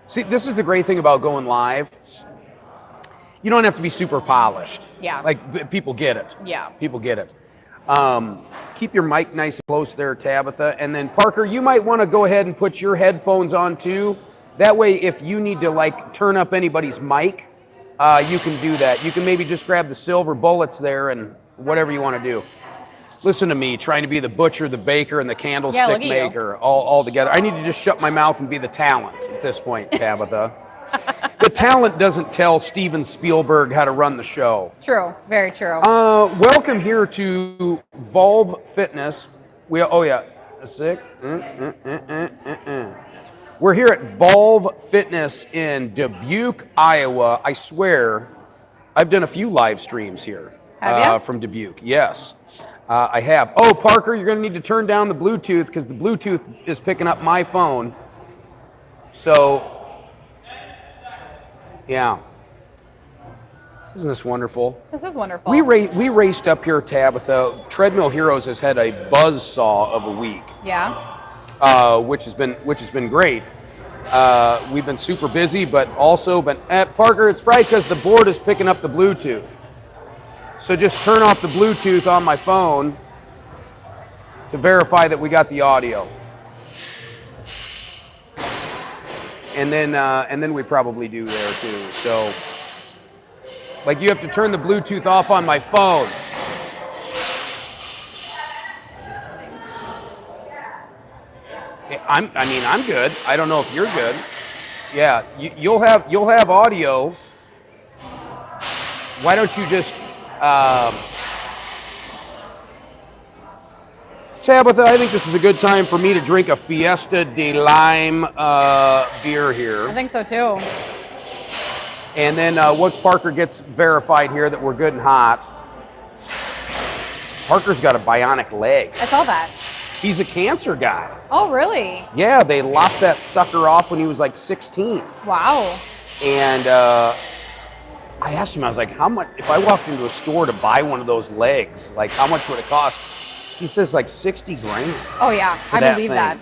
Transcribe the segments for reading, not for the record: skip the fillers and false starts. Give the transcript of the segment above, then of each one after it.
See, this is the great thing about going live. You don't have to be super polished. Yeah. Like, people get it. Yeah. People get it. Keep your mic nice and close there, Tabitha. And then, Parker, you might want to go ahead and put your headphones on, too. That way, if you need to, like, turn up anybody's mic, you can do that. You can maybe just grab the silver bullets there and whatever you want to do. Listen to me, trying to be the butcher, the baker, and the candlestick maker all together. I need to just shut my mouth and be the talent at this point, Tabitha. The talent doesn't tell Steven Spielberg how to run the show. True, very true. Welcome here to Volve Fitness. We're here at Volve Fitness in Dubuque, Iowa. I swear, I've done a few live streams here. Have you? From Dubuque, yes. I have. Oh, Parker, you're going to need to turn down the Bluetooth because the Bluetooth is picking up my phone. So, yeah. Isn't this wonderful? This is wonderful. We raced up here, Tabitha. Treadmill Heroes has had a buzzsaw of a week. Yeah. Which has been great. We've been super busy, but also Parker, it's probably because the board is picking up the Bluetooth. So just turn off the Bluetooth on my phone to verify that we got the audio. And then we probably do there too. So, like, you have to turn the Bluetooth off on my phone. I'm good. I don't know if you're good. Yeah, you'll have audio. Why don't you just Tabitha, I think this is a good time for me to drink a Fiesta de Lime beer here. I think so too. And then once Parker gets verified here that we're good and hot, Parker's got a bionic leg. I saw that. He's a cancer guy. Oh, really? Yeah, they lopped that sucker off when he was like 16. Wow. And I asked him, I was like, how much, if I walked into a store to buy one of those legs, like how much would it cost? He says like 60 grand. Oh yeah, I believe that.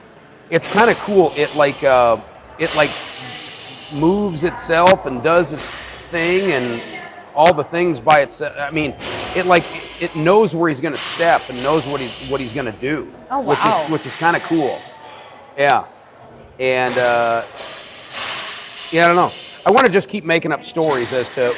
It's kind of cool. It like moves itself and does its thing and all the things by itself. I mean, it knows where he's going to step and knows what he's going to do. Oh wow. Which is kind of cool. Yeah. And yeah, I don't know. I want to just keep making up stories as to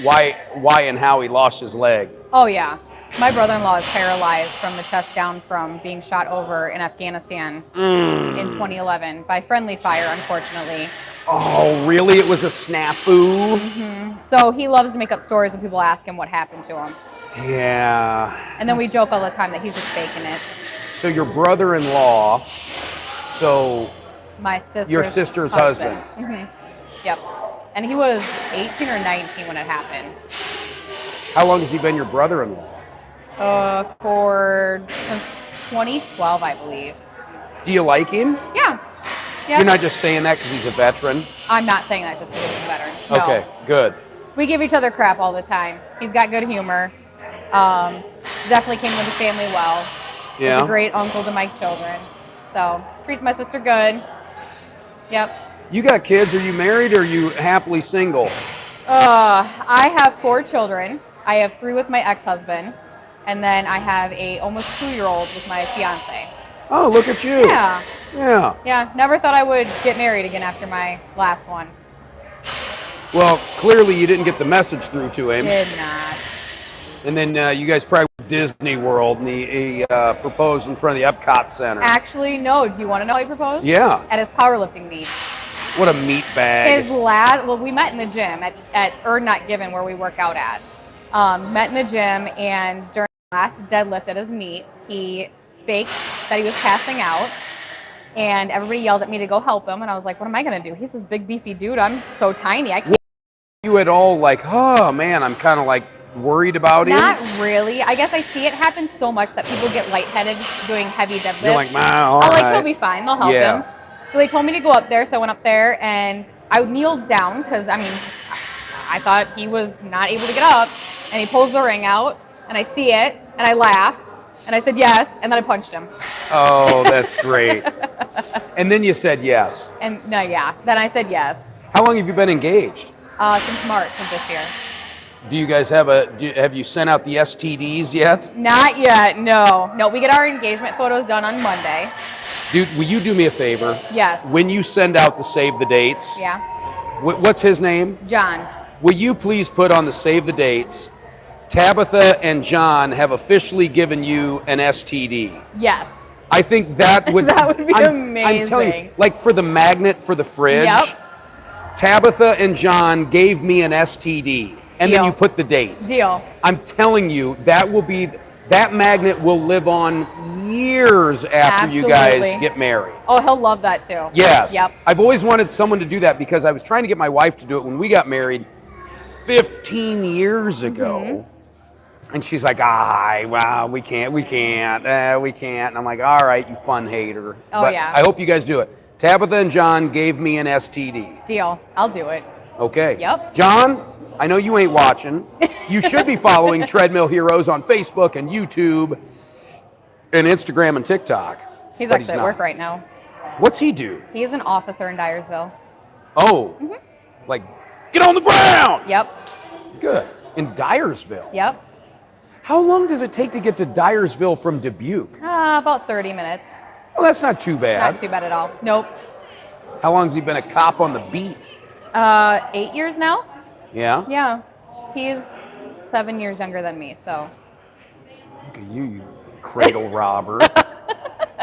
why and how he lost his leg. Oh yeah. My brother-in-law is paralyzed from the chest down from being shot over in Afghanistan in 2011 by friendly fire, unfortunately. Oh, really? It was a snafu? Mm-hmm. So he loves to make up stories when people ask him what happened to him. Yeah. And then we joke all the time that he's just faking it. So your brother-in-law, your sister's husband. Mm-hmm. Yep. And he was 18 or 19 when it happened. How long has he been your brother-in-law? Since 2012, I believe. Do you like him? Yeah. You're not just saying that because he's a veteran? I'm not saying that just because he's a veteran. No. Okay, good. We give each other crap all the time. He's got good humor. Definitely came with the family well. Yeah. He's a great uncle to my children. So, treats my sister good. Yep. You got kids? Are you married or are you happily single? I have 4 children. I have 3 with my ex-husband. And then I have a almost 2-year-old with my fiance. Oh, look at you. Yeah. Yeah. Yeah, never thought I would get married again after my last one. Well, clearly you didn't get the message through to him. Did not. And then you guys probably went to Disney World and he proposed in front of the Epcot Center. Actually, no. Do you want to know how he proposed? Yeah. At his powerlifting meet. What a meat bag. Well, we met in the gym at Earn Not Given where we work out at. Met in the gym, and during the last deadlift at his meet, he faked that he was passing out, and everybody yelled at me to go help him, and I was like, what am I going to do? He's this big, beefy dude. I'm so tiny. I can't. You at all like, oh, man, I'm kind of like worried about him? Not really. I guess I see it happen so much that people get lightheaded doing heavy deadlifts. You're like, all I'm right. like, he'll be fine. They'll help him. So they told me to go up there, so I went up there, and I kneeled down because, I mean, I thought he was not able to get up, and he pulls the ring out, and I see it, and I laughed, and I said yes, and then I punched him. Oh, that's great. And then you said yes. And no, yeah, then I said yes. How long have you been engaged? Since March of this year. Do you guys have you sent out the STDs yet? Not yet, no. No, we get our engagement photos done on Monday. Dude, will you do me a favor? Yes. When you send out the save the dates, Yeah. what's his name? John. Will you please put on the save the dates, Tabitha and John have officially given you an STD. Yes. I think that would That would be I'm telling you, amazing. like for the magnet for the fridge, Yep. Tabitha and John gave me an STD, and then Deal. you put the date. Deal. I'm telling you, that magnet will live on years after you guys Absolutely. get married. Oh, he'll love that too. Yes. Yep. I've always wanted someone to do that because I was trying to get my wife to do it when we got married 15 years ago. Mm-hmm. And she's like, wow, we can't. And I'm like, all right, you fun hater. Oh, but yeah. I hope you guys do it. Tabitha and John gave me an STD. Deal. I'll do it. Okay. Yep. John, I know you ain't watching. You should be following Treadmill Heroes on Facebook and YouTube and Instagram and TikTok. He's But actually at not. work right now. What's he do? He's an officer in Dyersville. Oh, like, get on the ground. Yep. Good. In Dyersville. Yep. How long does it take to get to Dyersville from Dubuque? About 30 minutes. Well, that's not too bad. Not too bad at all. Nope. How long has he been a cop on the beat? 8 years now? Yeah? Yeah. He's 7 years younger than me, so. Look at you cradle robber.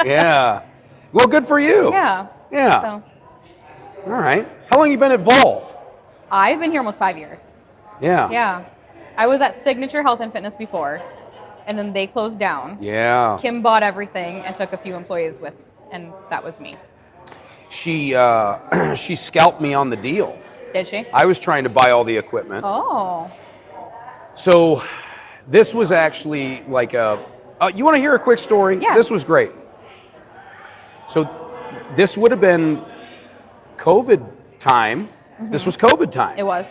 Yeah. Well, good for you. Yeah. Yeah. So All right. How long you been involved? I've been here almost 5 years. Yeah. Yeah. I was at Signature Health and Fitness before, and then they closed down. Yeah. Kim bought everything and took a few employees with, and that was me. She she scalped me on the deal. Did she? I was trying to buy all the equipment. Oh. So this was actually like you want to hear a quick story? Yeah. This was great. So this would have been COVID time. This was COVID time. It was.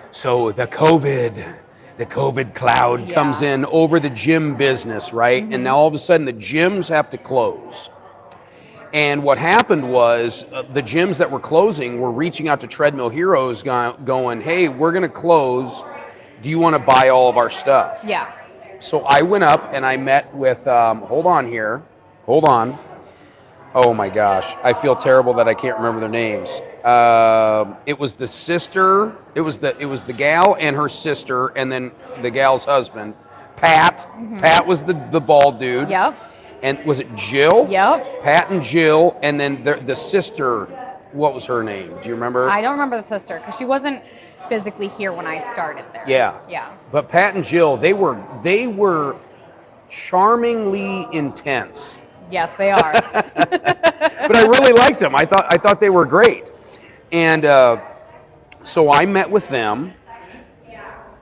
So the COVID cloud comes Yeah. in over the gym business, right? And now all of a sudden the gyms have to close. And what happened was the gyms that were closing were reaching out to Treadmill Heroes going, hey, we're going to close. Do you want to buy all of our stuff? Yeah. So I went up and I met with, hold on. Oh my gosh, I feel terrible that I can't remember their names. It was the sister, it was the gal and her sister, and then the gal's husband, Pat. Pat was the bald dude. Yep. And was it Jill? Yep. Pat and Jill, and then the sister, what was her name? Do you remember? I don't remember the sister because she wasn't physically here when I started there. Yeah. Yeah. But Pat and Jill, they were charmingly intense. Yes, they are. But I really liked them. I thought they were great. And so I met with them,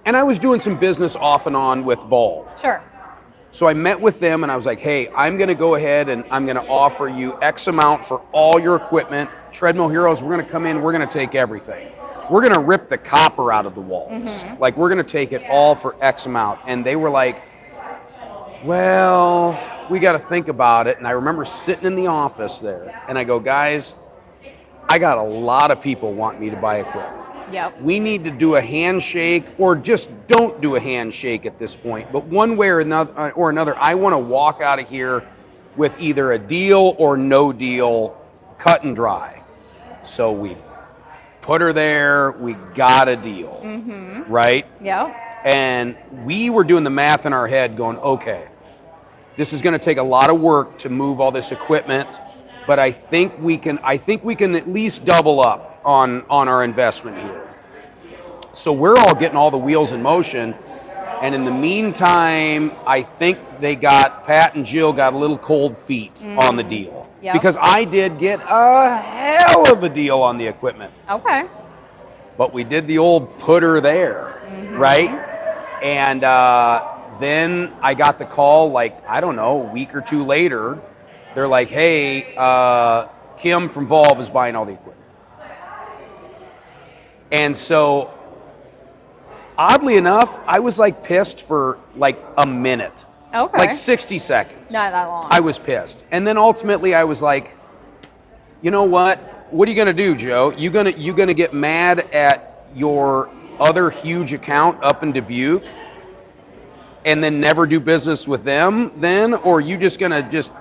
and I was doing some business off and on with Volve. Sure. So I met with them, and I was like, hey, I'm going to go ahead and I'm going to offer you X amount for all your equipment. Treadmill Heroes, we're going to come in, we're going to take everything. We're going to rip the copper out of the walls. Like, we're going to take it all for X amount. And they were like, well, we got to think about it. And I remember sitting in the office there, and I go, guys, I got a lot of people want me to buy equipment. Yep. We need to do a handshake, or just don't do a handshake at this point. But one way or another, I want to walk out of here with either a deal or no deal, cut and dry. So we put her there, we got a deal, right? Yep. And we were doing the math in our head going, okay, this is going to take a lot of work to move all this equipment, but I think we can at least double up on our investment here. So we're all getting all the wheels in motion, and in the meantime, I think Pat and Jill got a little cold feet on the deal. Yep. Because I did get a hell of a deal on the equipment. Okay. But we did the old put her there, right? And then I got the call, like, I don't know, a week or two later. They're like, hey, Kim from Volve is buying all the equipment. And so, oddly enough, I was like pissed for like a minute. Okay. Like 60 seconds. Not that long. I was pissed. And then ultimately I was like, you know what? what are you gonna do, Joe? You gonna get mad at your other huge account up in Dubuque and then never do business with them then, or you just gonna just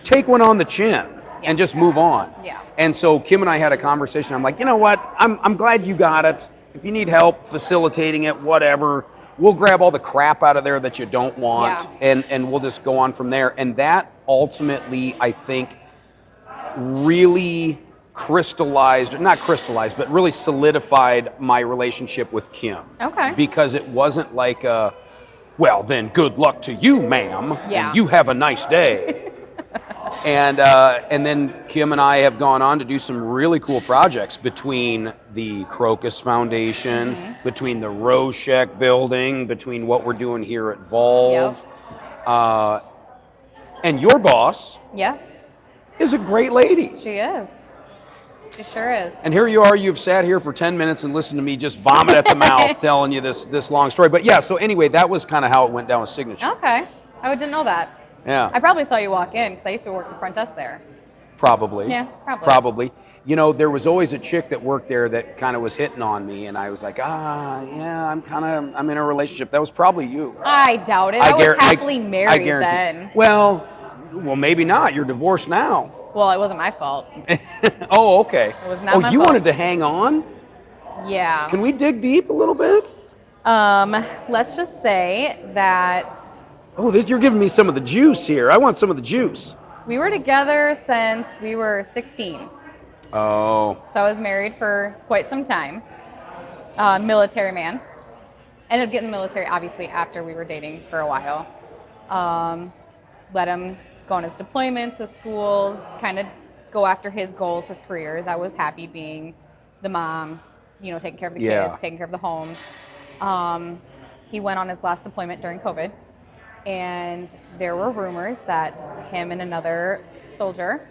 take one on the chin and just move on? Yeah. And so Kim and I had a conversation. I'm like, you know what? I'm glad you got it. If you need help facilitating it, whatever, we'll grab all the crap out of there that you don't want, and we'll just go on from there. And that ultimately, I think, really not crystallized, but really solidified my relationship with Kim. Okay. Because it wasn't like well, then good luck to you, ma'am, Yeah. and you have a nice day. And then Kim and I have gone on to do some really cool projects between the Crocus Foundation, between the Roshek building, between what we're doing here at Volve. And your boss Yes, is a great lady. she is. She sure is. And here you are, you've sat here for 10 minutes and listened to me just vomit at the mouth telling you this long story. But yeah, so anyway, that was kind of how it went down with Signature. Okay. I didn't know that. Yeah. I probably saw you walk in because I used to work the front desk there. Probably. Yeah, probably. Probably. You know, there was always a chick that worked there that kind of was hitting on me, and I was like, yeah, I'm in a relationship. That was probably you. I doubt it. I was happily I married guarantee. then. Well, maybe not. You're divorced now. Well, it wasn't my fault. Oh, okay. It was not my you fault. wanted to hang on? Yeah. Can we dig deep a little bit? Let's just say that Oh, you're giving me some of the juice here. I want some of the juice. we were together since we were 16. Oh. So I was married for quite some time. Military man. Ended up getting in the military, obviously, after we were dating for a while. Let him go on his deployments, his schools, kind of go after his goals, his careers. I was happy being the mom, taking care of the kids, taking care of the home. He went on his last deployment during COVID, and there were rumors that him and another soldier,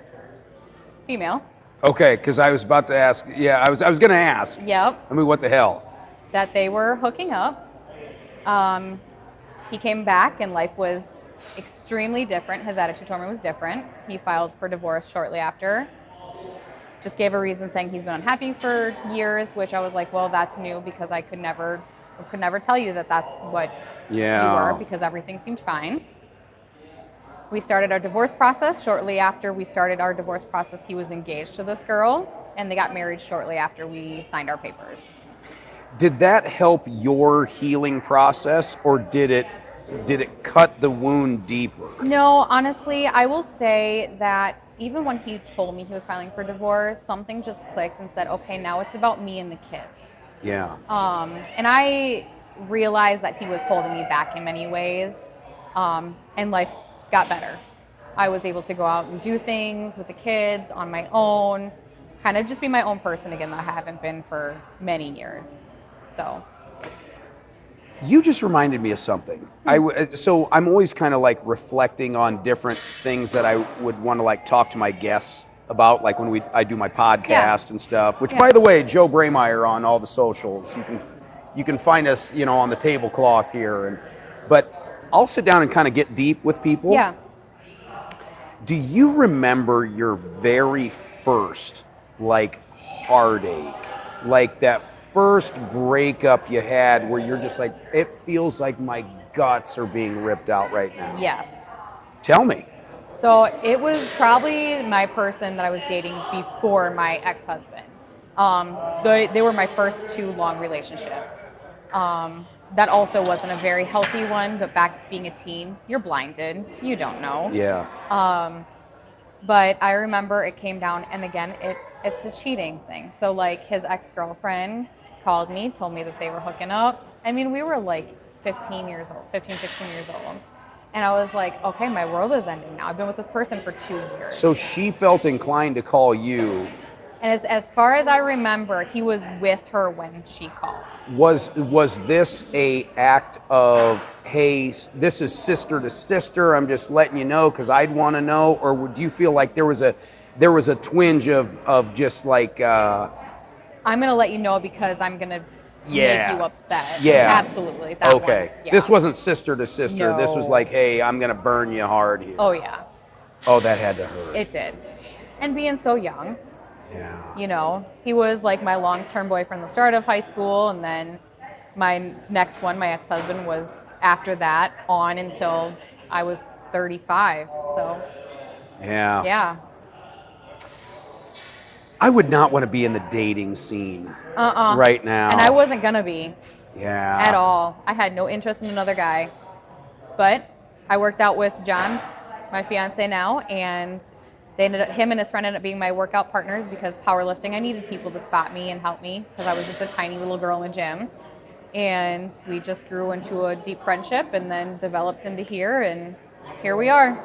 female. Okay, because I was about to ask. Yeah, I was going to ask. Yep. I mean, what the hell? That they were hooking up. He came back and life was extremely different. His attitude toward me was different. He filed for divorce shortly after. Just gave a reason saying he's been unhappy for years, which I was like, well, that's new because I could never tell you that that's what you were because everything seemed fine. We started our divorce process. Shortly after we started our divorce process, he was engaged to this girl, and they got married shortly after we signed our papers. Did that help your healing process, or did it cut the wound deeper? No, honestly, I will say that even when he told me he was filing for divorce, something just clicked and said, okay, now it's about me and the kids. Yeah. And I realized that he was holding me back in many ways, and life got better. I was able to go out and do things with the kids on my own, kind of just be my own person again that I haven't been for many years. So. You just reminded me of something. So I'm always kind of like reflecting on different things that I would want to like talk to my guests about, like when I do my podcast and stuff, which by the way, Joe Braymeyer on all the socials. You can find us, on the tablecloth here. But I'll sit down and kind of get deep with people. Yeah. Do you remember your very first heartache? Like that first breakup you had where you're just like, it feels like my guts are being ripped out right now? Yes. Tell me. So it was probably my person that I was dating before my ex-husband. They were my first 2 long relationships. That also wasn't a very healthy one, but back being a teen, you're blinded. You don't know. Yeah. But I remember it came down, and again, it's a cheating thing. So his ex-girlfriend called me, told me that they were hooking up. I mean, we were 16 years old. And I was like, okay, my world is ending now. I've been with this person for 2 years. So she felt inclined to call you. And as far as I remember, he was with her when she called. Was this a act of, hey, this is sister to sister, I'm just letting you know because I'd want to know, or would you feel like there was a twinge of just like I'm gonna let you know because I'm gonna make you upset. Yeah, absolutely. That okay. one. Yeah. This wasn't sister to sister. No. This was like, hey, I'm gonna burn you hard here. Oh yeah. Oh, that had to hurt. It did, and being so young. Yeah. You know, he was like my long-term boyfriend at the start of high school, and then my next one, my ex-husband, was after that on until I was 35. So, Yeah. yeah. I would not want to be in the dating scene right And I now. wasn't gonna be at Yeah. all. I had no interest in another guy. But I worked out with John, my fiance now, and him and his friend ended up being my workout partners because powerlifting, I needed people to spot me and help me because I was just a tiny little girl in the gym. And we just grew into a deep friendship and then developed into here, and here we are.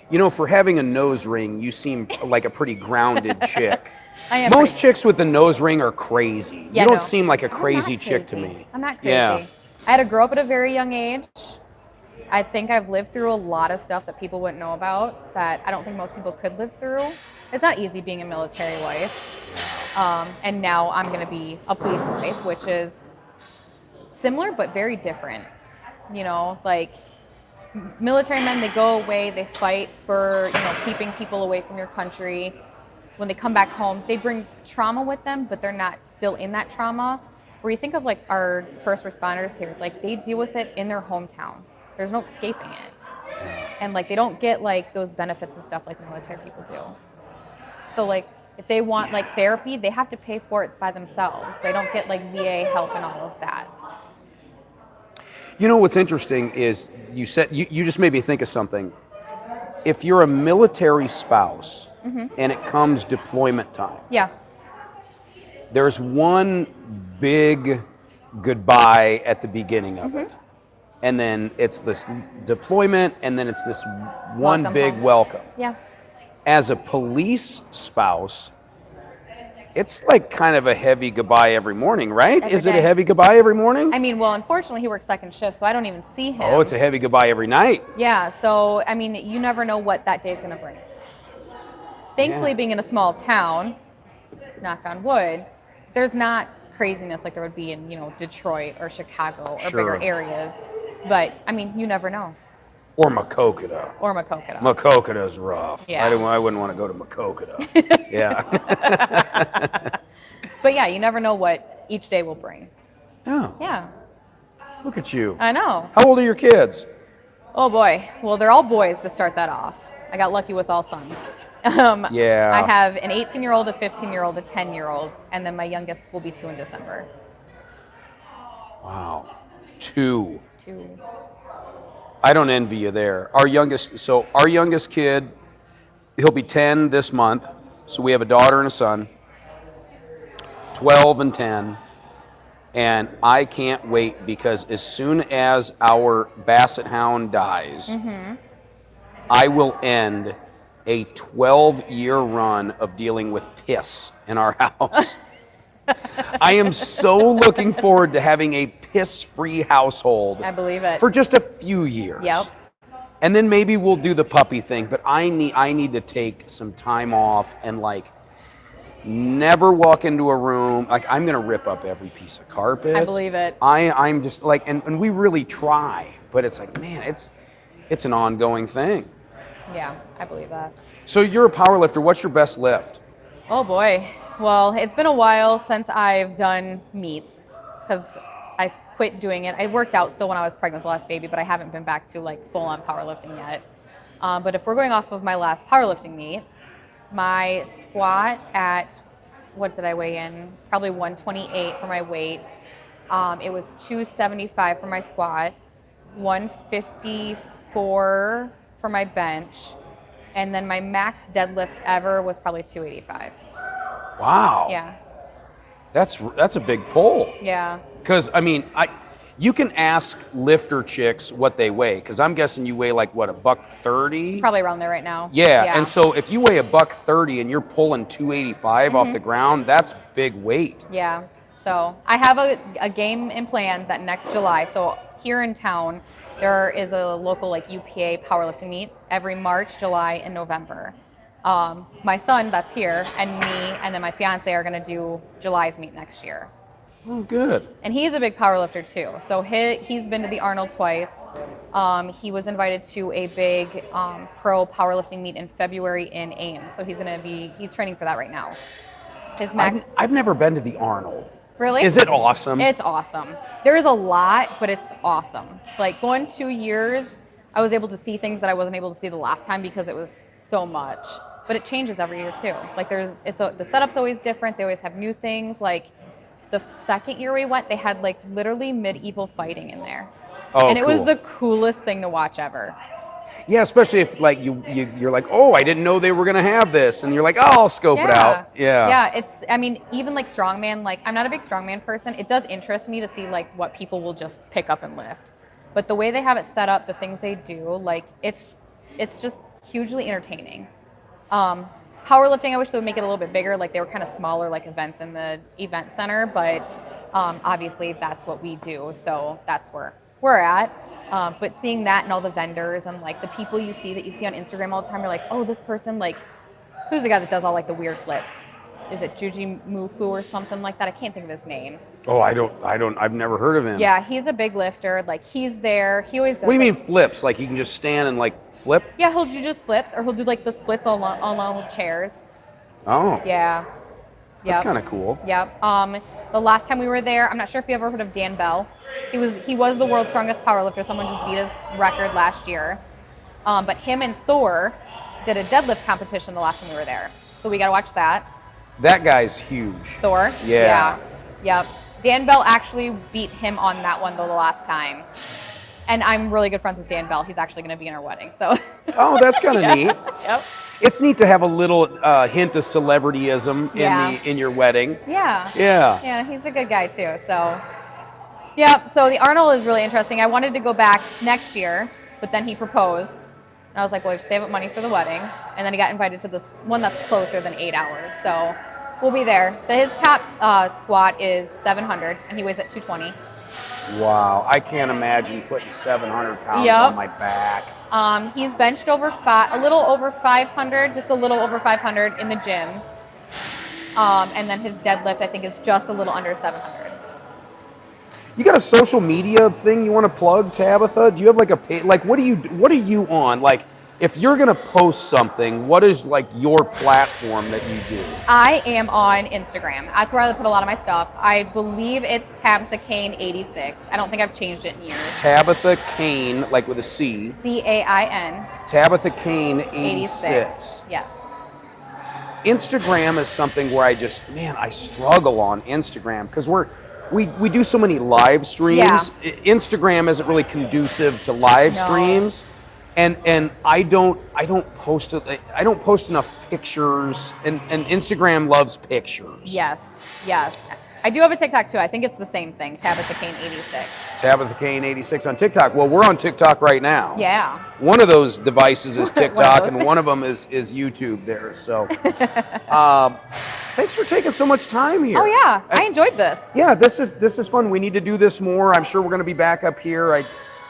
You know, for having a nose ring, you seem like a pretty grounded chick. I am Most pretty- chicks with the nose ring are crazy. Yeah, You don't no. seem like a I'm not crazy chick to crazy. me. I'm not crazy. Yeah. I had to grow up at a very young age. I think I've lived through a lot of stuff that people wouldn't know about that I don't think most people could live through. It's not easy being a military wife. And now I'm going to be a police wife, which is similar but very different. You know, like military men, they go away, they fight for, keeping people away from your country. When they come back home, they bring trauma with them, but they're not still in that trauma. Where you think of like our first responders here, like they deal with it in their hometown. There's no escaping it. And like they don't get like those benefits and stuff like military people do. So like if they want like therapy, they have to pay for it by themselves. They don't get like VA help and all of that. You know what's interesting is you said you just made me think of something. If you're a military spouse and it comes deployment time, Yeah. there's one big goodbye at the beginning of it. And then it's this deployment, and then it's this one Welcome big home. welcome. Yeah. As a police spouse, it's like kind of a heavy goodbye every morning, right? Every Is it a day. heavy goodbye every morning? I mean, well, unfortunately, he works second shift, so I don't even see him. Oh, it's a heavy goodbye every night. Yeah, so, I mean, you never know what that day's going to bring. Thankfully, Yeah. being in a small town, knock on wood, there's not craziness like there would be in, Detroit or Chicago or Sure. bigger areas. But, I mean, you never know. Or Makokata. Or Makokata. Makokata's rough. Yeah. I wouldn't want to go to Makokata. Yeah. But yeah, you never know what each day will bring. Oh, Yeah, look at you. I know. How old are your kids? Oh boy. Well, they're all boys to start that off. I got lucky with all sons. Yeah. I have an 18-year-old, a 15-year-old, a 10-year-old, and then my youngest will be 2 in December. Wow. 2. 2. I don't envy you there. Our youngest kid, he'll be 10 this month. So we have a daughter and a son, 12 and 10. And I can't wait because as soon as our Basset Hound dies, I will end a 12-year run of dealing with piss in our house. I am so looking forward to having a piss-free household. I believe it. For just a few years. Yep. And then maybe we'll do the puppy thing, but I need to take some time off and like never walk into a room. Like I'm gonna rip up every piece of carpet. I believe it. I'm just like, and we really try, but it's like, man, it's an ongoing thing. Yeah, I believe that. So you're a power lifter. What's your best lift? Oh boy. Well, it's been a while since I've done meets because I quit doing it. I worked out still when I was pregnant with the last baby, but I haven't been back to like full-on powerlifting yet. But if we're going off of my last powerlifting meet, my squat at, what did I weigh in? Probably 128 for my weight. It was 275 for my squat, 154 for my bench, and then my max deadlift ever was probably 285. Wow. Yeah. That's a big pull. Yeah. Because I mean, you can ask lifter chicks what they weigh. Because I'm guessing you weigh like what, $130? Probably around there right now. Yeah. And so if you weigh $130 and you're pulling 285 off the ground, that's big weight. Yeah. So I have a game in plan that next July. So here in town, there is a local like UPA powerlifting meet every March, July, and November. My son that's here and me and then my fiance are going to do July's meet next year. Oh, good. And he's a big power lifter too. So he's been to the Arnold twice. He was invited to a big pro powerlifting meet in February in Ames. So he's training for that right now. His max. I've never been to the Arnold. Really? Is it awesome? It's awesome. There is a lot, but it's awesome. Like going 2 years, I was able to see things that I wasn't able to see the last time because it was so much. But it changes every year too. Like the setup's always different. They always have new things. Like the second year we went, they had like literally medieval fighting in there. Oh, and it was cool. the coolest thing to watch ever. Yeah, especially if like you're like, oh, I didn't know they were gonna have this, and you're like, oh, I'll scope it out. Yeah. Yeah, I mean, even like strongman, like I'm not a big strongman person. It does interest me to see like what people will just pick up and lift. But the way they have it set up, the things they do, like it's just hugely entertaining. Powerlifting, I wish they would make it a little bit bigger. Like they were kind of smaller, like events in the event center, but obviously that's what we do, so that's where we're at. But seeing that and all the vendors and like the people you see on Instagram all the time, you're like, oh, this person, like, who's the guy that does all like the weird flips? Is it Juji Mufu or something like that? I can't think of his name. Oh, I've never heard of him. Yeah, he's a big lifter. Like he's there. He always does. What do you mean flips? Like you can just stand and like flip? Yeah, he'll do just flips, or he'll do like the splits along with chairs. Oh. Yeah. That's Yep. kind of cool. Yep. The last time we were there, I'm not sure if you ever heard of Dan Bell. He was the world's strongest powerlifter. Someone just beat his record last year. But him and Thor did a deadlift competition the last time we were there. So we got to watch that. That guy's huge. Thor? Yeah. Yep. Dan Bell actually beat him on that one though the last time. And I'm really good friends with Dan Bell. He's actually going to be in our wedding. So. Oh, that's kind of neat. Yep. It's neat to have a little hint of celebrityism in your wedding. Yeah. Yeah. Yeah, he's a good guy too. So. Yeah, so the Arnold is really interesting. I wanted to go back next year, but then he proposed. And I was like, well, I have to save up money for the wedding. And then he got invited to this one that's closer than 8 hours. So we'll be there. His top squat is 700, and he weighs at 220. Wow, I can't imagine putting 700 pounds on my back. He's benched a little over 500, just a little over 500 in the gym. And then his deadlift, I think, is just a little under 700. You got a social media thing you want to plug, Tabitha? Do you have like a page? Like, what are you on? Like, if you're gonna post something, what is like your platform that you do? I am on Instagram. That's where I put a lot of my stuff. I believe it's Tabitha Kane 86. I don't think I've changed it in years. Tabitha Kane, like with a C. CAIN. Tabitha Kane 86. Yes. Instagram is something where I struggle on Instagram because we do so many live streams. Yeah. Instagram isn't really conducive to live streams, and I don't post enough pictures, and Instagram loves pictures. Yes. I do have a TikTok too. I think it's the same thing. Tabitha Kane 86. Tabitha Kane 86 on TikTok. Well, we're on TikTok right now. Yeah. One of those devices is TikTok, those. and one of them is YouTube there. So, thanks for taking so much time here. Oh yeah, I enjoyed this. Yeah, this is fun. We need to do this more. I'm sure we're going to be back up here.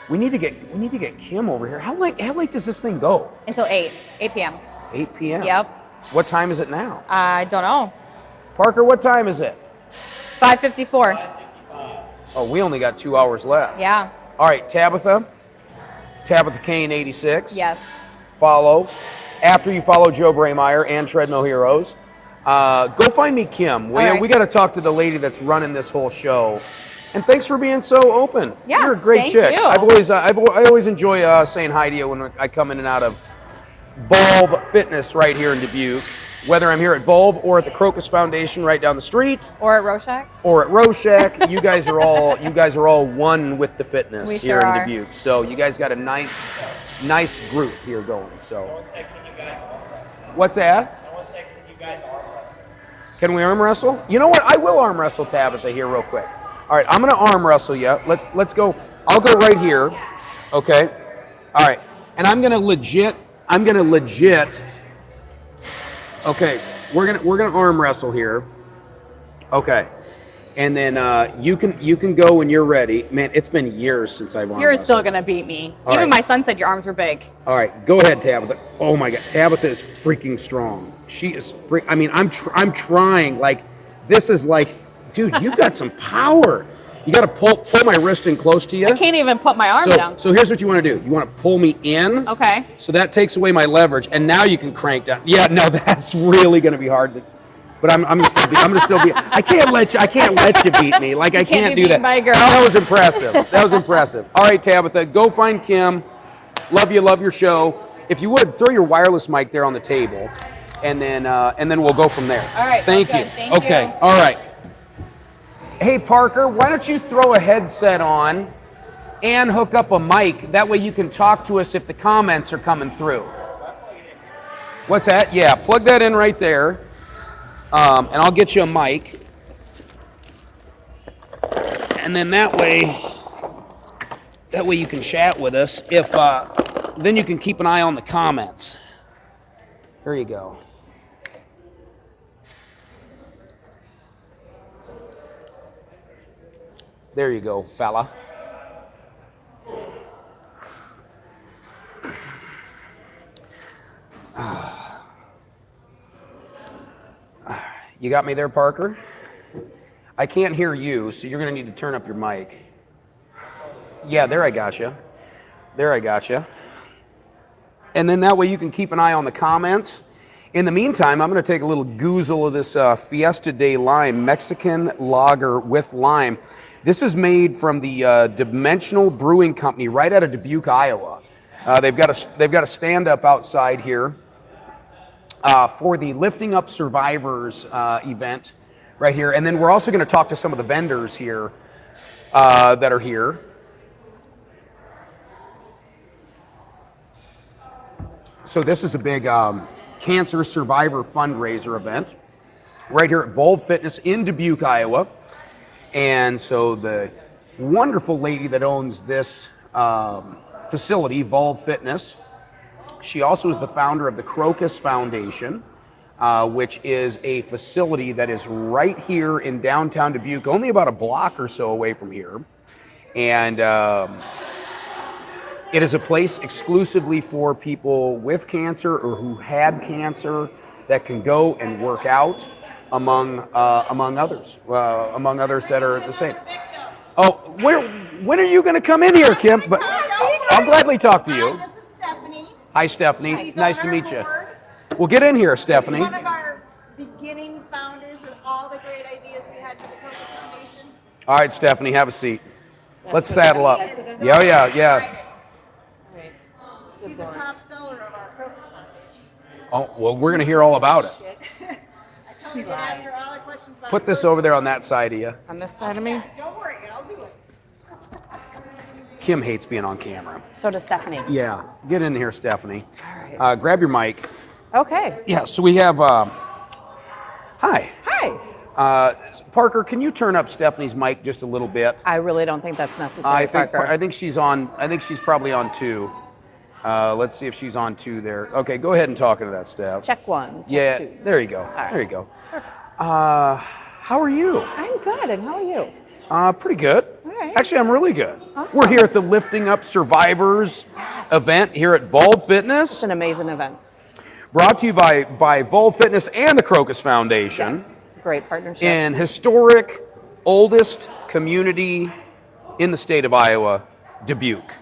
We need to get Kim over here. How late does this thing go? Until 8 p.m. 8 p.m. Yep. What time is it now? I don't know. Parker, what time is it? 5:54. Oh, we only got 2 hours left. Yeah. All right, Tabitha Kane 86. Yes. Follow. After you follow Joe Braymeyer and Treadmill Heroes, go find me Kim. We got to talk to the lady that's running this whole show. And thanks for being so open. Yeah, You're a great thank chick. you. I always enjoy saying hi to you when I come in and out of Volve Fitness right here in Dubuque. Whether I'm here at Volve or at the Crocus Foundation right down the street, Or at Rorschach. or at Rorschach, you guys are all one with the fitness We here sure in are. Dubuque. So you guys got a nice group here going. So what's that? Can we arm wrestle? You know what? I will arm wrestle Tabitha here real quick. All right, I'm gonna arm wrestle you. Let's go. I'll go right here. Okay. All right, and I'm gonna legit. Okay, we're gonna arm wrestle here. Okay, and then you can go when you're ready. Man, it's been years since I've arm You're wrestled. still gonna beat me. All Even right. my son said your arms were big. All right, go ahead, Tabitha. Oh my God, Tabitha is freaking strong. She is I'm trying. Like, this is like Dude, you've got some power. You got to pull my wrist in close to you. I can't even put my arm down. So here's what you want to do. You want to pull me in. Okay. So that takes away my leverage, and now you can crank down. Yeah, no, that's really going to be hard. But I'm gonna still be. I can't let you beat me. Like I can't do that. By a girl. That was impressive. That was impressive. All right, Tabitha, go find Kim. Love you. Love your show. If you would throw your wireless mic there on the table, and then we'll go from there. All right. Thank you. Thank okay. you. All right. Hey Parker, why don't you throw a headset on and hook up a mic? That way you can talk to us if the comments are coming through. What's that? Yeah, plug that in right there. And I'll get you a mic. And then that way you can chat with us. If then you can keep an eye on the comments. There you go. There you go, fella. You got me there, Parker? I can't hear you, so you're going to need to turn up your mic. Yeah, there I got you. There I got you. And then that way you can keep an eye on the comments. In the meantime, I'm going to take a little goozle of this Fiesta de Lime, Mexican lager with lime. This is made from the Dimensional Brewing Company right out of Dubuque, Iowa. They've got a stand-up outside here for the Lifting Up Survivors event right here. And then we're also going to talk to some of the vendors here that are here. So this is a big cancer survivor fundraiser event right here at Volve Fitness in Dubuque, Iowa. And so the wonderful lady that owns this facility, Volve Fitness, she also is the founder of the Crocus Foundation, which is a facility that is right here in downtown Dubuque, only about a block or so away from here. And it is a place exclusively for people with cancer or who had cancer that can go and work out among others that are the same. Oh, when are you going to come in here, Kim? But I'll gladly talk to you. Hi, this is Stephanie. Hi, Stephanie. She's Nice on to our meet you. board. Well, get in here, She's Stephanie. one of our beginning founders with all the great ideas we had for the Crocus Foundation. All right, Stephanie, have a seat. Let's saddle up. Yeah. He's the top seller of our Crocus Foundation. Oh, well, we're going to hear all about it. I told you to ask her all the questions about Put this over there on that side of you. On this side of me? Don't worry, I'll do it. Kim hates being on camera. So does Stephanie. Yeah, get in here, Stephanie. All right. Grab your mic. Okay. Yeah, so we have, hi. Hi. Parker, can you turn up Stephanie's mic just a little bit? I really don't think that's necessary, Parker. I think she's probably on 2. Let's see if she's on 2 there. Okay, go ahead and talk into that, Steph. Check 1. Yeah, Check 2. there you go. right. There you go. How are you? I'm good, and how are you? Pretty good. All right. Actually, I'm really good. Awesome. We're here at the Lifting Up Survivors event here at Volve Fitness, It's an amazing event. brought to you by Volve Fitness and the Crocus Foundation. Yes. It's a great partnership. In historic, oldest community in the state of Iowa, Dubuque.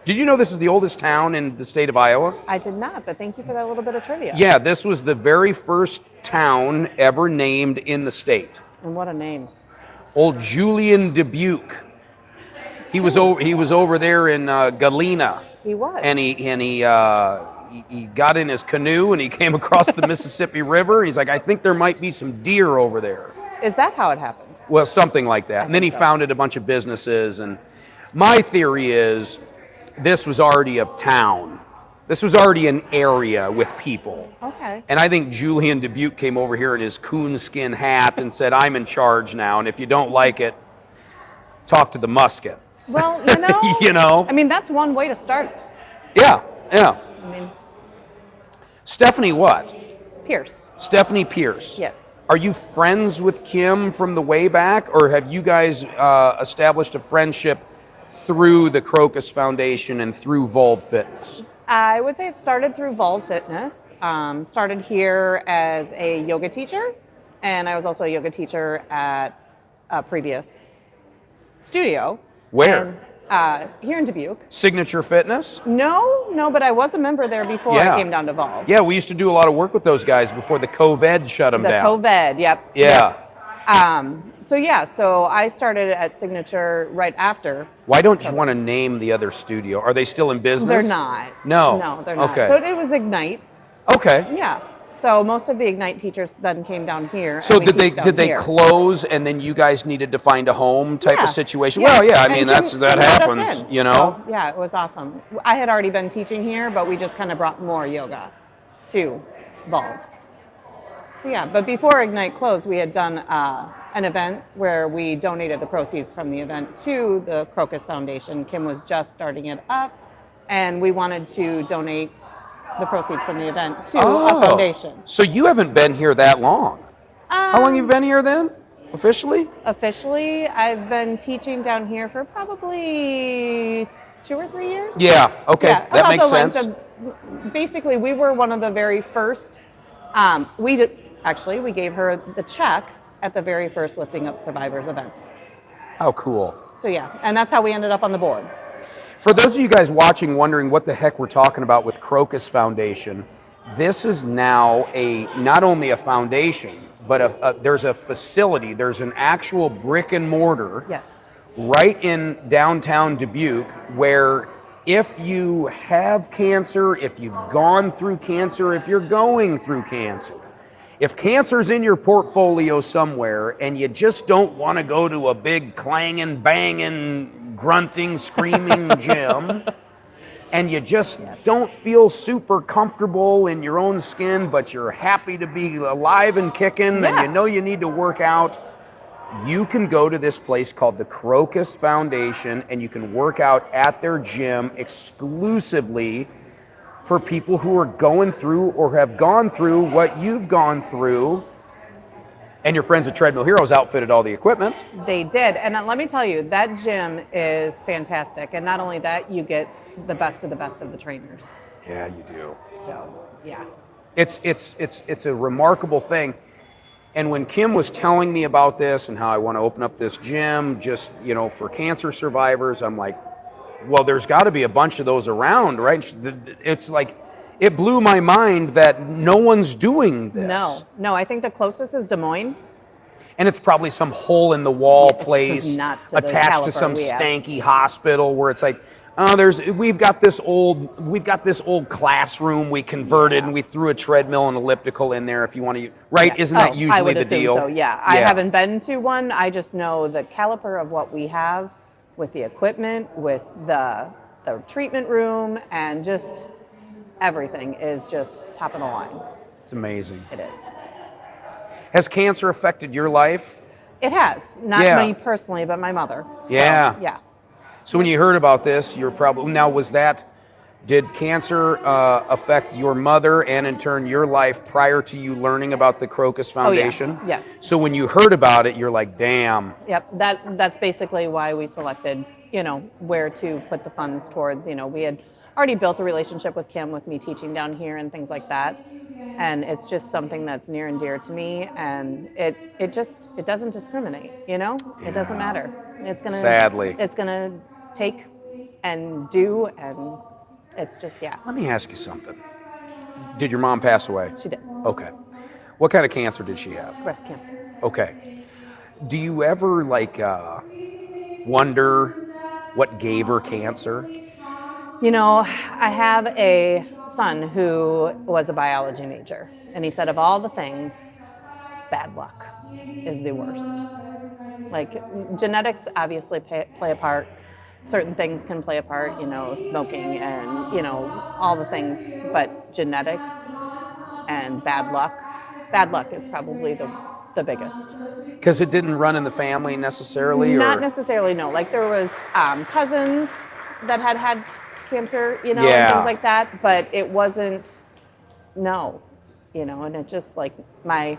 Did you know this is the oldest town in the state of Iowa? I did not, but thank you for that little bit of trivia. Yeah, this was the very first town ever named in the state. And what a name. Old Julian Dubuque. He was over there in Galena. He was. And he got in his canoe and he came across the Mississippi River. He's like, I think there might be some deer over there. Is that how it happened? Well, something like that. And then he founded a bunch of businesses. And my theory is this was already a town. This was already an area with people. Okay. And I think Julian Dubuque came over here in his coonskin hat and said, I'm in charge now. And if you don't like it, talk to the musket. Well, You know? I mean, that's one way to start. Yeah. I mean, Stephanie what? Pierce. Stephanie Pierce. Yes. Are you friends with Kim from the way back, or have you guys established a friendship through the Crocus Foundation and through Volve Fitness? I would say it started through Volve Fitness. Started here as a yoga teacher, and I was also a yoga teacher at previous studio. Where? And, here in Dubuque. Signature Fitness? No, but I was a member there before Yeah. I came down to Volve. Yeah, we used to do a lot of work with those guys before the COVID shut them The down. COVID, yep. Yeah. So I started at Signature right after. Why don't you want to name the other studio? Are they still in business? They're not. No. No, they're not. Okay. So it was Ignite. Okay. Yeah. So most of the Ignite teachers then came down here. So and we did they teach down did they here. close and then you guys needed to find a home type Yeah. of situation? Yeah. Well, yeah, I And mean Kim that let us happens, in. you know. So, yeah, it was awesome. I had already been teaching here, but we just kind of brought more yoga to Volve. So yeah, but before Ignite closed, we had done an event where we donated the proceeds from the event to the Crocus Foundation. Kim was just starting it up, and we wanted to donate the proceeds from the event to a foundation. So you haven't been here that long. How long have you been here then, officially? Officially, I've been teaching down here for probably 2 or 3 years. Yeah. Okay. Yeah, That about makes the length sense. basically, we were one of the very first. We gave her the check at the very first Lifting Up Survivors event. How cool. So yeah, and that's how we ended up on the board. For those of you guys watching wondering what the heck we're talking about with Crocus Foundation, this is now not only a foundation, but there's a facility. There's an actual brick and mortar Yes. right in downtown Dubuque where if you have cancer, if you've gone through cancer, if you're going through cancer, if cancer's in your portfolio somewhere and you just don't want to go to a big clanging, banging, grunting, screaming gym, and you just don't feel super comfortable in your own skin, but you're happy to be alive and kicking, and you know you need to work out, you can go to this place called the Crocus Foundation, and you can work out at their gym exclusively for people who are going through or have gone through what you've gone through. And your friends at Treadmill Heroes outfitted all the equipment. They did, and let me tell you, that gym is fantastic. And not only that, you get the best of the trainers. Yeah, you do. So yeah, It's a remarkable thing. And when Kim was telling me about this and how I want to open up this gym just, for cancer survivors, I'm like, well, there's got to be a bunch of those around, right? It's like, it blew my mind that no one's doing this. No, I think the closest is Des Moines. And it's probably some hole in the wall It's place not to the attached to caliber some we have. stanky hospital where it's like, we've got this old classroom we converted and we threw a treadmill and elliptical in there if you want to, right? Yeah. Isn't that I usually would the assume deal? So, yeah. I haven't been to one. I just know the caliber of what we have with the equipment, with the treatment room, and just everything is just top of the line. It's amazing. It is. Has cancer affected your life? It has. Not Yeah. me personally, but my mother. Yeah. So, yeah. So when you heard about this, you're probably, now did cancer affect your mother and in turn your life prior to you learning about the Crocus Foundation? Oh, yeah. Yes. So when you heard about it, you're like, damn. Yep. That's basically why we selected, where to put the funds towards. We had already built a relationship with Kim, with me teaching down here and things like that. And it's just something that's near and dear to me, and it doesn't discriminate, It doesn't matter. Sadly. It's gonna take and do, and it's just, yeah. Let me ask you something. Did your mom pass away? She did. Okay. What kind of cancer did she have? Breast cancer. Okay. Do you ever wonder what gave her cancer? I have a son who was a biology major, and he said of all the things, bad luck is the worst. Genetics obviously play a part. Certain things can play a part, smoking and, all the things, but genetics and bad luck is probably the biggest. Because it didn't run in the family necessarily? Not or? necessarily, no. There was cousins that had cancer, and Yeah. things like that, but it wasn't, and it just my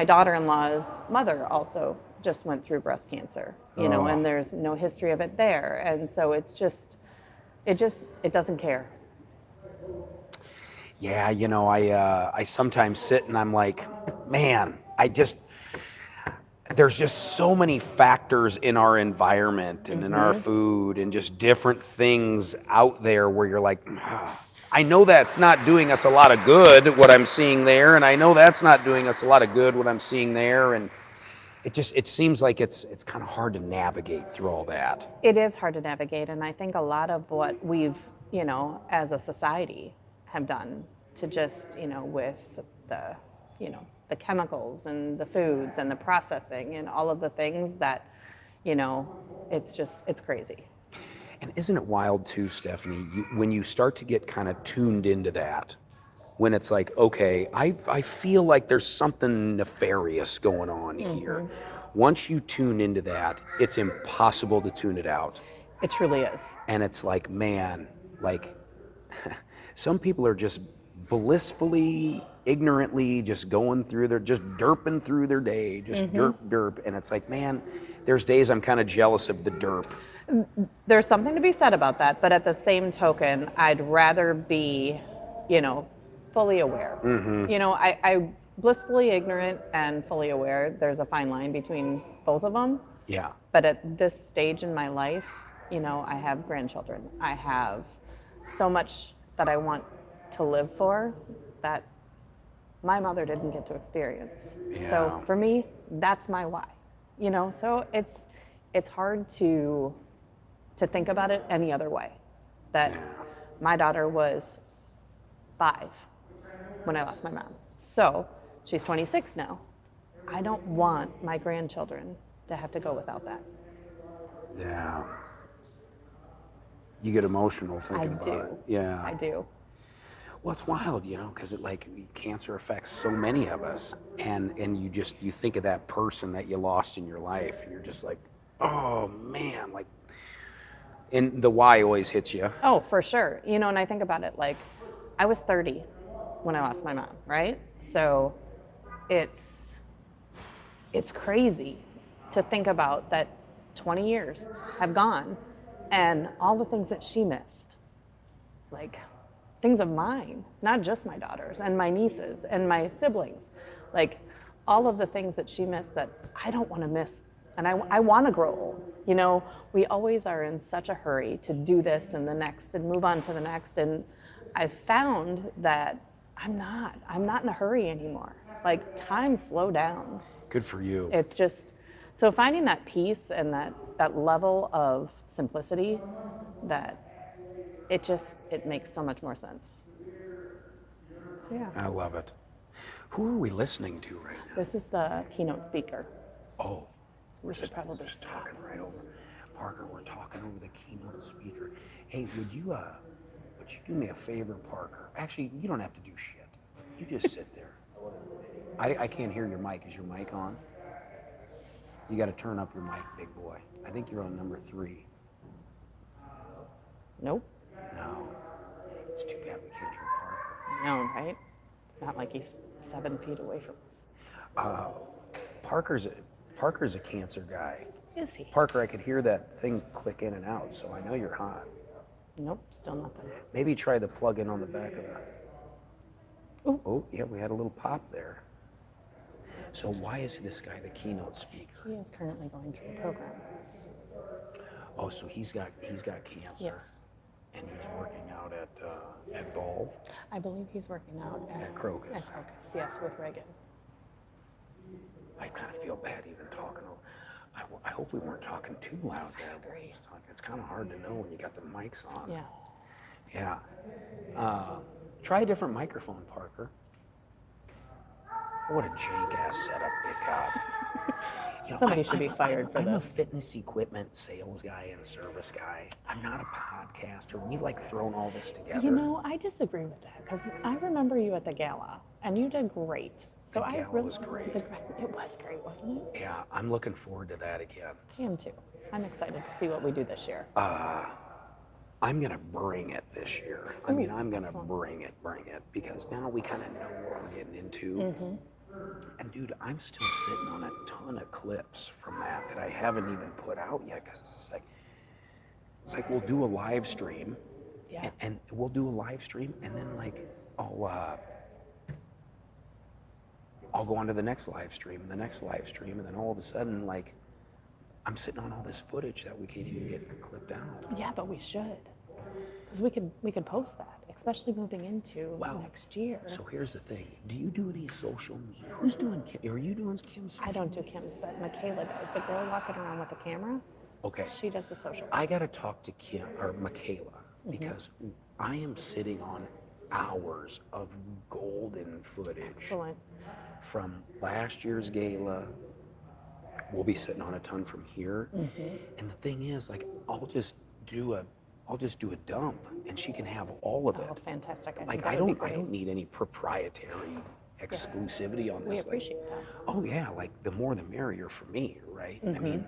daughter-in-law's mother also just went through breast cancer, and there's no history of it there. And so it doesn't care. Yeah, I sometimes sit and I'm like, man, there's just so many factors in our environment and in our food and just different things out there where you're like, I know that's not doing us a lot of good, what I'm seeing there, and I know that's not doing us a lot of good, what I'm seeing there, and it seems like it's kind of hard to navigate through all that. It is hard to navigate, and I think a lot of what we've, as a society have done to just, with the, the chemicals and the foods and the processing and all of the things that, it's crazy. And isn't it wild too, Stephanie, when you start to get kind of tuned into that, when it's like, okay, I feel like there's something nefarious going on here. Once you tune into that, it's impossible to tune it out. It truly is. And it's like, man, like some people are just blissfully, ignorantly just going through just derping through their day, just derp. And it's like, man, there's days I'm kind of jealous of the derp. There's something to be said about that, but at the same token, I'd rather be, fully aware. I blissfully ignorant and fully aware. There's a fine line between both of them. Yeah. But at this stage in my life, I have grandchildren. I have so much that I want to live for that my mother didn't get to experience. Yeah. So for me, that's my why. So it's hard to think about it any other way. That my daughter was 5 when I lost my mom. So she's 26 now. I don't want my grandchildren to have to go without that. Yeah. You get emotional thinking about it. Yeah. I do. Well, it's wild, because cancer affects so many of us, and you think of that person that you lost in your life, and you're just like, oh man, and the why always hits you. Oh, for sure. And I think about it I was 30 when I lost my mom, right? So it's crazy to think about that 20 years have gone and all the things that she missed, things of mine, not just my daughters and my nieces and my siblings, all of the things that she missed that I don't want to miss. And I want to grow old. We always are in such a hurry to do this and the next and move on to the next. And I've found that I'm not in a hurry anymore. Time slow down. Good for you. It's just, so finding that peace and that level of simplicity, that it makes so much more sense. So yeah. I love it. Who are we listening to right now? This is the keynote speaker. Oh. So we should probably just stop. talking right over. Parker, we're talking over the keynote speaker. Hey, would you do me a favor, Parker? Actually, you don't have to do shit. You just sit there. I can't hear your mic. Is your mic on? You got to turn up your mic, big boy. I think you're on number 3. Nope. No. It's too bad we can't hear Parker. I know, right? It's not like he's 7 feet away from us. Parker's a cancer guy. Is he? Parker, I could hear that thing click in and out, so I know you're hot. Nope, still nothing. Maybe try the plug-in on the back of the... Ooh. Oh, yeah, we had a little pop there. So why is this guy the keynote speaker? He is currently going through a program. Oh, so he's got cancer. Yes. And he's working out at Volve? I believe he's working out At Crocus. At Crocus, yes, with Reagan. I kind of feel bad even talking over. I hope we weren't talking too loud there. I agree. It's kind of hard to know when you got the mics on. Yeah. Yeah. Try a different microphone, Parker. What a jank-ass setup they've got. Somebody should be fired for I'm this. a fitness equipment sales guy and service guy. I'm not a podcaster. We've thrown all this together. I disagree with that because I remember you at the gala and you did great. So The gala was great. It was great, wasn't it? Yeah, I'm looking forward to that again. I am too. I'm excited to see what we do this year. I'm gonna bring it this year. I'm gonna excellent. bring it, because now we kind of know what we're getting into. And dude, I'm still sitting on a ton of clips from that I haven't even put out yet, because it's like we'll do a live stream, Yeah. and I'll go on to the next live stream and the next live stream, and then all of a sudden, like, I'm sitting on all this footage that we can't even get clipped out. Yeah, but we should. Because we could post that, especially moving into next year. So here's the thing. Do you do any social media? Who's doing Kim? Are you doing Kim's? I don't do Kim's, but Michaela does. The girl walking around with the camera. Okay. She does the social. I got to talk to Kim or Michaela because I am sitting on hours of golden footage Excellent. from last year's gala. We'll be sitting on a ton from here. And the thing is, like, I'll just do a dump, and she can have all of it. Oh, fantastic! Like, think I that would be don't great. need any proprietary exclusivity on this. We appreciate that. Oh yeah, like the more the merrier for me, right? I mean,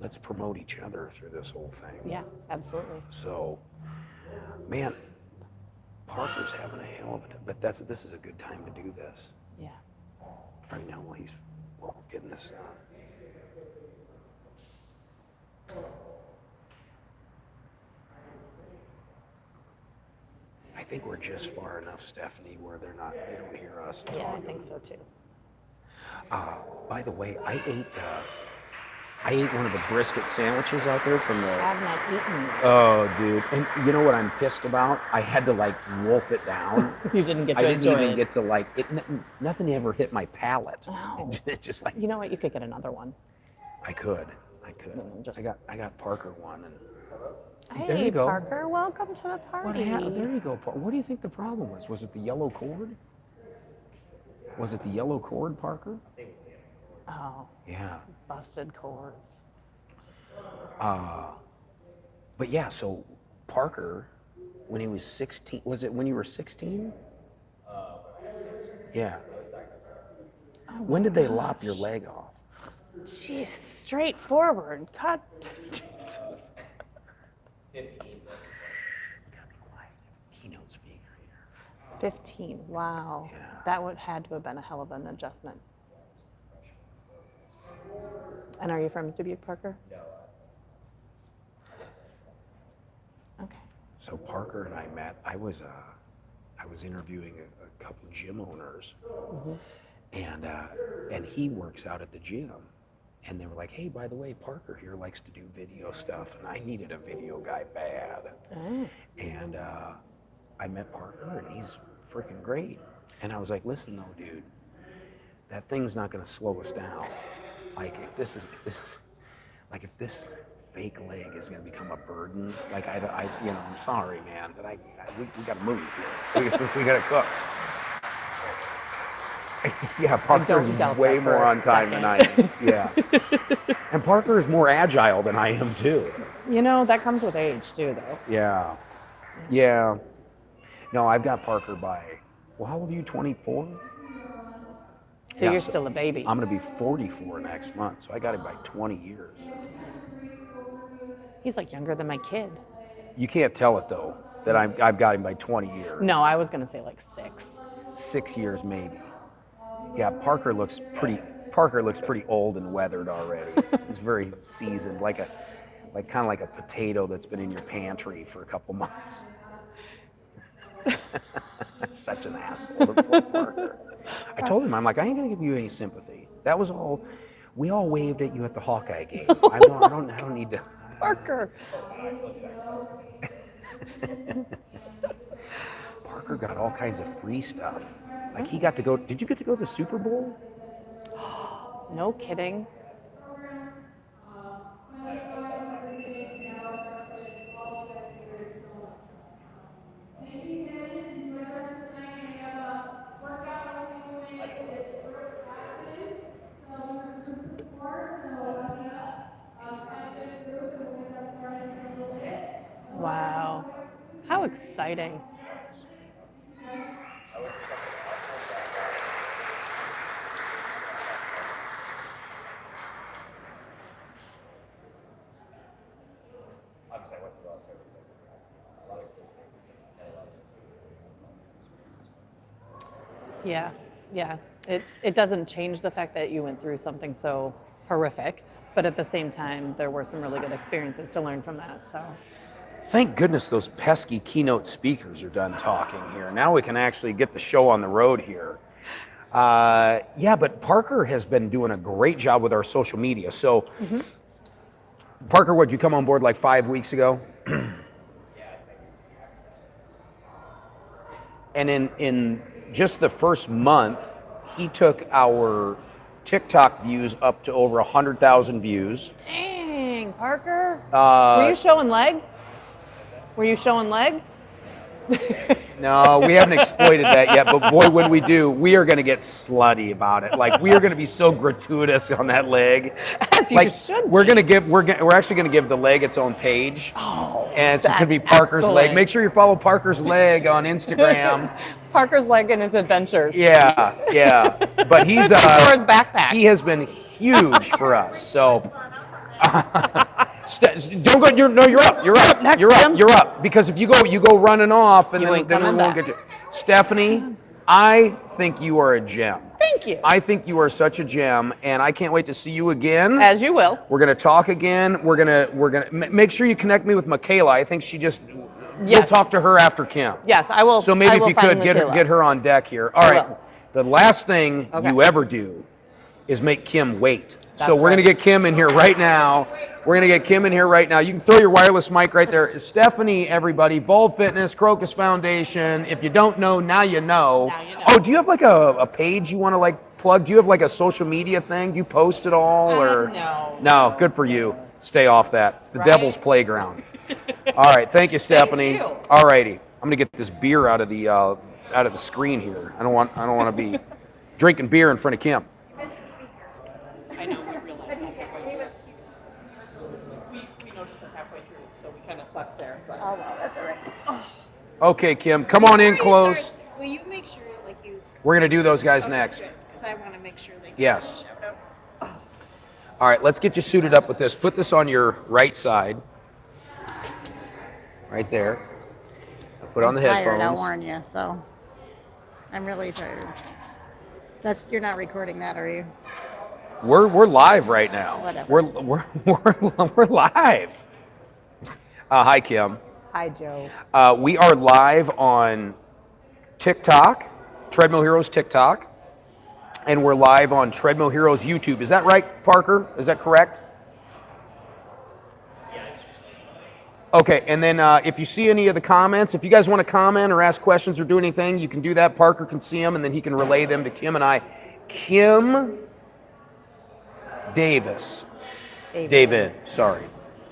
let's promote each other through this whole thing. Yeah, absolutely. So, man, Parker's having a hell of a time, but this is a good time to do this Yeah. right now while we're getting this done. I think we're just far enough, Stephanie, where they don't hear us talking. Yeah, I think so too. By the way, I ate one of the brisket sandwiches out there from the. I've not eaten. Oh, dude! And you know what I'm pissed about? I had to like wolf it down. You didn't get to I didn't enjoy even it. get to like it. Nothing ever hit my palate. Oh. It's just like You know what? You could get another one. I could. Just- I got Parker one, and Hey, there you go. Parker, welcome to the party. What happened? There you go. What do you think the problem was? Was it the yellow cord? Was it the yellow cord, Parker? Oh, Yeah. busted cords. But yeah, so Parker, when he was 16, was it when you were 16? Yeah. When did they lop your leg off? Jeez, straightforward. Cut. Jesus. 15. Gotta be quiet. Keynote speaker here. 15. Wow. Yeah. That had to have been a hell of an adjustment. And are you from Dubuque, Parker? No. Okay. So Parker and I met. I was interviewing a couple gym owners, and he works out at the gym. And they were like, "Hey, by the way, Parker here likes to do video stuff, and I needed a video guy bad." Oh. And I met Parker, and he's freaking great. And I was like, "Listen, though, dude, that thing's not going to slow us down. Like, if this this fake leg is going to become a burden, like I'm sorry, man, but we got to move here. We got to cook." Yeah, Parker's doubt way that for more a on time than I am. Yeah. And Parker is more agile than I am, too. You know, that comes with age, too, though. Yeah. Yeah. No, I've got Parker by, well, how old are you, 24? So you're still a baby. I'm going to be 44 next month, so I got him by 20 years. He's like younger than my kid. You can't tell it, though, that I've got him by 20 years. No, I was going to say like 6. 6 years, maybe. Yeah, Parker looks pretty old and weathered already. He's very seasoned, kind of like a potato that's been in your pantry for a couple months. Such an asshole, the poor Parker. I told him, I'm like, I ain't gonna give you any sympathy. That was all. We all waved at you at the Hawkeye game. I don't need to. Parker. Parker got all kinds of free stuff. Like he got to go. Did you get to go to the Super Bowl? No kidding. Wow. How exciting. Yeah. It doesn't change the fact that you went through something so horrific, but at the same time, there were some really good experiences to learn from that. So, Thank goodness those pesky keynote speakers are done talking here. Now we can actually get the show on the road here. Yeah, but Parker has been doing a great job with our social media. So, Parker, would you come on board like 5 weeks ago? And in just the first month, he took our TikTok views up to over 100,000 views. Dang, Parker. Were you showing leg? Were you showing leg? No, we haven't exploited that yet, but boy, when we do, we are going to get slutty about it. Like, we are going to be so gratuitous on that leg. As you should we're be. going to give, we're actually going to give the leg its own page. Oh, and it's just going to be that's Parker's leg. excellent. Make sure you follow Parker's leg on Instagram. Parker's leg and his adventures. Yeah. But he's Or his backpack. he has been huge for us. So don't go. You're up. You're up. Next, You're up. Tim. You're up. Because if you go running off, and You ain't then we coming won't back. get you. Stephanie, I think you are a gem. Thank you. I think you are such a gem, and I can't wait to see you again. As you will. We're gonna talk again. We're gonna make sure you connect me with Michaela. I think she just. We'll Yes. talk to her after Kim. Yes, I will. So maybe I if will you find could get Michaela. her on deck here. All right. will. The last thing Okay. you ever do is make Kim wait. So That's we're right. gonna get Kim in here right now. We're gonna get Kim in here right now. You can throw your wireless mic right there. Stephanie, everybody, Volve Fitness, Crocus Foundation. If you don't know, now you know. Now you know. Oh, do you have like a page you want to like plug? Do you have like a social media thing? Do you post it all or no. No, good for you. Stay off that. It's the Right? devil's playground. All right, thank you, Stephanie. you. All righty, I'm gonna get this beer out of the screen here. I don't want to be drinking beer in front of Kim. I know, we realized But he was cute. we noticed it halfway through, so we kind of sucked there. But Oh, well, that's all right. Okay, Kim, come on in close. Sorry. Will you make sure, like, you... We're gonna do those guys next. Because I want to make sure they get Yes. a shout out. All right, let's get you suited up with this. Put this on your right side, right there. Put on the Tired, I'll headphones. warn you, so... I'm really tired. You're not recording that, are you? We're live right now. Whatever. We're live. Hi, Kim. hi, Joe. We are live on TikTok, Treadmill Heroes TikTok, and we're live on Treadmill Heroes YouTube. Is that right, Parker? Is that correct? Okay, and then if you see any of the comments, if you guys want to comment or ask questions or do anything, you can do that. Parker can see them, and then he can relay them to Kim and I. Kim Davis. David, sorry.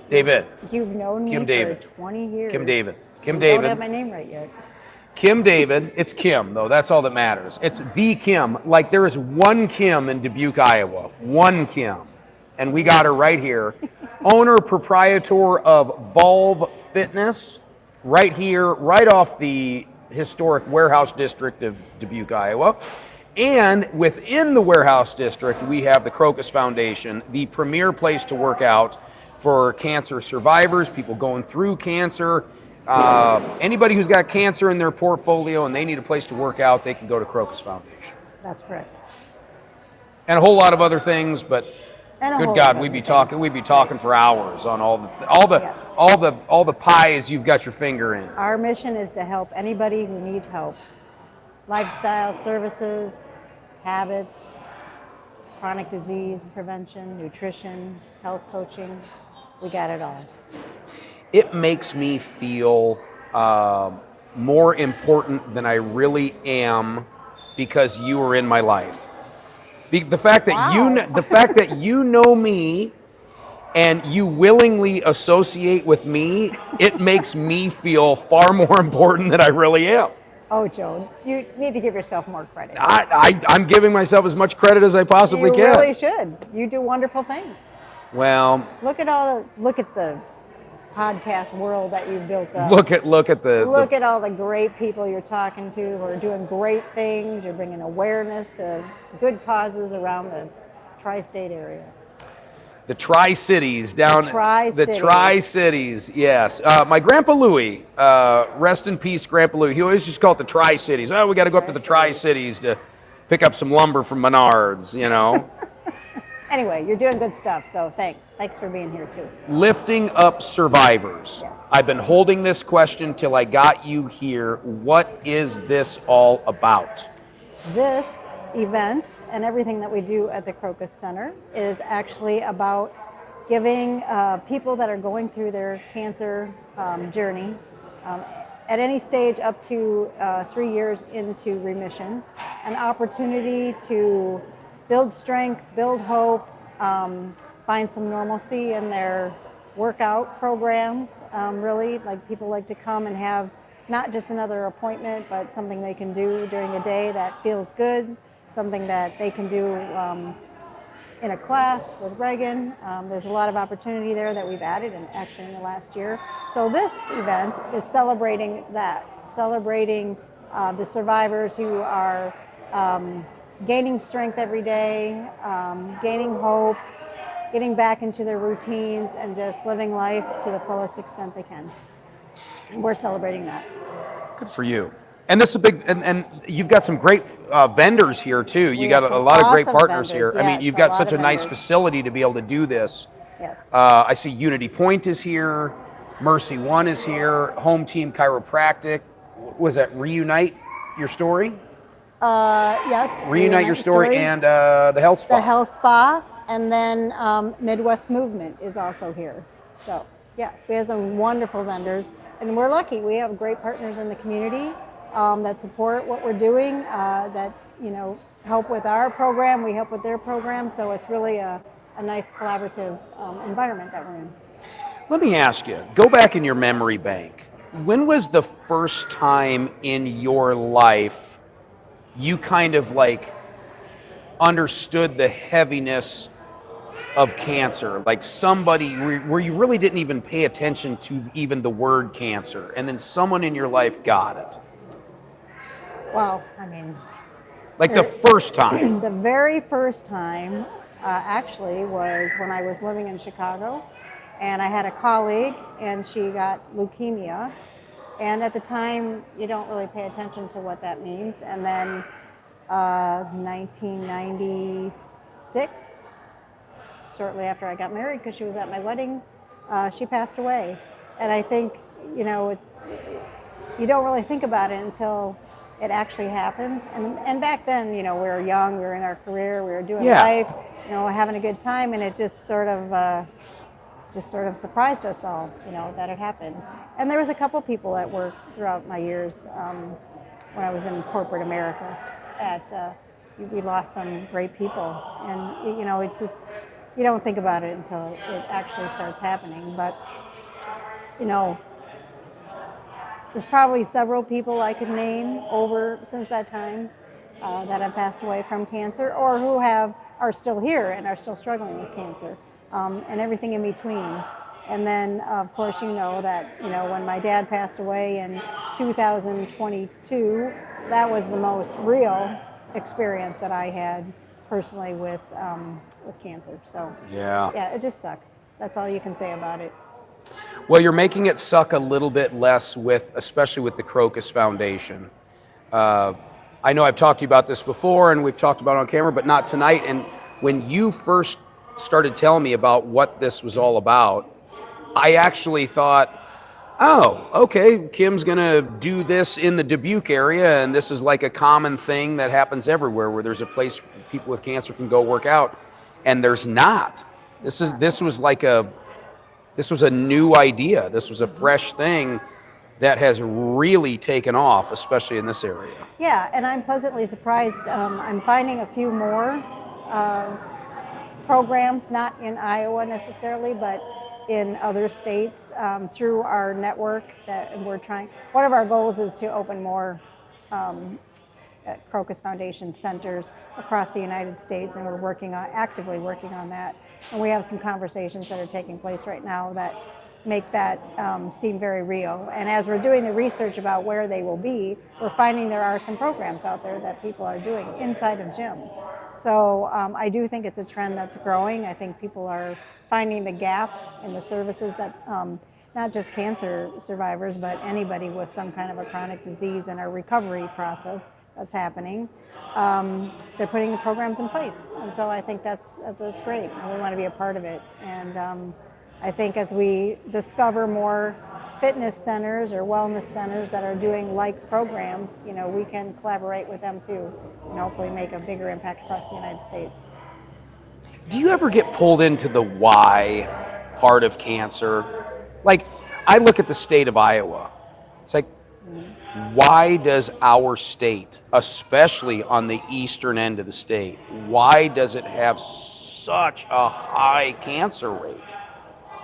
David. You've known me Kim David. for 20 years. Kim David. Kim You David. don't have my name right yet. Kim David. It's Kim, though. That's all that matters. It's the Kim. Like, there is one Kim in Dubuque, Iowa. One Kim. And we got her right here. Owner, proprietor of Volve Fitness, right here, right off the historic warehouse district of Dubuque, Iowa. And within the warehouse district, we have the Crocus Foundation, the premier place to work out for cancer survivors, people going through cancer. Anybody who's got cancer in their portfolio and they need a place to work out, they can go to Crocus Foundation. That's correct. And a whole lot of other things, but And a good whole God, lot we'd of be things. talking for hours on all the pies you've got your finger in. Our mission is to help anybody who needs help. Lifestyle services, habits, chronic disease prevention, nutrition, health coaching. We got it all. It makes me feel more important than I really am because you are in my life. The fact that you know me and you willingly associate with me, it makes me feel far more important than I really am. Oh, Joe, you need to give yourself more credit. I'm giving myself as much credit as I possibly You can. really should. You do wonderful things. Well, Look at the podcast world that you've built up. look at Look at all the great people you're talking to who are doing great things. You're bringing awareness to good causes around the tri-state area. the Tri-Cities down Tri-Cities. the Tri-Cities. Yes, my Grandpa Louie, rest in peace, Grandpa Louie. He always just called it the Tri-Cities. Oh, we got to go up to the Tri-Cities to pick up some lumber from Menards. You know. Anyway, you're doing good stuff, so thanks. Thanks for being here too. Lifting up survivors. Yes. I've been holding this question till I got you here. What is this all about? This event and everything that we do at the Crocus Center is actually about giving people that are going through their cancer journey at any stage up to 3 years into remission, an opportunity to build strength, build hope, find some normalcy in their workout programs. Really, like people like to come and have not just another appointment, but something they can do during the day that feels good, something that they can do in a class with Reagan. There's a lot of opportunity there that we've added actually in the last year. So this event is celebrating that, celebrating the survivors who are gaining strength every day, gaining hope, getting back into their routines, and just living life to the fullest extent they can. And we're celebrating that. Good for you. And this is a big, and you've got some great vendors here too. You got a lot of great partners here. I mean, yes, you've got a lot such a of nice vendors. facility to be able to do this. Yes. I see Unity Point is here, Mercy One is here, Home Team Chiropractic. Was that Reunite Your Story? Yes. Reunite Your Story and the Health Spa. The Health Spa, and then Midwest Movement is also here. So yes, we have some wonderful vendors, and we're lucky. We have great partners in the community that support what we're doing, that help with our program. We help with their program, so it's really a nice collaborative environment that we're in. Let me ask you, go back in your memory bank. When was the first time in your life you kind of like understood the heaviness of cancer? Like somebody where you really didn't even pay attention to even the word cancer, and then someone in your life got it? Well, I mean, like the first time. the very first time actually was when I was living in Chicago, and I had a colleague, and she got leukemia. And at the time, you don't really pay attention to what that means. And then 1996, shortly after I got married, because she was at my wedding, she passed away. And I think, you don't really think about it until it actually happens. And back then, we were young, we were in our career, we were doing life, having a good time, and it just sort of surprised us all, that it happened. And there was a couple people at work throughout my years when I was in corporate America we lost some great people. And, it's just, you don't think about it until it actually starts happening. But, there's probably several people I could name since that time that have passed away from cancer, or who are still here and are still struggling with cancer, and everything in between. And then, of course, that when my dad passed away in 2022, that was the most real experience that I had personally with cancer. So yeah, it just sucks. That's all you can say about it. Well, you're making it suck a little bit less especially with the Crocus Foundation. I know I've talked to you about this before, and we've talked about it on camera, but not tonight. And when you first started telling me about what this was all about, I actually thought, oh, okay, Kim's gonna do this in the Dubuque area, and this is like a common thing that happens everywhere, where there's a place people with cancer can go work out, and there's not. This was a new idea. This was a fresh thing that has really taken off, especially in this area. Yeah, and I'm pleasantly surprised. I'm finding a few more programs, not in Iowa necessarily, but in other states through our network that we're trying. One of our goals is to open more Crocus Foundation centers across the United States, and we're actively working on that. And we have some conversations that are taking place right now that make that seem very real. And as we're doing the research about where they will be, we're finding there are some programs out there that people are doing inside of gyms. So I do think it's a trend that's growing. I think people are finding the gap in the services that not just cancer survivors, but anybody with some kind of a chronic disease and a recovery process that's happening. They're putting the programs in place. And so I think that's great. And we want to be a part of it. And I think as we discover more fitness centers or wellness centers that are doing like programs, we can collaborate with them too and hopefully make a bigger impact across the United States. Do you ever get pulled into the why part of cancer? Like, I look at the state of Iowa. It's like, why does our state, especially on the eastern end of the state, why does it have such a high cancer rate?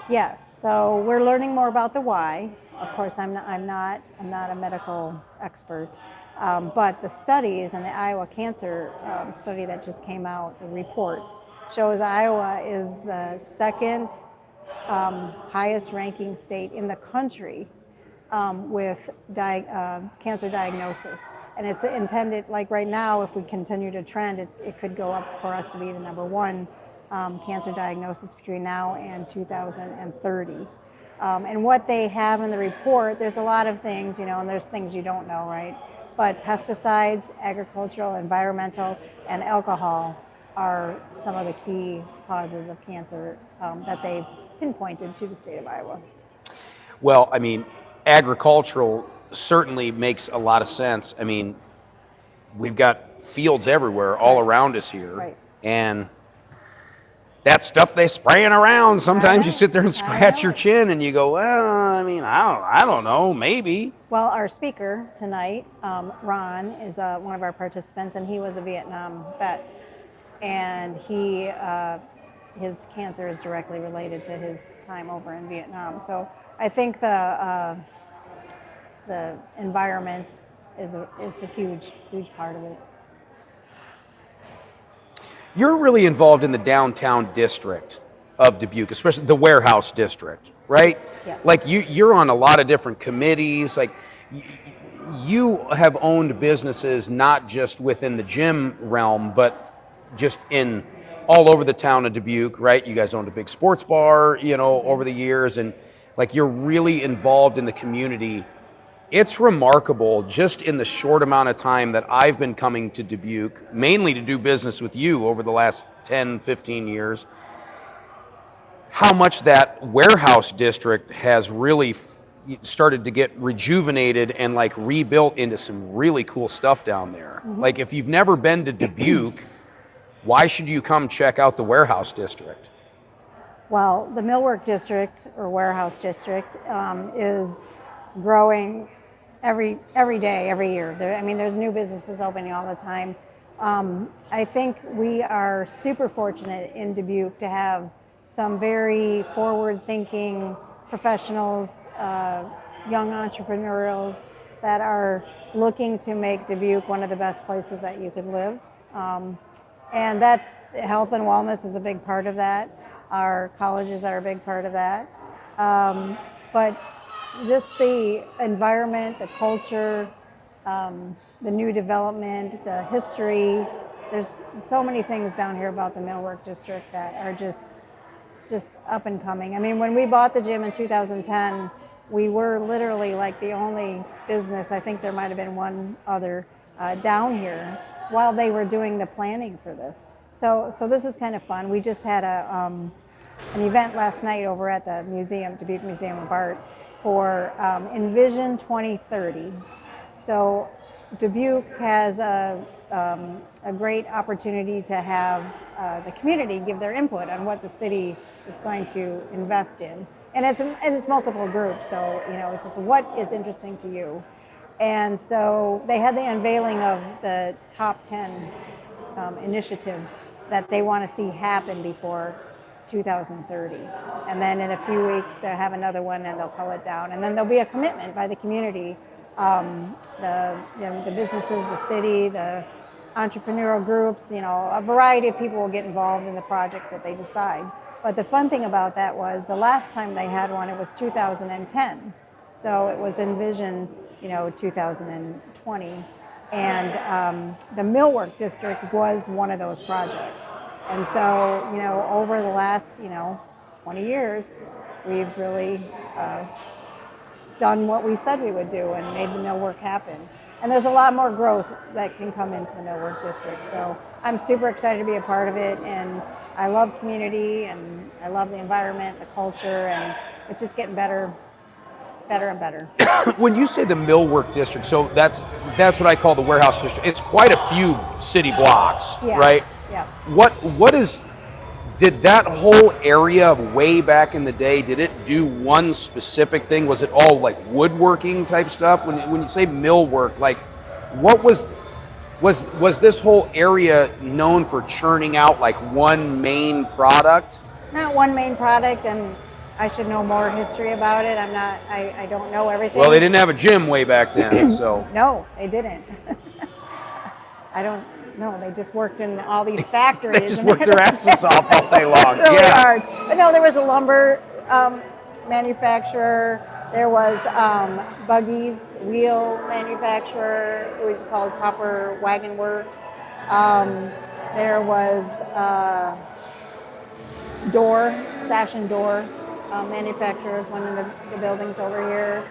Yes, so we're learning more about the why. Of course, I'm not a medical expert, but the studies and the Iowa cancer study that just came out, the report shows Iowa is the second highest ranking state in the country with cancer diagnosis. And it's intended, like right now, if we continue to trend, it could go up for us to be the number one cancer diagnosis between now and 2030. And what they have in the report, there's a lot of things, and there's things you don't know, right? But pesticides, agricultural, environmental, and alcohol are some of the key causes of cancer that they've pinpointed to the state of Iowa. Well, I mean, agricultural certainly makes a lot of sense. I mean, we've got fields everywhere all around us here. Right. And that stuff they spraying around, sometimes you sit there and scratch your chin and you go, well, I mean, I don't know, maybe. Well, our speaker tonight, Ron, is one of our participants, and he was a Vietnam vet. And his cancer is directly related to his time over in Vietnam. So I think the environment is a huge part of it. You're really involved in the downtown district of Dubuque, especially the warehouse district, right? Yes. Like you're on a lot of different committees. Like you have owned businesses not just within the gym realm, but just in all over the town of Dubuque, right? You guys owned a big sports bar, over the years, and like you're really involved in the community. It's remarkable just in the short amount of time that I've been coming to Dubuque, mainly to do business with you over the last 10, 15 years, how much that warehouse district has really started to get rejuvenated and like rebuilt into some really cool stuff down there. Mm-hmm. Like if you've never been to Dubuque, why should you come check out the warehouse district? Well, the millwork district or warehouse district is growing every day, every year. There's new businesses opening all the time. I think we are super fortunate in Dubuque to have some very forward-thinking professionals, young entrepreneurs that are looking to make Dubuque one of the best places that you could live. And that's health and wellness is a big part of that. Our colleges are a big part of that. But just the environment, the culture, the new development, the history. There's so many things down here about the millwork district that are just up and coming. I mean, when we bought the gym in 2010, we were literally like the only business, I think there might have been one other, down here while they were doing the planning for this. So this is kind of fun. We just had an event last night over at the museum, Dubuque Museum of Art, for Envision 2030. So Dubuque has a great opportunity to have the community give their input on what the city is going to invest in. And it's multiple groups, so it's just what is interesting to you. And so they had the unveiling of the top 10 initiatives that they want to see happen before 2030. And then in a few weeks, they'll have another one and they'll pull it down. And then there'll be a commitment by the community, the businesses, the city, the entrepreneurial groups, a variety of people will get involved in the projects that they decide. But the fun thing about that was the last time they had one, it was 2010. So it was Envision, 2020. And the millwork district was one of those projects. And so, over the last, 20 years, we've really done what we said we would do and made the millwork happen. And there's a lot more growth that can come into the millwork district. So I'm super excited to be a part of it. And I love community and I love the environment, the culture, and it's just getting better better and better. When you say the millwork district, so that's what I call the warehouse district. It's quite a few city blocks, Yeah. right? Yeah. Did that whole area way back in the day, did it do one specific thing? Was it all like woodworking type stuff? When you say millwork, like what was this whole area known for churning out like one main product? Not one main product, and I should know more history about it. I don't know everything. Well, they didn't have a gym way back then, so. No, they didn't. I don't know. They just worked in all these factories. They just worked their asses off all day long. Really Yeah. hard. But no, there was a lumber manufacturer. There was buggies, wheel manufacturer, which is called Copper Wagon Works. There was sash and door manufacturers, one of the buildings over here.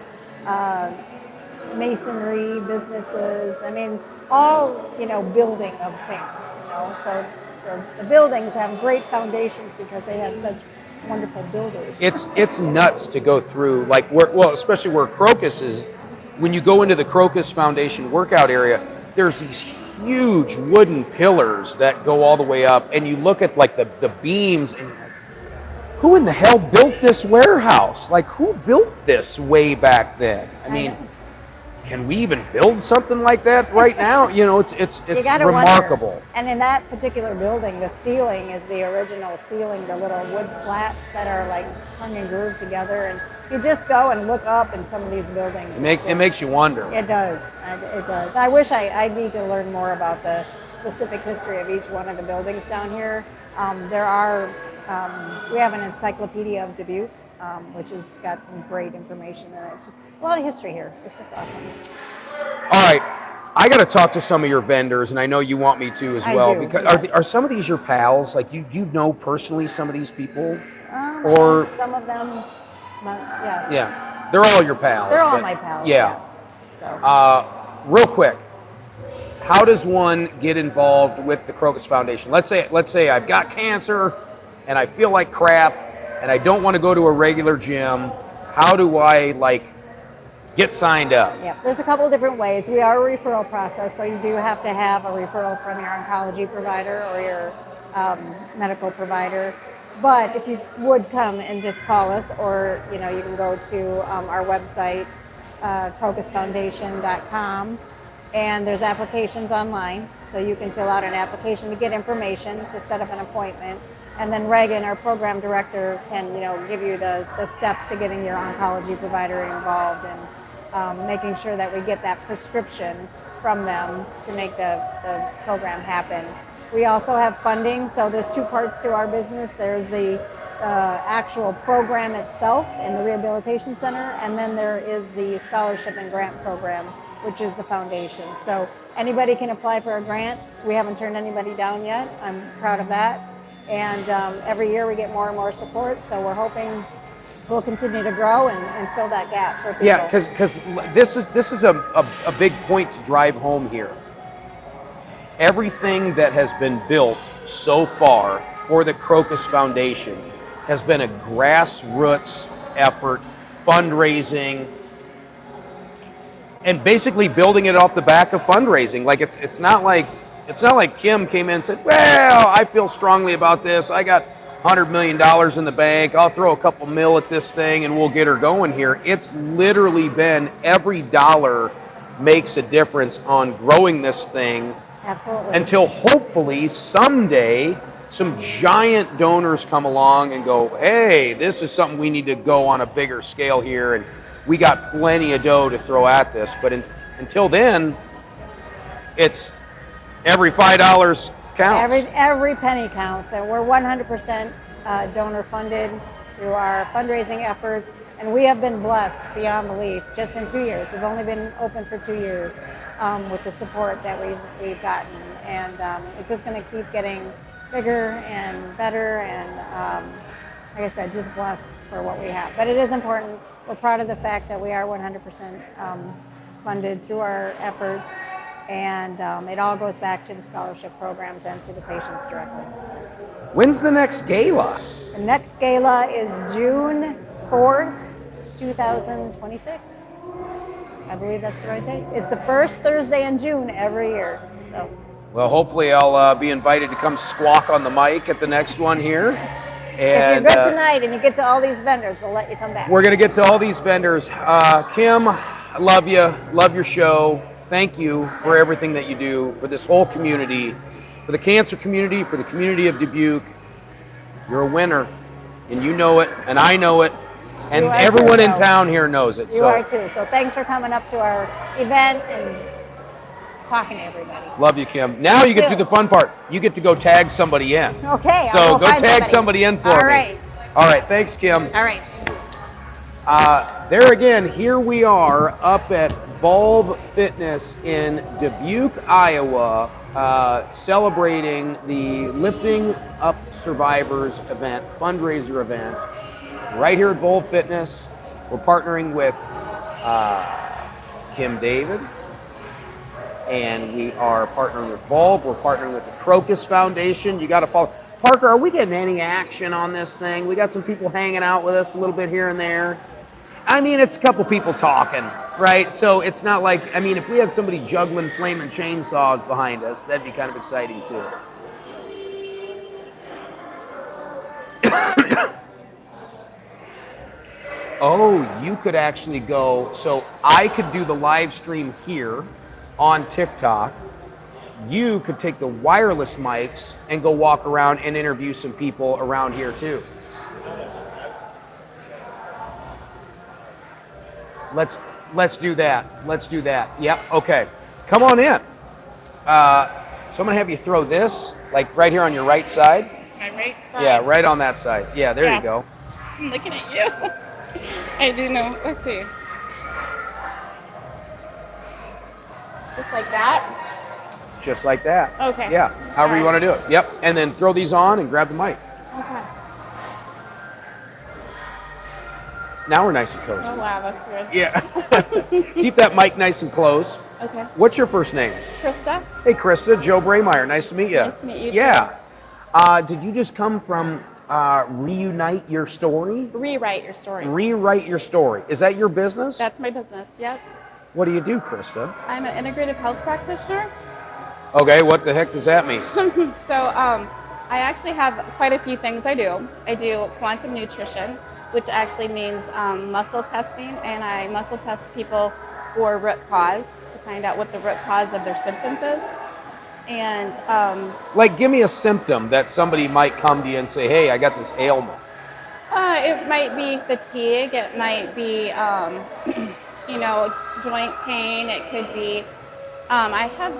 Masonry businesses. I mean, all, building of things, So the buildings have great foundations because they have such wonderful builders. It's nuts to go through, like, especially where Crocus is. When you go into the Crocus Foundation workout area, there's these huge wooden pillars that go all the way up, and you look at like the beams, and you're like, who in the hell built this warehouse? Like, who built this way back then? I mean, can we even build something like that right now? It's You gotta remarkable. wonder. And in that particular building, the ceiling is the original ceiling, the little wood slats that are like hung and grooved together. And you just go and look up in some of these buildings. It makes you wonder. It does. It does. I wish I need to learn more about the specific history of each one of the buildings down here. We have an encyclopedia of Dubuque, which has got some great information in it. It's just a lot of history here. It's just awesome. All right, I got to talk to some of your vendors, and I know you want me to as I well. do, Because yes. are some of these your pals? Like, you know personally some of these people? Or some of them, yeah. Yeah, they're all your pals. They're all but- my pals. Yeah. So. Real quick, how does one get involved with the Crocus Foundation? Let's say I've got cancer, and I feel like crap, and I don't want to go to a regular gym. How do I get signed up? Yeah, there's a couple of different ways. We are a referral process, so you do have to have a referral from your oncology provider or your medical provider. But if you would come and just call us, or you can go to our website, crocusfoundation.com, and there's applications online, so you can fill out an application to get information to set up an appointment. And then Reagan, our program director, can give you the steps to getting your oncology provider involved and making sure that we get that prescription from them to make the program happen. We also have funding, so there's two parts to our business. There's the actual program itself in the rehabilitation center, and then there is the scholarship and grant program, which is the foundation. So anybody can apply for a grant. We haven't turned anybody down yet. I'm proud of that. And every year we get more and more support, so we're hoping we'll continue to grow and fill that gap for people. Yeah, because this is a big point to drive home here. Everything that has been built so far for the Crocus Foundation has been a grassroots effort, fundraising, and basically building it off the back of fundraising. Like it's not like Kim came in and said, well, I feel strongly about this. I got $100 million in the bank. I'll throw a couple mil at this thing and we'll get her going here. It's literally been every dollar makes a difference on growing this thing. Absolutely. Until hopefully someday some giant donors come along and go, hey, this is something we need to go on a bigger scale here, and we got plenty of dough to throw at this. But until then, it's every $5 counts. Every penny counts, and we're 100% donor funded through our fundraising efforts, and we have been blessed beyond belief just in 2 years. We've only been open for 2 years with the support that we've gotten, and it's just going to keep getting bigger and better, and like I said, just blessed for what we have. But it is important. We're proud of the fact that we are 100% funded through our efforts, and it all goes back to the scholarship programs and to the patients directly. When's the next gala? The next gala is June 4th 2026. I believe that's the right date. It's the first Thursday in June every year. So Well, hopefully I'll be invited to come squawk on the mic at the next one here. if And you're good tonight and you get to all these vendors, we'll let you come back. we're going to get to all these vendors. Kim, I love you. Love your show. Thank you for everything that you do for this whole community, for the cancer community, for the community of Dubuque. You're a winner, and you know it, and I know it, and You are everyone too, in though. town here knows it. You are too. So thanks for coming up to our event and talking to everybody. Love you, Kim. Now you get to too. do the fun part. You get to go tag somebody in. Okay. So I'll go find tag somebody in for All me. right. All right. Thanks, Kim. All right. There again, here we are up at Volve Fitness in Dubuque, Iowa, celebrating the Lifting Up Survivors event, fundraiser event, right here at Volve Fitness. We're partnering with Kim David, and we are partnering with Volve. We're partnering with the Crocus Foundation. You got to follow. Parker, are we getting any action on this thing? We got some people hanging out with us a little bit here and there. I mean, it's a couple people talking, right? So it's not like, I mean, if we had somebody juggling flaming chainsaws behind us, that'd be kind of exciting too. Oh, you could actually go, so I could do the live stream here on TikTok. You could take the wireless mics and go walk around and interview some people around here too. Let's do that. Let's do that. Yep. Okay. Come on in. So I'm gonna have you throw this like right here on your right side. My right side. Yeah, right on that side. Yeah, there you go. I'm looking at you. I do know. Let's see. Just like that. Just like that. Okay. Yeah. However you All want to do it. Yep. And then throw these on and grab the mic. Okay. Now we're nice and cozy. Oh wow, that's good. Yeah. Keep that mic nice and close. Okay. What's your first name? Krista. Hey, Krista. Joe Braymeyer. Nice to meet you. Nice to meet you, too. Yeah. Did you just come from Reunite Your Story? Rewrite your story. Rewrite Your Story. Is that your business? That's my business. Yep. What do you do, Krista? I'm an integrative health practitioner. Okay, what the heck does that mean? So I actually have quite a few things I do. I do quantum nutrition, which actually means muscle testing, and I muscle test people for root cause to find out what the root cause of their symptoms is. And Like, give me a symptom that somebody might come to you and say, hey, I got this ailment. it might be fatigue. It might be, joint pain. It could be, I have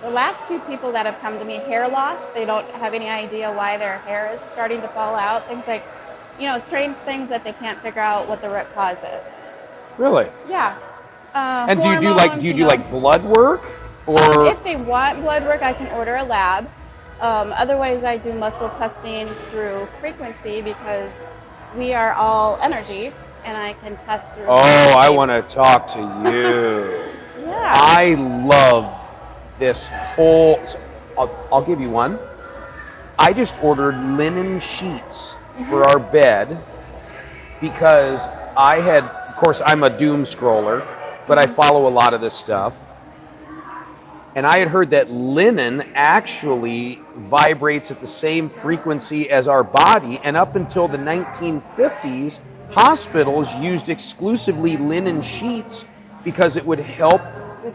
the last two people that have come to me, hair loss. They don't have any idea why their hair is starting to fall out. Things like, strange things that they can't figure out what the root cause is. Really? Yeah. And do you do hormones, like blood work? Or if they want blood work, I can order a lab. Otherwise, I do muscle testing through frequency because we are all energy, and I can test through. I want to talk to you. Yeah. I love this whole. I'll give you one. I just ordered linen sheets for our bed because I had, of course, I'm a doom scroller, but I follow a lot of this stuff. And I had heard that linen actually vibrates at the same frequency as our body. And up until the 1950s, hospitals used exclusively linen sheets because it would help.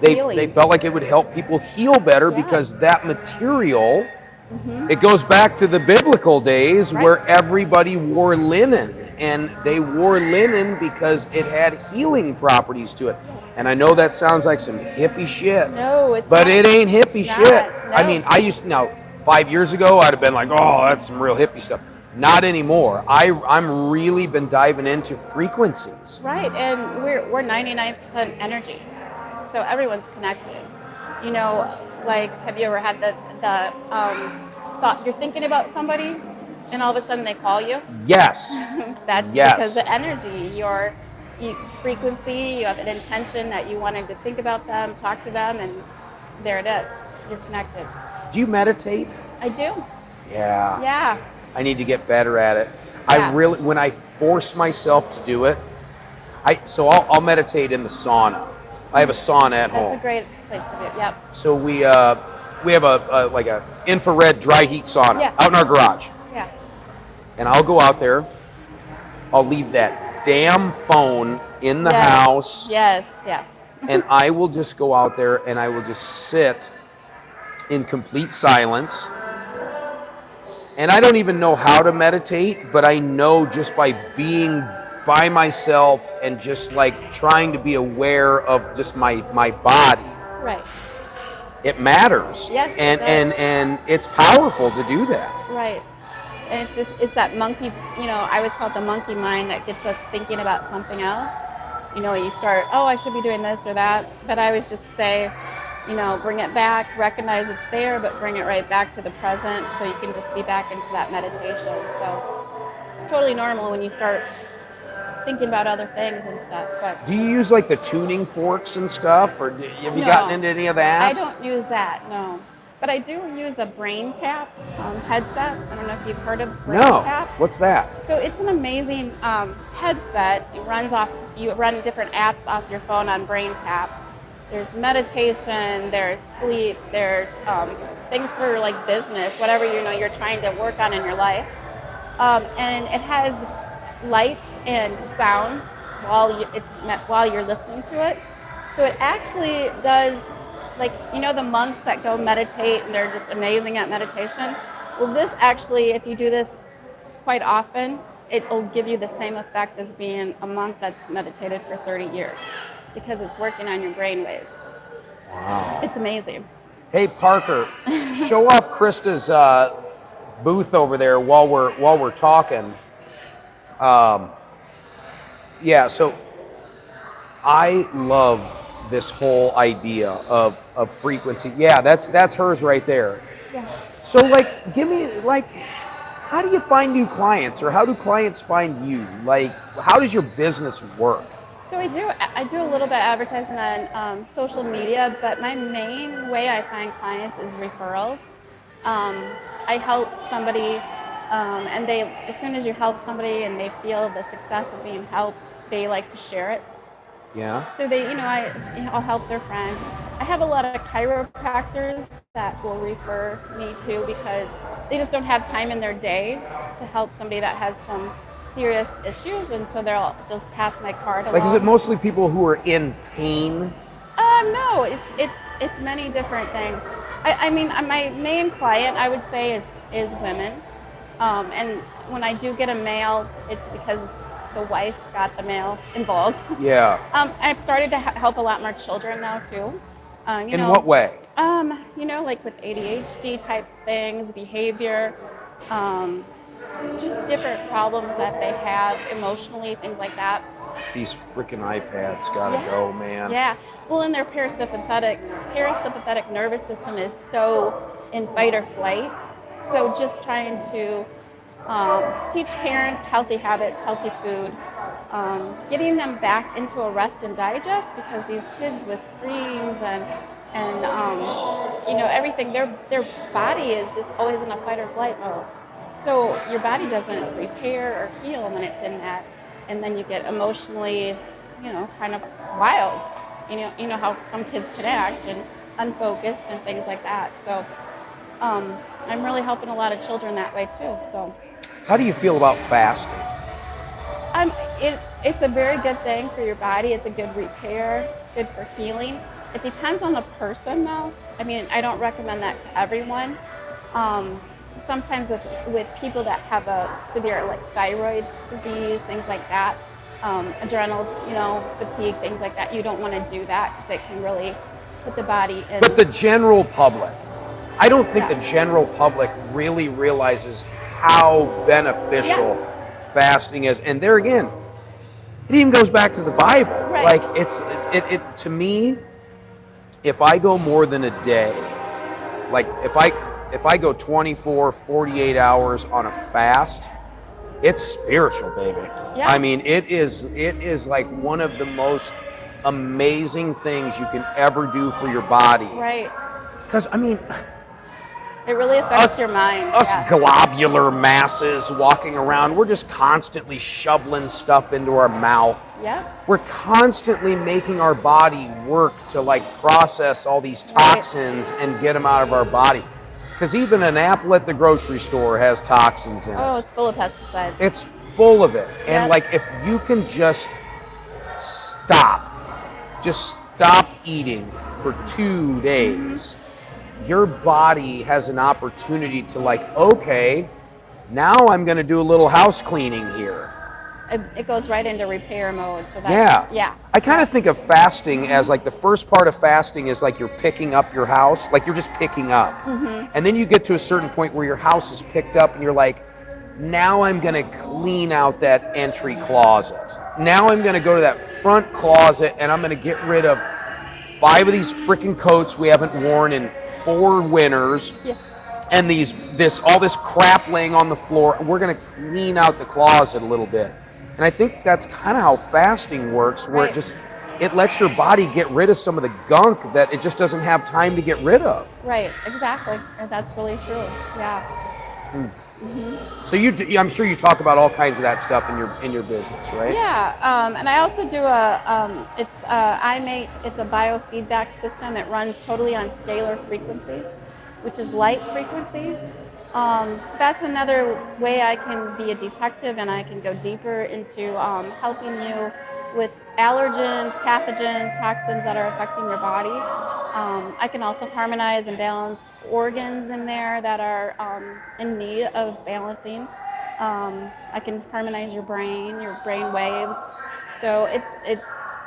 They felt like it would help people heal better because that material, it goes back to the biblical days where everybody wore linen. And they wore linen because it had healing properties to it. And I know that sounds like some hippie shit. No, it's but not. it ain't hippie Not, shit. no. I mean, 5 years ago, I'd have been like, oh, that's some real hippie stuff. Not anymore. I'm really been diving into frequencies. Right, and we're 99% energy, so everyone's connected. Have you ever had the thought you're thinking about somebody, and all of a sudden they call you? Yes. That's because the energy, your frequency, you have an intention that you wanted to think about them, talk to them, and there it is. You're connected. Do you meditate? I do. Yeah. Yeah. I need to get better at it. Yeah. When I force myself to do it, I'll meditate in the sauna. I have a sauna at home. That's a great place to do it. Yep. So we have a like a infrared dry heat sauna Yeah. out in our garage, Yeah. and I'll go out there. I'll leave that damn phone in the Yes. house, Yes. Yes. and I will just go out there and I will just sit in complete silence. And I don't even know how to meditate, but I know just by being by myself and just like trying to be aware of just my body, Right. it matters. Yes, it and does. and it's powerful to do that. Right. And it's that monkey, I always call it the monkey mind that gets us thinking about something else. You start, oh, I should be doing this or that. But I always just say, bring it back, recognize it's there, but bring it right back to the present so you can just be back into that meditation. So it's totally normal when you start thinking about other things and stuff. But Do you use like the tuning forks and stuff, or have you No. gotten into any of that? I don't use that, no. But I do use a brain tap headset. I don't know if you've heard of brain No. tap. What's that? So it's an amazing headset. You run different apps off your phone on Brain Tap. There's meditation, there's sleep, there's things for like business, whatever you're trying to work on in your life. And it has lights and sounds while you're listening to it. So it actually does, like, the monks that go meditate and they're just amazing at meditation. Well, this actually, if you do this quite often, it'll give you the same effect as being a monk that's meditated for 30 years because it's working on your brain waves. Wow. It's amazing. Hey Parker, show off Krista's booth over there while we're talking. Yeah, so I love this whole idea of frequency. Yeah, that's hers right there. Yeah. So like, give me like, how do you find new clients, or how do clients find you? Like, how does your business work? So I do a little bit of advertising on social media, but my main way I find clients is referrals. I help somebody, and as soon as you help somebody and they feel the success of being helped, they like to share it. Yeah. So I'll help their friend. I have a lot of chiropractors that will refer me to because they just don't have time in their day to help somebody that has some serious issues, and so they'll just pass my card along. Like, is it mostly people who are in pain? No, it's many different things. I mean, my main client, I would say, is women, and when I do get a male, it's because the wife got the male involved. Yeah. I've started to help a lot more children now too. In what way? Like with ADHD type things, behavior, just different problems that they have emotionally, things like that. These freaking iPads gotta go, man. Yeah. Well, and their parasympathetic nervous system is so in fight or flight. So just trying to teach parents healthy habits, healthy food, getting them back into a rest and digest, because these kids with screens and everything, their body is just always in a fight or flight mode. So your body doesn't repair or heal when it's in that, and then you get emotionally, kind of wild. You know how some kids can act and unfocused and things like that. So I'm really helping a lot of children that way too. So. How do you feel about fasting? It's a very good thing for your body. It's a good repair, good for healing. It depends on the person, though. I mean, I don't recommend that to everyone. Sometimes with people that have a severe, like, thyroid disease, things like that, adrenal, fatigue, things like that, you don't want to do that because it can really put the body in. But the general public, I don't think the general public really realizes how beneficial fasting is. And there again, it even goes back to the Bible. Right. Like, it to me, if I go more than a day, like if I go 24, 48 hours on a fast, it's spiritual, baby. Yeah. I mean, it is like one of the most amazing things you can ever do for your body. Right. Because, I mean, It really affects your mind. Us yeah. globular masses walking around, we're just constantly shoveling stuff into our mouth. Yep. We're constantly making our body work to like process all these toxins and get them out of our body. Because even an apple at the grocery store has toxins in Oh, it. it's full of pesticides. It's full of it. And Yep. like if you can just stop eating for 2 days, your body has an opportunity to like, okay, now I'm going to do a little house cleaning here. It goes right into repair mode. So that's, Yeah. I kind of think of fasting as like the first part of fasting is like you're picking up your house, like you're just picking up. And then you get to a certain point where your house is picked up and you're like, now I'm going to clean out that entry closet. Now I'm going to go to that front closet and I'm going to get rid of 5 of these freaking coats we haven't worn in 4 winters. Yeah. And all this crap laying on the floor. We're going to clean out the closet a little bit. And I think that's kind of how fasting works, where it lets your body get rid of some of the gunk that it just doesn't have time to get rid of. Right, exactly. And that's really true. Yeah. So I'm sure you talk about all kinds of that stuff in your business, right? Yeah, and I also do it's iMate. It's a biofeedback system. It runs totally on scalar frequency, which is light frequency. So that's another way I can be a detective, and I can go deeper into helping you with allergens, pathogens, toxins that are affecting your body. I can also harmonize and balance organs in there that are in need of balancing. I can harmonize your brain waves. So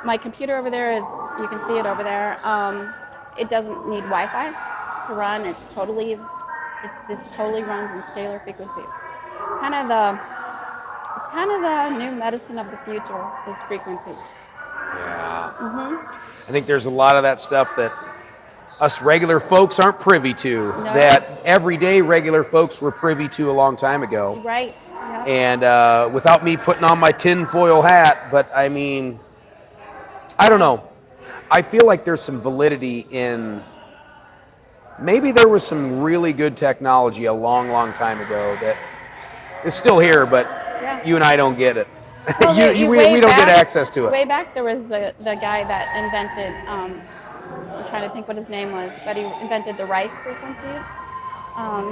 my computer over there you can see it over there. It doesn't need Wi-Fi to run. This totally runs in scalar frequencies. It's kind of the new medicine of the future, is frequency. Yeah. I think there's a lot of that stuff that us regular folks aren't privy to, No. that everyday regular folks were privy to a long time ago. Right. Yep. And without me putting on my tinfoil hat, but I mean, I don't know. I feel like there's some validity in, maybe there was some really good technology a long, long time ago that is still here, but you and I don't get it. Well, we don't get access to it. Way back, there was the guy that invented, I'm trying to think what his name was, but he invented the Rife frequencies.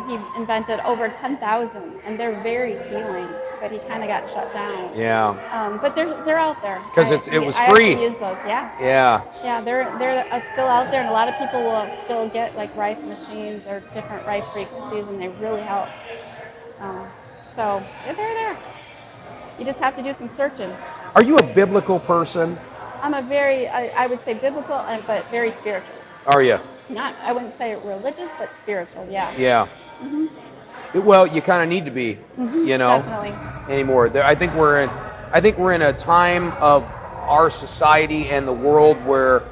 He invented over 10,000, and they're very healing, but he kind of got shut down. Yeah. But they're out there. Because it was I free. actually use those, yeah. Yeah. Yeah, they're still out there, and a lot of people will still get like Rife machines or different Rife frequencies, and they really help. So they're there. You just have to do some searching. Are you a biblical person? I'm I would say biblical, but very spiritual. Are you? I wouldn't say religious, but spiritual, yeah. Yeah. Well, you kind of need to be, Definitely. anymore. I think we're in a time of our society and the world where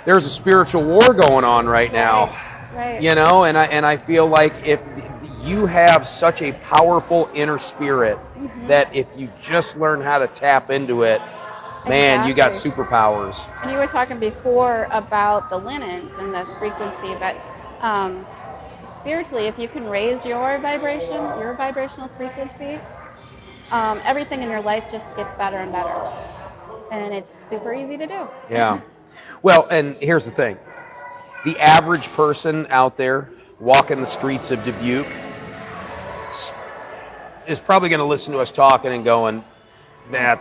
there's a spiritual war going on right now. Right. And I feel like if you have such a powerful inner spirit that if you just learn how to tap into it, man, you got superpowers. And you were talking before about the linens and the frequency, but spiritually, if you can raise your vibration, your vibrational frequency, everything in your life just gets better and better. And it's super easy to do. Yeah. Well, and here's the thing. The average person out there walking the streets of Dubuque is probably going to listen to us talking and going, that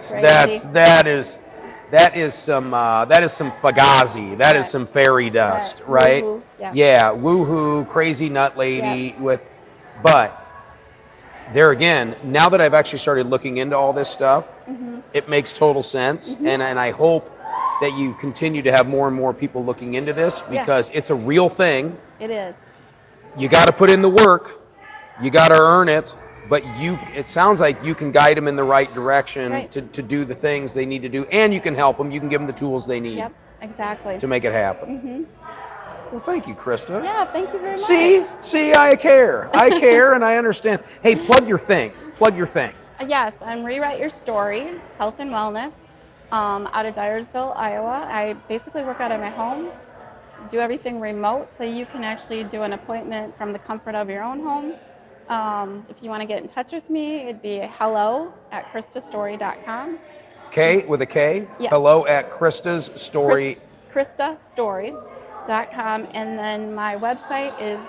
is some fugazi. That is some fairy dust, right? Woo-hoo. Yeah, woohoo, crazy nut lady but there again, now that I've actually started looking into all this stuff, it makes total sense, and I hope that you continue to have more and more people looking into this because it's a real thing. It is. You got to put in the work, you got to earn it. But it sounds like you can guide them in the right direction to do the things they need to do, and you can help them. You can give them the tools they need. Yep, exactly. To make it happen. Well, thank you, Krista. Yeah, thank you very much. See, I care. I care, and I understand. Hey, plug your thing. Yes, I'm Rewrite Your Story, health and wellness, out of Dyersville, Iowa. I basically work out of my home. do everything remote, so you can actually do an appointment from the comfort of your own home. If you want to get in touch with me, it'd be hello@kristastory.com. K with a K. Yes. Hello at Krista's Story. KristaStory.com, and then my website is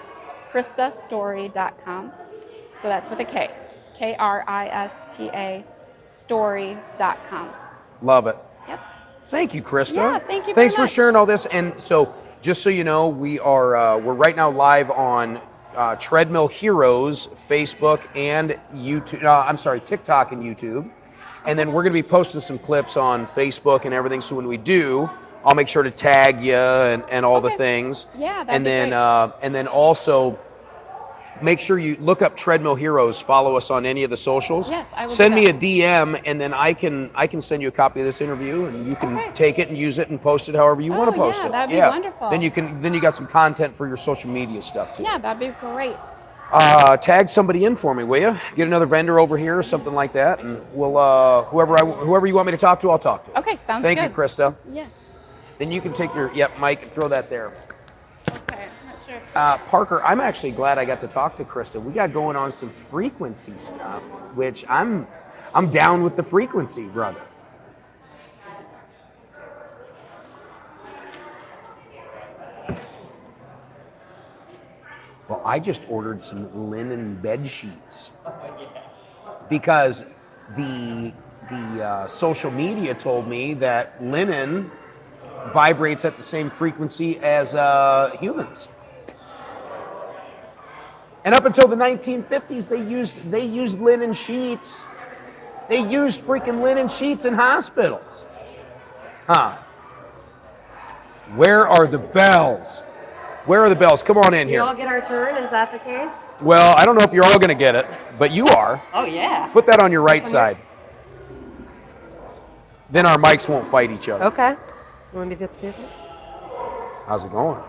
KristaStory.com. So that's with a K. Krista story.com. Love it. Yep. Thank you, Krista. Yeah, thank you very Thanks for much. sharing all this. And so, just so you know, we're right now live on Treadmill Heroes Facebook and YouTube. I'm sorry, TikTok and YouTube. And then we're going to be posting some clips on Facebook and everything. So when we do, I'll make sure to tag you and all the things. Yeah, that'd and be then great. and then also make sure you look up Treadmill Heroes. Follow us on any of the socials. Yes, I will do Send me a that. DM, and then I can send you a copy of this interview, and you can Okay. take it and use it and post it however you want to post yeah, it. that'd be wonderful. Then you got some content for your social media stuff too. Yeah, that'd be great. Tag somebody in for me, will you? Get another vendor over here or something like that, and we'll whoever you want me to talk to, I'll talk to. Okay, sounds Thank good. you, Krista. Yes. Then you can take your Mike, and throw that there. Okay, I'm not sure. Parker, I'm actually glad I got to talk to Krista. We got going on some frequency stuff, which I'm down with the frequency, brother. Well, I just ordered some linen bed sheets because the social media told me that linen vibrates at the same frequency as humans. And up until the 1950s, they used linen sheets. They used freaking linen sheets in hospitals. Huh? Where are the bells? Where are the bells? Come on in We all here. get our turn, is that the case? Well, I don't know if you're all going to get it, but you are. Oh, yeah. Put that on your right side. Then our mics won't fight each other. Okay. You want me to get the music? How's it going?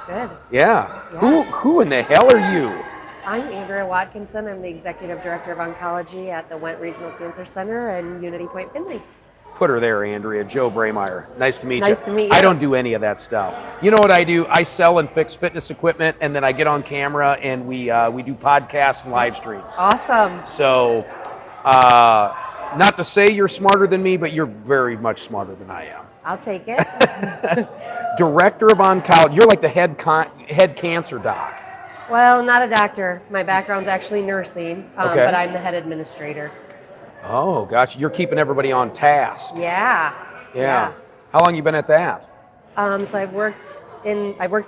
Good. Yeah. Who in the hell are you? I'm Andrea Watkinson. I'm the Executive Director of Oncology at the Went Regional Cancer Center in Unity Point, Findlay. Put her there, Andrea. Joe Brameyer. Nice to meet you. Nice to meet you. I don't do any of that stuff. You know what I do? I sell and fix fitness equipment, and then I get on camera and we do podcasts and live streams. Awesome. So, not to say you're smarter than me, but you're very much smarter than I am. I'll take it. Director of Oncology. You're like the head cancer doc. Well, not a doctor. My background's actually nursing, Okay. but I'm the head administrator. Oh, gotcha. You're keeping everybody on task. Yeah. Yeah. How long you been at that? So I've worked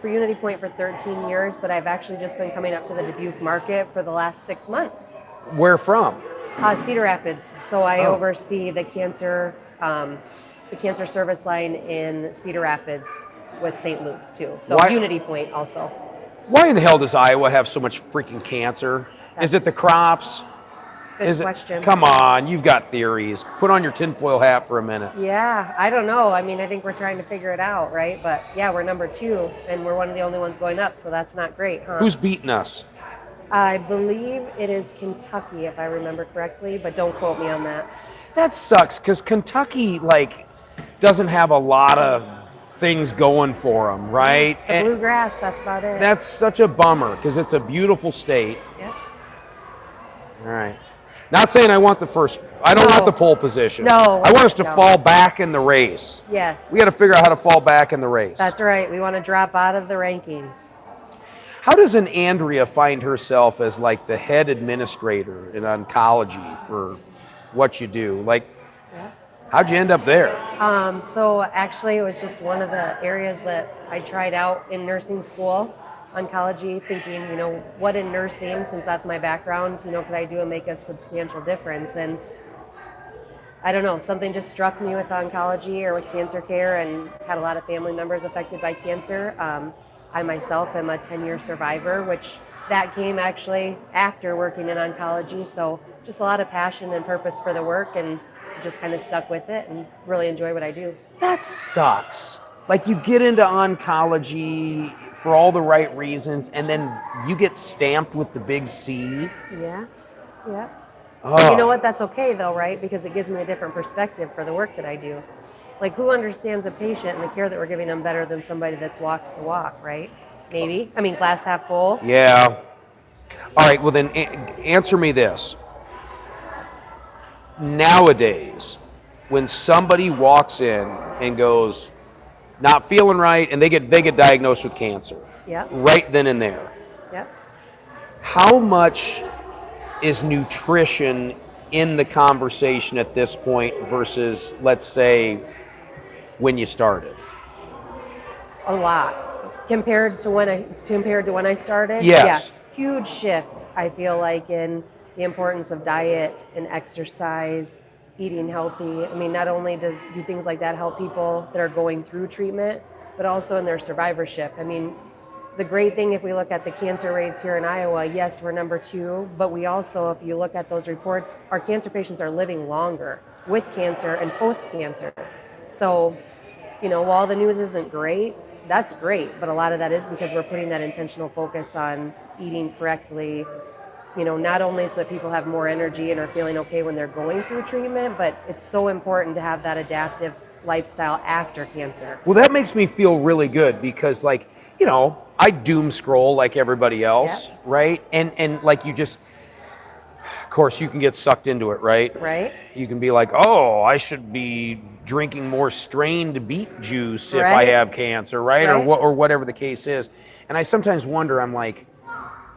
for Unity Point for 13 years, but I've actually just been coming up to the Dubuque market for the last 6 months. Where from? Cedar Rapids. So I Oh. oversee the cancer service line in Cedar Rapids with St. Luke's too. So Why- Unity Point also. Why in the hell does Iowa have so much freaking cancer? Is it the crops? Good question. Come on, you've got theories. Put on your tinfoil hat for a minute. Yeah, I don't know. I mean, I think we're trying to figure it out, right? But yeah, we're number 2, and we're one of the only ones going up, so that's not great, huh? Who's beating us? I believe it is Kentucky, if I remember correctly, but don't quote me on that. That sucks because Kentucky doesn't have a lot of things going for them, right? The And bluegrass, that's about it. that's such a bummer because it's a beautiful state. Yep. All right. Not saying I don't No. want the pole position. No. I want us to No. fall back in the race. Yes. We got to figure out how to fall back in the race. That's right. We want to drop out of the rankings. How does an Andrea find herself as like the head administrator in oncology for what you do? Like, how'd you end up there? So actually, it was just one of the areas that I tried out in nursing school, oncology, thinking, what in nursing, since that's my background, could I do and make a substantial difference? And I don't know, something just struck me with oncology or with cancer care, and had a lot of family members affected by cancer. I myself am a 10-year survivor, which that came actually after working in oncology. So just a lot of passion and purpose for the work, and just kind of stuck with it and really enjoy what I do. That sucks. Like you get into oncology for all the right reasons, and then you get stamped with the big C. Yeah. Oh. You know what? That's okay though, right? Because it gives me a different perspective for the work that I do. Like, who understands a patient and the care that we're giving them better than somebody that's walked the walk, right? Maybe. I mean, glass half full. Yeah. All right, well then answer me this. Nowadays, when somebody walks in and goes not feeling right and they get diagnosed with cancer, Yep. right then and there, Yep. how much is nutrition in the conversation at this point versus, let's say, when you started? A lot compared to when I started. Yes. Yeah, huge shift. I feel like in the importance of diet and exercise, eating healthy. I mean, not only do things like that help people that are going through treatment, but also in their survivorship. I mean, the great thing, if we look at the cancer rates here in Iowa, yes, we're number 2, but we also, if you look at those reports, our cancer patients are living longer with cancer and post-cancer. So, while the news isn't great, that's great, but a lot of that is because we're putting that intentional focus on eating correctly, not only so that people have more energy and are feeling okay when they're going through treatment, but it's so important to have that adaptive lifestyle after cancer. Well, that makes me feel really good because, like, I doom scroll like everybody else, Yep. right? And like of course, you can get sucked into it, right? Right? You can be like, oh, I should be drinking more strained beet juice if I Right. have cancer, right? Right. Or whatever the case is. And I sometimes wonder, I'm like,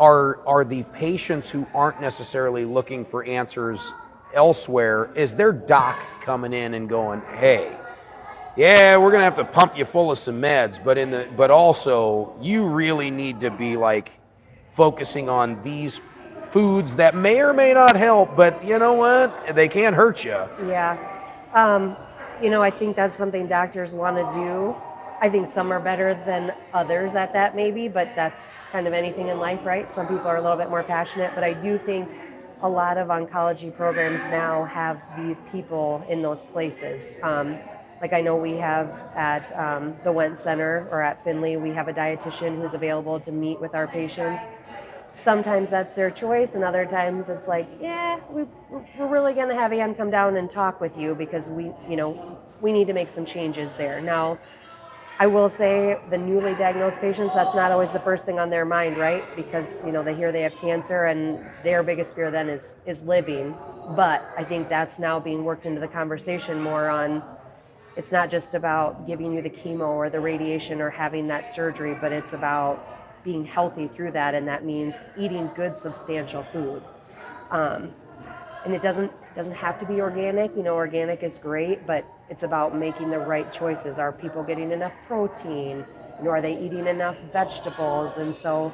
are the patients who aren't necessarily looking for answers elsewhere, is their doc coming in and going, hey, yeah, we're gonna have to pump you full of some meds, but also you really need to be like focusing on these foods that may or may not help, but you know what? They can't hurt you. Yeah. I think that's something doctors want to do. I think some are better than others at that, maybe, but that's kind of anything in life, right? Some people are a little bit more passionate, but I do think a lot of oncology programs now have these people in those places. Like I know we have at the Went Center or at Finley, we have a dietitian who's available to meet with our patients. Sometimes that's their choice, and other times it's like, yeah, we're really going to have Ann come down and talk with you because we need to make some changes there. Now, I will say the newly diagnosed patients, that's not always the first thing on their mind, right? Because, they hear they have cancer and their biggest fear then is living. But I think that's now being worked into the conversation more on, it's not just about giving you the chemo or the radiation or having that surgery, but it's about being healthy through that, and that means eating good, substantial food. And it doesn't have to be organic. Organic is great, but it's about making the right choices. Are people getting enough protein? Are they eating enough vegetables? And so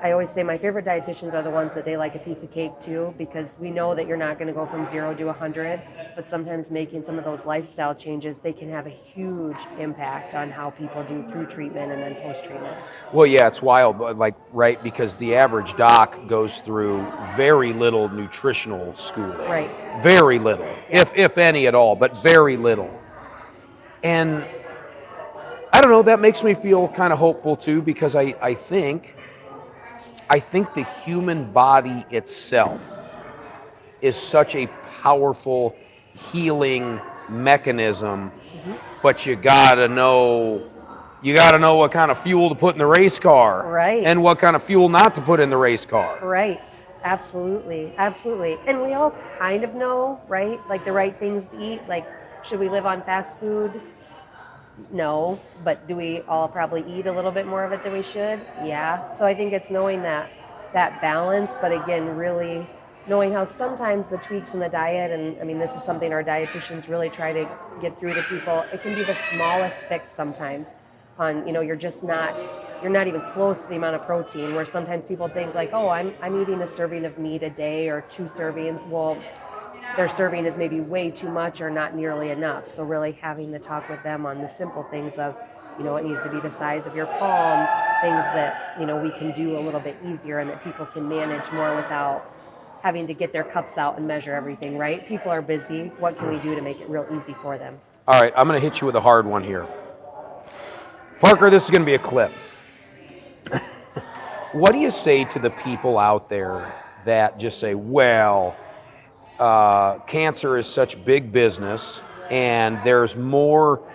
I always say my favorite dietitians are the ones that they like a piece of cake too, because we know that you're not going to go from 0 to 100, but sometimes making some of those lifestyle changes, they can have a huge impact on how people do through treatment and then post-treatment. Well, yeah, it's wild, like, right, because the average doc goes through very little nutritional schooling. Right. Very little, Yeah. if any at all, but very little. And I don't know, that makes me feel kind of hopeful too, because I think the human body itself is such a powerful healing mechanism, but you gotta know what kind of fuel to put in the race car, Right. and what kind of fuel not to put in the race car. Right. Absolutely. Absolutely. And we all kind of know, right? Like the right things to eat. Like, should we live on fast food? No. But do we all probably eat a little bit more of it than we should? Yeah. So I think it's knowing that balance, but again, really knowing how sometimes the tweaks in the diet, and I mean, this is something our dietitians really try to get through to people. It can be the smallest fix sometimes on, you're not even close to the amount of protein, where sometimes people think like, oh, I'm eating a serving of meat a day or 2 servings. Well, their serving is maybe way too much or not nearly enough. So really having the talk with them on the simple things of, it needs to be the size of your palm, things that, we can do a little bit easier and that people can manage more without having to get their cups out and measure everything, right? People are busy. What can we do to make it real easy for them? All right, I'm going to hit you with a hard one here. Parker, this is going to be a clip. What do you say to the people out there that just say, well, cancer is such big business, and there's more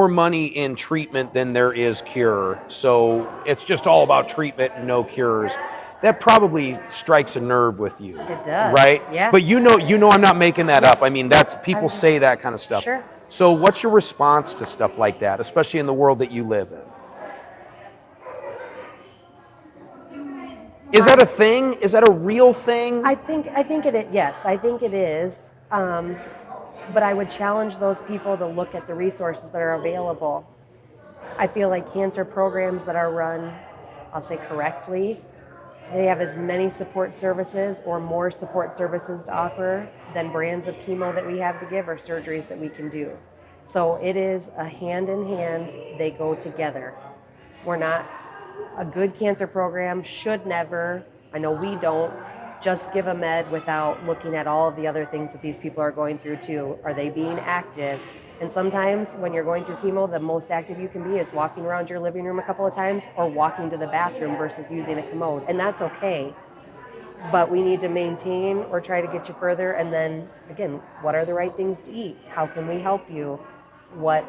money in treatment than there is cure. So it's just all about treatment and no cures. That probably strikes a nerve with you. It does. Right? Yeah. But you know I'm not making that up. I mean, that's people say that kind of stuff. Sure. So what's your response to stuff like that, especially in the world that you live in? Is that a thing? Is that a real thing? I think it. Yes, I think it is. But I would challenge those people to look at the resources that are available. I feel like cancer programs that are run, I'll say correctly, they have as many support services or more support services to offer than brands of chemo that we have to give or surgeries that we can do. So it is a hand in hand, they go together. We're not, a good cancer program should never, I know we don't, just give a med without looking at all of the other things that these people are going through too. Are they being active? And sometimes when you're going through chemo, the most active you can be is walking around your living room a couple of times or walking to the bathroom versus using a commode. And that's okay. But we need to maintain or try to get you further. And then again, what are the right things to eat? How can we help you? What,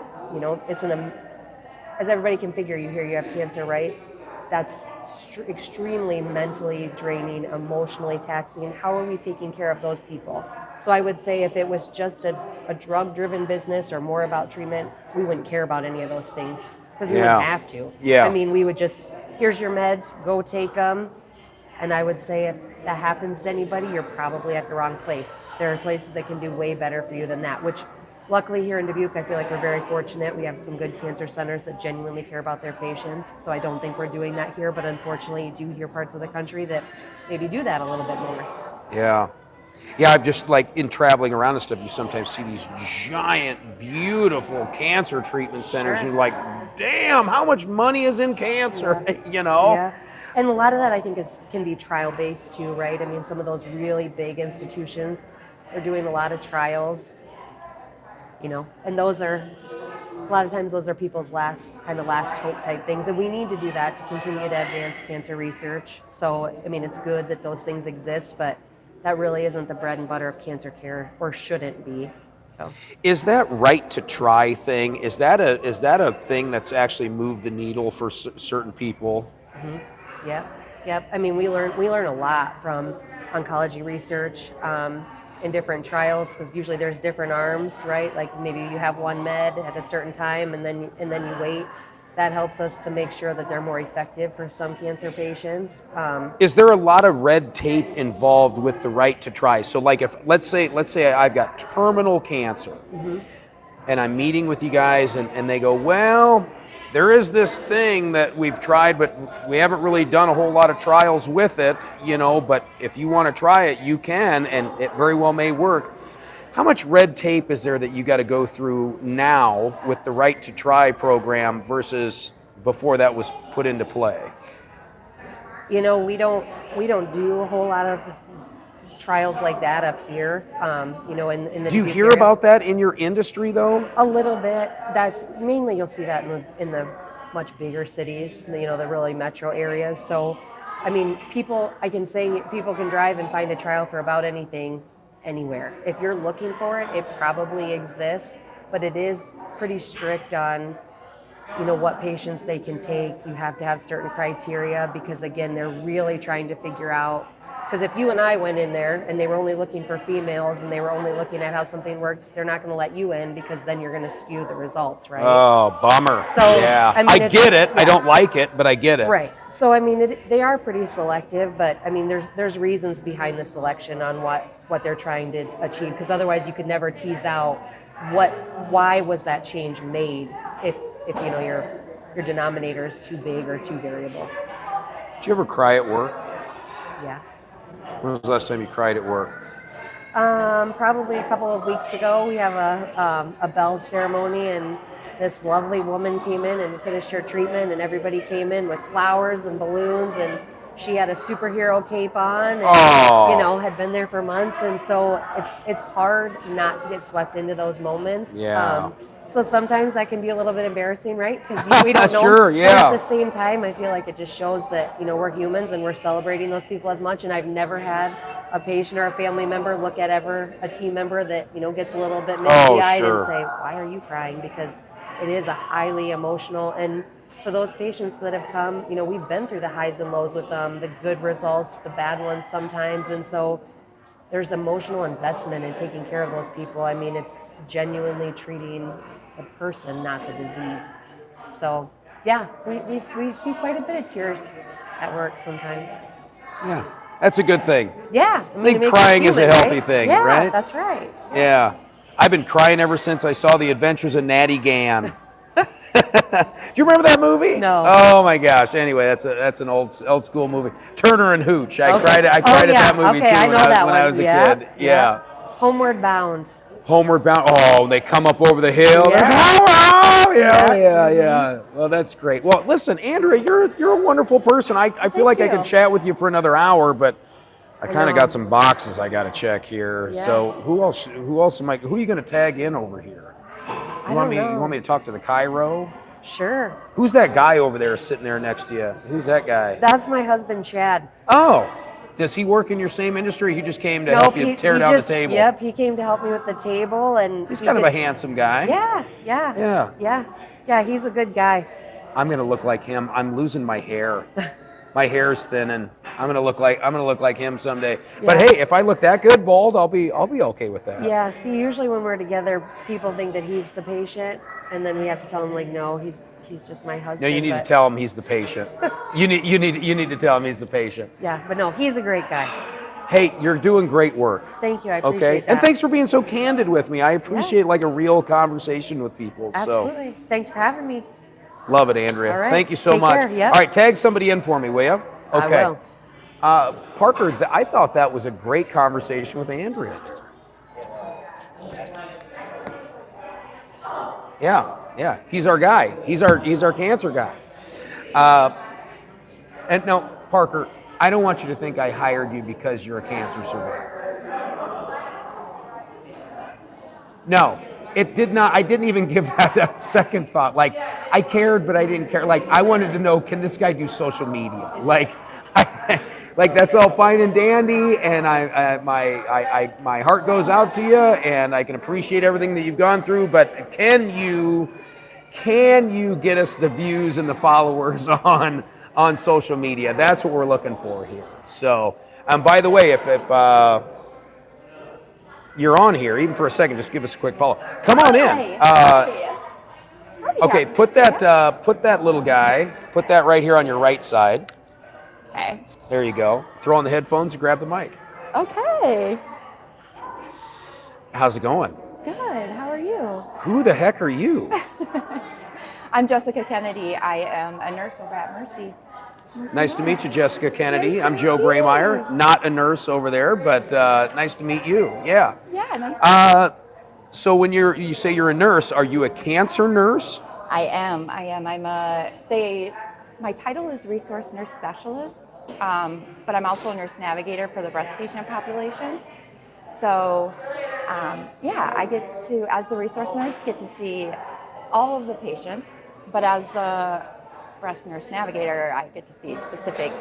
it's as everybody can figure, you hear you have cancer, right? That's extremely mentally draining, emotionally taxing. How are we taking care of those people? So I would say if it was just a drug-driven business or more about treatment, we wouldn't care about any of those things because we wouldn't have to. Yeah. I mean, we would just, here's your meds, go take them. And I would say if that happens to anybody, you're probably at the wrong place. There are places that can do way better for you than that, which luckily here in Dubuque, I feel like we're very fortunate. We have some good cancer centers that genuinely care about their patients. So I don't think we're doing that here, but unfortunately you do hear parts of the country that maybe do that a little bit more. Yeah. Yeah, I've just like in traveling around and stuff, you sometimes see these giant, beautiful cancer treatment centers. Sure. And you're like, damn, how much money is in cancer? Yeah. Yeah. And a lot of that I think can be trial-based too, right? I mean, some of those really big institutions, they're doing a lot of trials. And those are, a lot of times those are people's last hope type things. And we need to do that to continue to advance cancer research. So, I mean, it's good that those things exist, but that really isn't the bread and butter of cancer care, or shouldn't be. So, is that right to try thing? Is that a thing that's actually moved the needle for certain people? Mm-hmm. Yep. I mean, we learn a lot from oncology research. In different trials, because usually there's different arms, right? Like maybe you have one med at a certain time and then you wait. That helps us to make sure that they're more effective for some cancer patients. Is there a lot of red tape involved with the right to try? So like if let's say I've got terminal cancer, mm-hmm. and I'm meeting with you guys and they go, well, there is this thing that we've tried, but we haven't really done a whole lot of trials with it, but if you want to try it, you can, and it very well may work. How much red tape is there that you got to go through now with the right to try program versus before that was put into play? We don't do a whole lot of trials like that up here. In the do you Dubuque hear area. about that in your industry though? A little bit. That's mainly you'll see that in the much bigger cities, the really metro areas. So, I mean, people can drive and find a trial for about anything, anywhere. If you're looking for it, it probably exists, but it is pretty strict on, what patients they can take. You have to have certain criteria because again, they're really trying to figure out. Because if you and I went in there and they were only looking for females and they were only looking at how something worked, they're not going to let you in because then you're going to skew the results, right? Oh, bummer. So, yeah, I mean, I get it. Yeah. I don't like it, but I get it. Right. So, I mean, they are pretty selective, but I mean, there's reasons behind the selection on what they're trying to achieve. Because otherwise, you could never tease out why was that change made if your denominator is too big or too variable. Did you ever cry at work? Yeah. When was the last time you cried at work? Probably a couple of weeks ago. We have a bells ceremony, and this lovely woman came in and finished her treatment, and everybody came in with flowers and balloons, and she had a superhero cape on, and had been there for months, and so it's hard not to get swept into those moments. Yeah. So sometimes that can be a little bit embarrassing, right? Because we don't know. Sure, yeah. But at the same time, I feel like it just shows that, we're humans and we're celebrating those people as much. And I've never had a patient or a family member look at a team member that, gets a little bit Oh, misty-eyed sure. and say, why are you crying? Because it is a highly emotional, and for those patients that have come, we've been through the highs and lows with them, the good results, the bad ones sometimes. And so there's emotional investment in taking care of those people. I mean, it's genuinely treating the person, not the disease. So yeah, we see quite a bit of tears at work sometimes. Yeah, that's a good thing. Yeah. I think it makes us crying is a human, healthy right? thing, yeah, right? That's right. Yeah. I've been crying ever since I saw The Adventures of Natty Gann. Do you remember that movie? No. Oh my gosh. Anyway, that's an old school movie. Turner and Hooch. I cried at that movie too I know that when one. I was a Yeah, kid. Yeah. Homeward Bound. Homeward Bound. Oh, they come up over the hill. Yeah. Oh, Yeah. yeah. Well, that's great. Well, listen, Andrea, you're a wonderful person. I feel like I could chat with you for another hour, but I kind of got some boxes I got to check here. Yeah. So who else who are you going to tag in over here? You want me to talk to the Cairo? Sure. Who's that guy over there sitting there next to you? Who's that guy? That's my husband, Chad. Oh, does he work in your same industry? He just came to help you tear down the table. Yep, he came to help me with the table, and He's kind of a handsome guy. Yeah, he's a good guy. I'm gonna look like him. I'm losing my hair. My hair's thinning. I'm gonna look like him someday. Yeah. But hey, if I look that good bald, I'll be okay with that. Yeah, see, usually when we're together, people think that he's the patient, and then we have to tell him, like, no, he's just my husband. No, you need to tell him he's the patient. you need to tell him he's the patient. Yeah, but no, he's a great guy. Hey, you're doing great work. Thank you, I appreciate that. And thanks for being so candid with me. I appreciate like a real conversation with people. Absolutely. Thanks for having me. Love it, Andrea. All right. Thank you so Take much. care. Yep. All right, tag somebody in for me, will you? Okay. I will. Parker, I thought that was a great conversation with Andrea. Yeah. He's our guy. He's our cancer guy. And no, Parker, I don't want you to think I hired you because you're a cancer survivor. No, it did not. I didn't even give that a second thought. Like, I cared, but I didn't care. Like, I wanted to know, can this guy do social media? Like, like that's all fine and dandy, and my heart goes out to you, and I can appreciate everything that you've gone through. But can you get us the views and the followers on social media? That's what we're looking for here. So, by the way, if you're on here, even for a second, just give us a quick follow. Come on in. Okay, put that little guy, put that right here on your right side. Okay. There you go. Throw on the headphones and grab the mic. Okay. How's it going? Good. How are you? Who the heck are you? I'm Jessica Kennedy. I am a nurse over at Mercy. Nice to meet you, Jessica Kennedy. Nice to I'm Joe meet you. Graymeyer, not a nurse over there, but nice to meet you. Yeah. Yeah, nice. So when you say you're a nurse, are you a cancer nurse? I am. My title is resource nurse specialist, but I'm also a nurse navigator for the breast patient population. So, I get to, as the resource nurse, get to see all of the patients, but as the breast nurse navigator, I get to see specific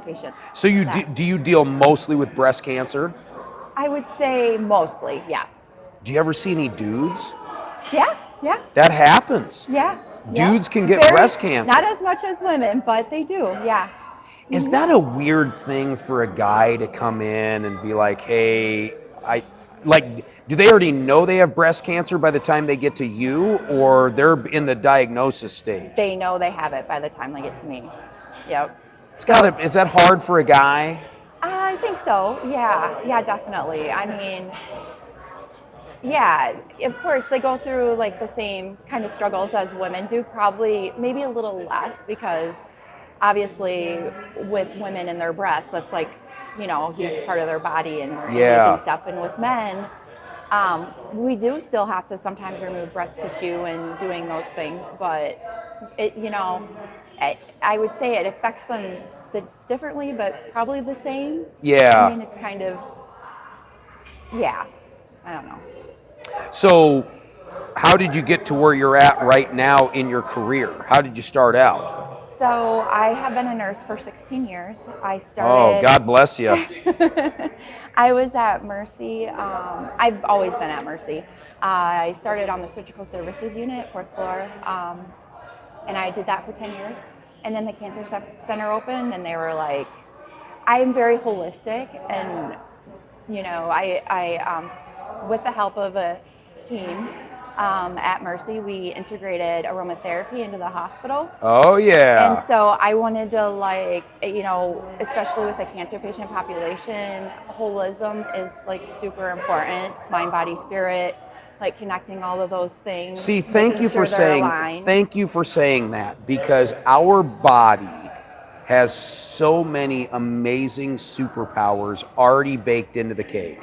patients. So do you deal mostly with breast cancer? I would say mostly, yes. Do you ever see any dudes? Yeah. That happens. Yeah. Dudes can get breast cancer. Not as much as women, but they do, yeah. Is that a weird thing for a guy to come in and be like, hey, do they already know they have breast cancer by the time they get to you, or they're in the diagnosis stage? They know they have it by the time they get to me. Yep. Is that hard for a guy? I think so. Yeah, definitely. I mean, yeah, of course they go through like the same kind of struggles as women do, probably maybe a little less, because obviously with women and their breasts, that's like, a huge part of their body and their image and stuff. And with men, we do still have to sometimes remove breast tissue and doing those things, but I would say it affects them differently, but probably the same. Yeah. I mean, it's kind of, I don't know. So how did you get to where you're at right now in your career? How did you start out? So I have been a nurse for 16 years. I Oh, started. God bless you. I was at Mercy. I've always been at Mercy. I started on the surgical services unit, fourth floor, and I did that for 10 years. And then the cancer center opened, and they were like, I'm very holistic, and with the help of a team at Mercy, we integrated aromatherapy into the hospital. Oh, And yeah. so I wanted to, especially with the cancer patient population, holism is like super important. Mind, body, spirit, like connecting all of those things. See, making sure they're aligned. thank you for saying that, because our body has so many amazing superpowers already baked into the cake.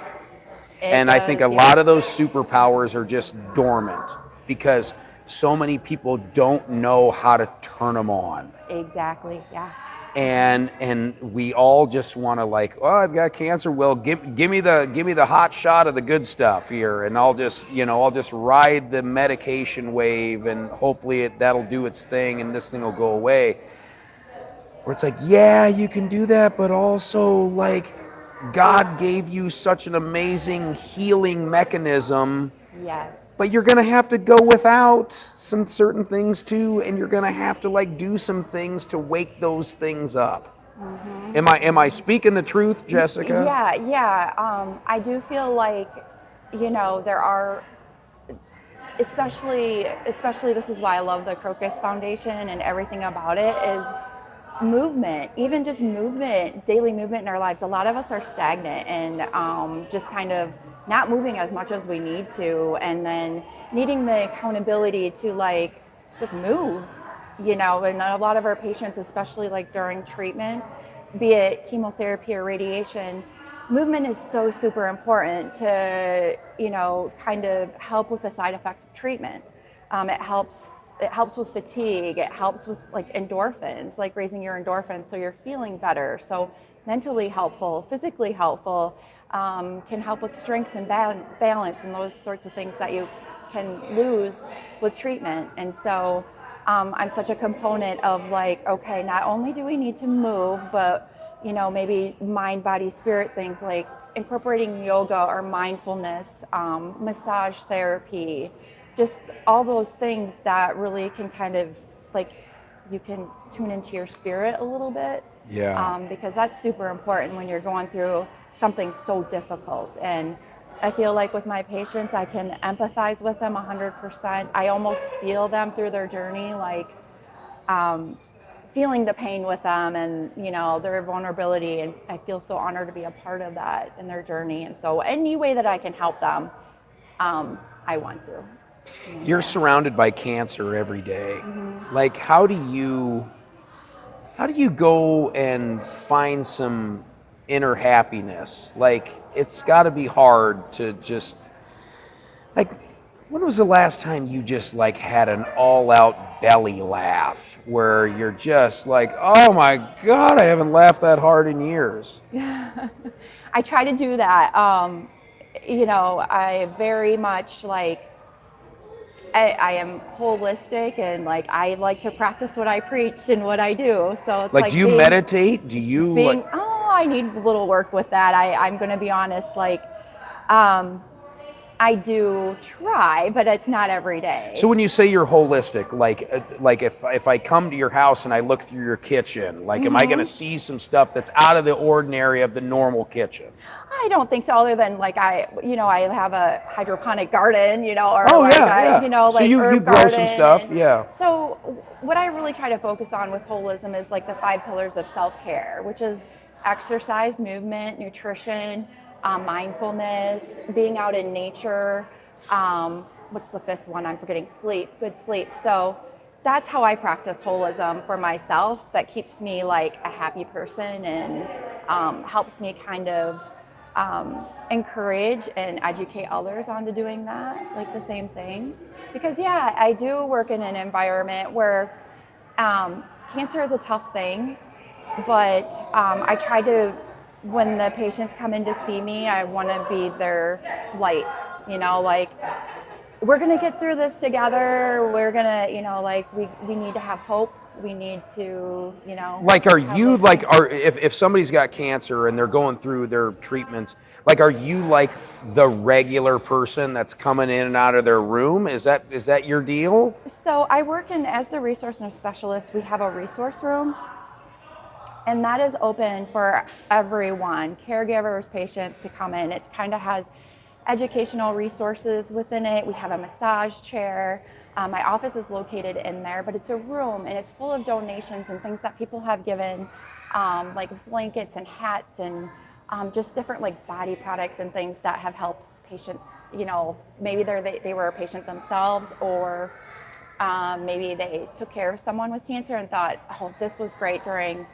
It And I think a does, yeah. lot of those superpowers are just dormant because so many people don't know how to turn them on. Exactly, yeah. And we all just want to, like, oh, I've got cancer. Well, give me the hot shot of the good stuff here, and I'll just ride the medication wave, and hopefully that'll do its thing, and this thing will go away. Where it's like, yeah, you can do that, but also, like, God gave you such an amazing healing mechanism, Yes. but you're gonna have to go without some certain things too, and you're gonna have to, like, do some things to wake those things up. Am I speaking the truth, Jessica? Yeah. I do feel like, there are, especially this is why I love the Crocus Foundation and everything about it is movement, even just movement, daily movement in our lives. A lot of us are stagnant and just kind of not moving as much as we need to, and then needing the accountability to like move, and a lot of our patients, especially like during treatment, be it chemotherapy or radiation, movement is so super important to, kind of help with the side effects of treatment. It helps with fatigue. It helps with like endorphins, like raising your endorphins so you're feeling better. So mentally helpful, physically helpful, can help with strength and balance and those sorts of things that you can lose with treatment. And so I'm such a component of like, okay, not only do we need to move, but maybe mind, body, spirit things like incorporating yoga or mindfulness, massage therapy, just all those things that really can kind of like, you can tune into your spirit a little bit. Yeah. Because that's super important when you're going through something so difficult. And I feel like with my patients, I can empathize with them 100%. I almost feel them through their journey, like feeling the pain with them and, their vulnerability. And I feel so honored to be a part of that in their journey. And so any way that I can help them, I want to. You're surrounded by cancer every day. Like, how do you go and find some inner happiness? Like, it's got to be hard to just, like, when was the last time you just like had an all-out belly laugh where you're just like, oh my God, I haven't laughed that hard in years? I try to do that. I very much like, I am holistic and like I like to practice what I preach and what I do. So it's Like, do you meditate? Do you like, I need a little work with that. I'm going to be honest. Like, I do try, but it's not every day. so when you say you're holistic, like if I come to your house and I look through your kitchen, like, am I going to see some stuff that's out of the ordinary of the normal kitchen? I don't think so, other than like I have a hydroponic garden, or Oh, like yeah, yeah. So like you herb grow some garden stuff, and- yeah. So what I really try to focus on with holism is like the 5 pillars of self-care, which is exercise, movement, nutrition, mindfulness, being out in nature. What's the 5th one? I'm forgetting. Sleep, good sleep. So that's how I practice holism for myself. That keeps me like a happy person and helps me kind of encourage and educate others onto doing that, like the same thing. Because yeah, I do work in an environment where cancer is a tough thing, but I try to, when the patients come in to see me, I want to be their light, like we're going to get through this together. We're going to, you know, like we need to have hope. We need to, you know. Like, are have you those like, things. if somebody's got cancer and they're going through their treatments, like, are you like the regular person that's coming in and out of their room? Is that your deal? So I work as the resource nurse specialist. We have a resource room, and that is open for everyone, caregivers, patients to come in. It kind of has educational resources within it. We have a massage chair. My office is located in there, but it's a room and it's full of donations and things that people have given, like blankets and hats and just different like body products and things that have helped patients. You know, maybe they were a patient themselves, or maybe they took care of someone with cancer and thought, oh, this was great during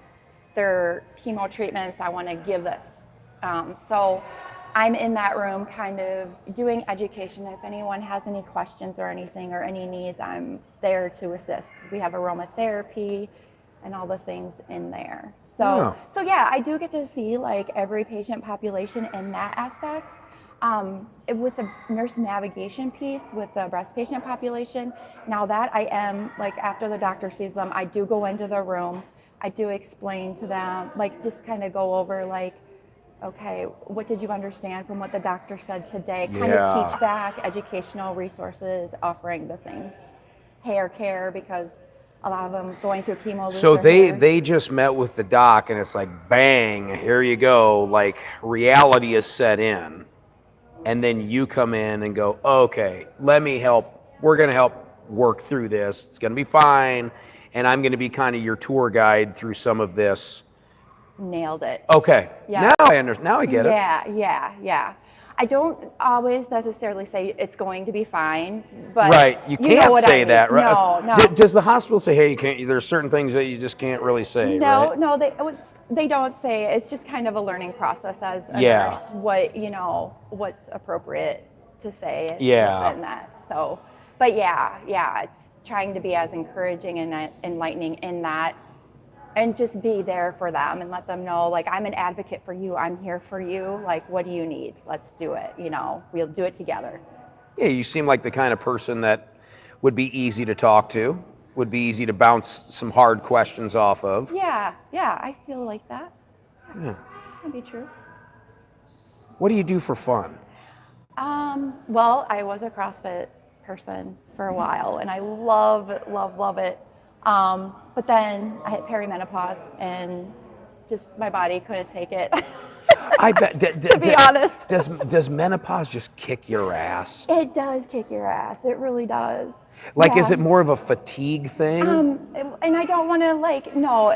their chemo treatments. I want to give this. So I'm in that room kind of doing education. If anyone has any questions or anything or any needs, I'm there to assist. We have aromatherapy and all the things in there. So yeah, I do get to see like every patient population in that aspect. With the nurse navigation piece with the breast patient population, now that I am like after the doctor sees them, I do go into the room. I do explain to them, like just kind of go over like, okay, what did you understand from what the doctor said today? Kind of teach back educational resources, offering the things, hair care, because a lot of them going through chemo. Lose So their hair. they just met with the doc and it's like, bang, here you go. Like, reality is set in. And then you come in and go, okay, let me help. We're going to help work through this. It's going to be fine. And I'm going to be kind of your tour guide through some of this. Nailed it. Okay. Yeah. Now I understand. Now I get it. Yeah. I don't always necessarily say it's going to be fine, but Right. You can't know what say I mean. that, right? No. Does the hospital say, hey, you can't, there's certain things that you just can't really say, No, right? no, they don't say. It's just kind of a learning process as a Yeah. nurse. What's appropriate to say Yeah. within that. So, but yeah, it's trying to be as encouraging and enlightening in that, and just be there for them and let them know, like, I'm an advocate for you. I'm here for you. Like, what do you need? Let's do it. You know, we'll do it together. Yeah, you seem like the kind of person that would be easy to talk to, would be easy to bounce some hard questions off of. Yeah, I feel like that. Yeah. Can be true. What do you do for fun? Well, I was a CrossFit person for a while, and I love it. But then I hit perimenopause, and just my body couldn't take it. I bet. To be honest, does menopause just kick your ass? it does kick your ass. It really does. Like, Yeah. is it more of a fatigue thing? And I don't want to no,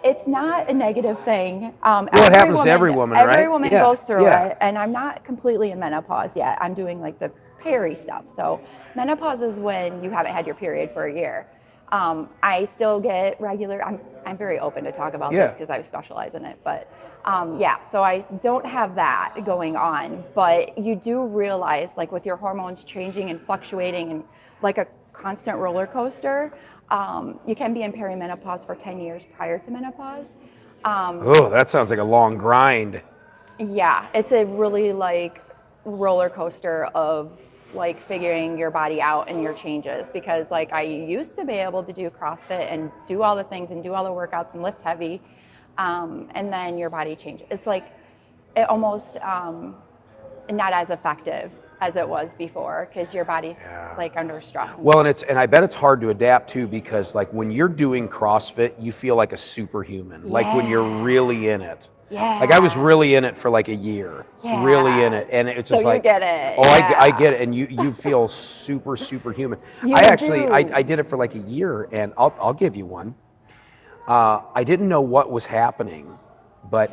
it's not a negative thing. Well, it happens to every woman, right? Every woman Yeah, goes through yeah. it, and I'm not completely in menopause yet. I'm doing like the peri stuff. So menopause is when you haven't had your period for a year. I still get regular. I'm very open to talk about this because I specialize in it. But so I don't have that going on. But you do realize, like, with your hormones changing and fluctuating, and like a constant roller coaster, you can be in perimenopause for 10 years prior to menopause. Oh, that sounds like a long grind. Yeah, it's a really like roller coaster of like figuring your body out and your changes, because like I used to be able to do CrossFit and do all the things and do all the workouts and lift heavy, and then your body changes. It's like it almost not as effective as it was before, because your body's like under stress. Well, and I bet it's hard to adapt to, because like when you're doing CrossFit, you feel like a superhuman. Like when you're really in it. Yeah. Like I was really in it for like a year. Yeah. Really in it, and it's just So like, you get it. Oh, Yeah. I get it, and you feel superhuman. You I did it for like a year, and I'll give you one. I didn't know what was happening, but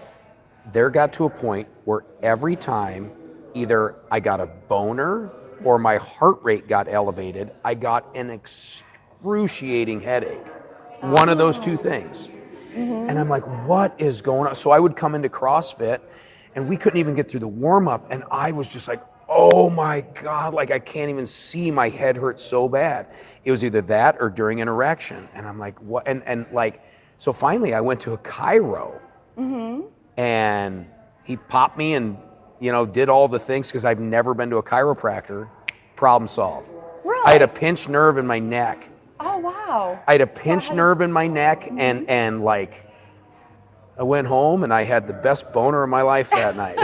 there got to a point where every time either I got a boner or my heart rate got elevated, I got an excruciating headache. One of those two things. Mm-hmm. And I'm like, what is going on? So I would come into CrossFit and we couldn't even get through the warm up. And I was just like, oh my God, like I can't even see, my head hurts so bad. It was either that or during an erection. And I'm like, what? And like, so finally I went to a chiro, and he popped me and, did all the things, because I've never been to a chiropractor. Problem solved. Really? I had a pinched nerve in my neck. Oh wow. I had a pinched nerve in my neck, and like, I went home and I had the best boner of my life that night.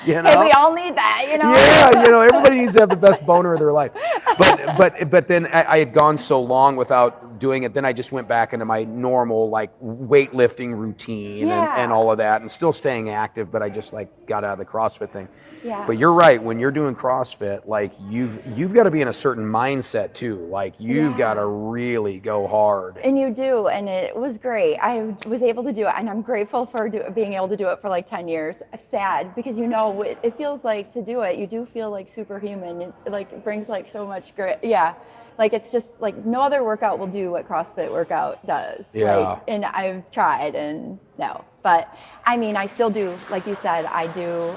You know? Hey, we all need that, you know. Yeah, you know, everybody needs to have the best boner of their life. But then I had gone so long without doing it. Then I just went back into my normal like weightlifting routine and all of that, and still staying active. But I just like got out of the CrossFit thing. Yeah. But you're right. When you're doing CrossFit, like you've got to be in a certain mindset too. Like you've got to really go hard. And you do, and it was great. I was able to do it, and I'm grateful for being able to do it for like 10 years. Sad because you know it feels like to do it. You do feel like superhuman. It like brings like so much grit. Yeah, like it's just like no other workout will do what CrossFit workout does. Yeah. Like, and I've tried and no, but I mean I still do. Like you said, I do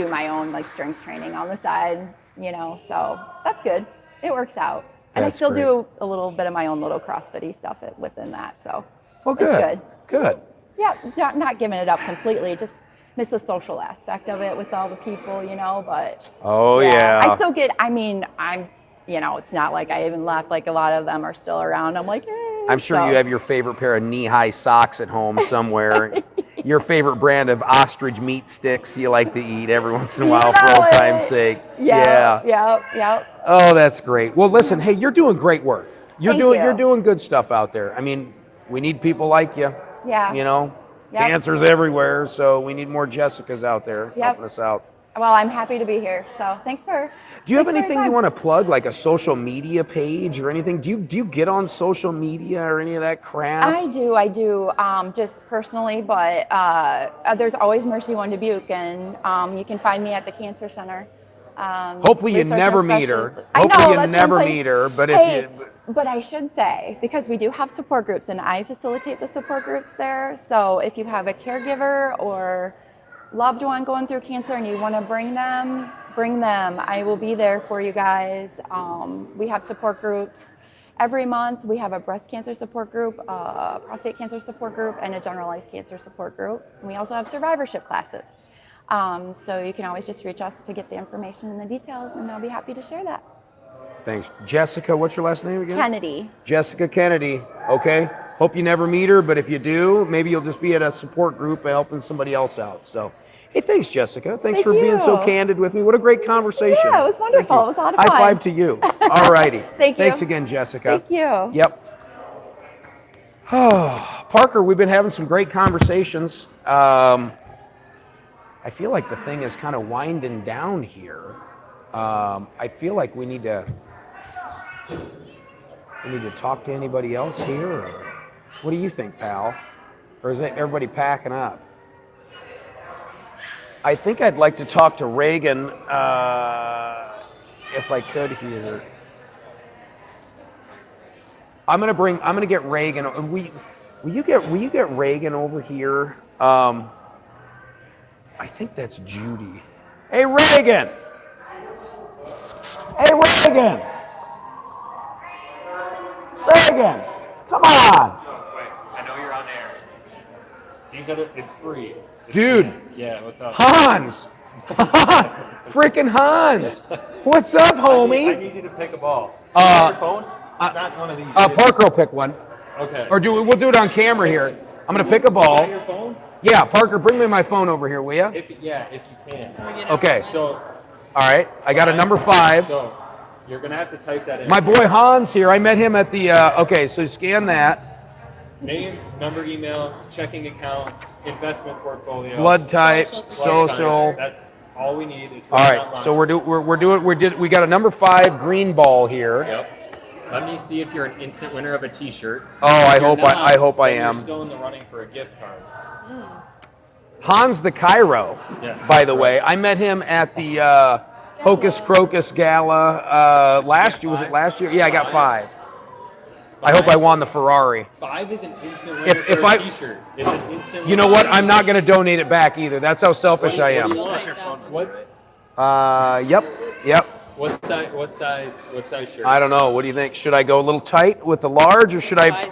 my own like strength training on the side. You know, so that's good. It works out. And That's I still great. do a little bit of my own little CrossFit-y stuff within that. So Oh, good. it's good. Good. Yeah, not giving it up completely. Just miss the social aspect of it with all the people, you know. But Oh yeah. I still get. I mean, you know, it's not like I even left. Like a lot of them are still around. I'm like, hey. I'm sure So- you have your favorite pair of knee-high socks at home somewhere. Your favorite brand of ostrich meat sticks you like to eat every once in a while for old time's sake. Yeah. Oh, that's great. Well, listen, hey, you're doing great work. You're Thank doing you. you're doing good stuff out there. I mean, we need people like you. Yeah. You know, Yep. cancer's everywhere, so we need more Jessicas out there Yep. helping us out. Well, I'm happy to be here. So thanks for. Do you have thanks for your anything you time. want to plug, like a social media page or anything? Do you get on social media or any of that crap? I do, just personally, but there's always Mercy One Dubuque, and you can find me at the Cancer Center. Hopefully you Resource never and meet her. Special- I know, Hopefully you that's never one place- meet her, but Hey, if you... but I should say, because we do have support groups, and I facilitate the support groups there. So if you have a caregiver or loved one going through cancer and you want to bring them. I will be there for you guys. We have support groups every month. We have a breast cancer support group, a prostate cancer support group, and a generalized cancer support group. And we also have survivorship classes. So you can always just reach us to get the information and the details, and I'll be happy to share that. Thanks. Jessica, what's your last name again? Kennedy. Jessica Kennedy. Okay. Hope you never meet her, but if you do, maybe you'll just be at a support group helping somebody else out. So, hey, thanks, Jessica. Thanks Thank for being so you. candid with me. What a great conversation. Yeah, it was wonderful. Thank you. It was a lot of High fun. five to you. All righty. Thank you. Thanks again, Jessica. Thank you. Yep. Parker, we've been having some great conversations. I feel like the thing is kind of winding down here. I feel like we need to talk to anybody else here. Or what do you think, pal? Or is everybody packing up? I think I'd like to talk to Reagan if I could here. I'm gonna get Reagan. Will you get Reagan over here? I think that's Judy. Hey, Reagan! Hey, Reagan! Reagan! Come on! Wait, I know you're on air. It's free. Dude! Yeah, what's up? Hans! Freaking Hans! What's up, I homie? need you to pick a ball. Your phone? Not one of these. Parker will pick one. Okay. Or we'll do it on camera here. I'm gonna pick a Got ball. your phone? Yeah, Parker, bring me my phone over here, will ya? If you can. Okay. So, All right. I got a number 5. so you're gonna have to type that in. My boy Hans here. I met him at the. Okay, so scan that. Name, number, email, checking account, investment portfolio. Blood type, blood type. social. That's all we need. It's All right right. So we got a number 5 green ball here. Yep. Let me see if you're an instant winner of a T-shirt. Oh, I If you're hope I not, hope I then am. You're still in the running for a gift card. Hans the Cairo. Yes, By the that's way, right. I met him at the Hocus Crocus Gala last year. Was it last year? Yeah, I got 5. I hope I won the Ferrari. 5 is an instant winner If for I- a T-shirt. It's an instant. You know what? I'm not going to donate it back either. That's how selfish I What am. do you want? What Yep. What size shirt? I don't know. What do you think? Should I go a little tight with the large, or should I?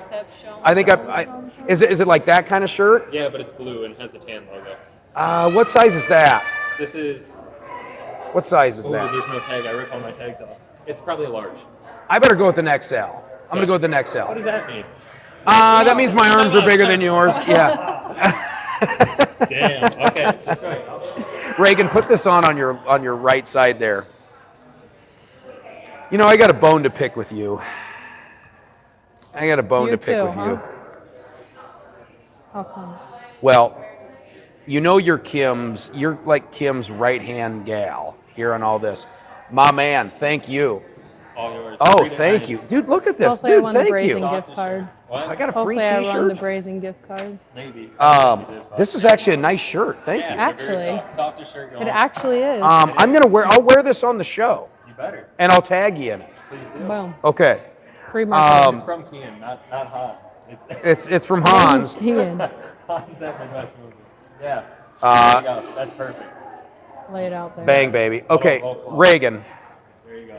I think is it like that kind of shirt? Yeah, but it's blue and has a tan logo. What size is that? This is What size is Oh, that? there's no tag. I rip all my tags off. It's probably a large. I better go with an XL. I'm gonna go with an XL. What does that mean? That means my arms are bigger than yours. Yeah. Damn. Okay. Just right. Reagan, put this on your right side there. You know, I got a bone to pick with you. I got a bone You to pick too, with huh? you. How come? Well, you know you're like Kim's right-hand gal here on all this. My man, thank you. All yours. Oh, Read it thank nice. you. Dude, look at this. Hopefully I Dude, won the thank Brazen you. gift card. What? I got a free Hopefully I won the t-shirt. Brazen gift card. Maybe. This is actually a nice shirt. Thank you. Very Actually. soft. Softer shirt. It actually is. I'll wear this on the show You better. and I'll tag you in it. Please do. Boom. Okay. Free marketing. It's from Kian, not Hans. It's from Hans. Ian. Hans at Midwest Movie. Yeah. Uh, There you go. That's perfect. Lay it out there. Bang, baby. Okay, Reagan, There you go.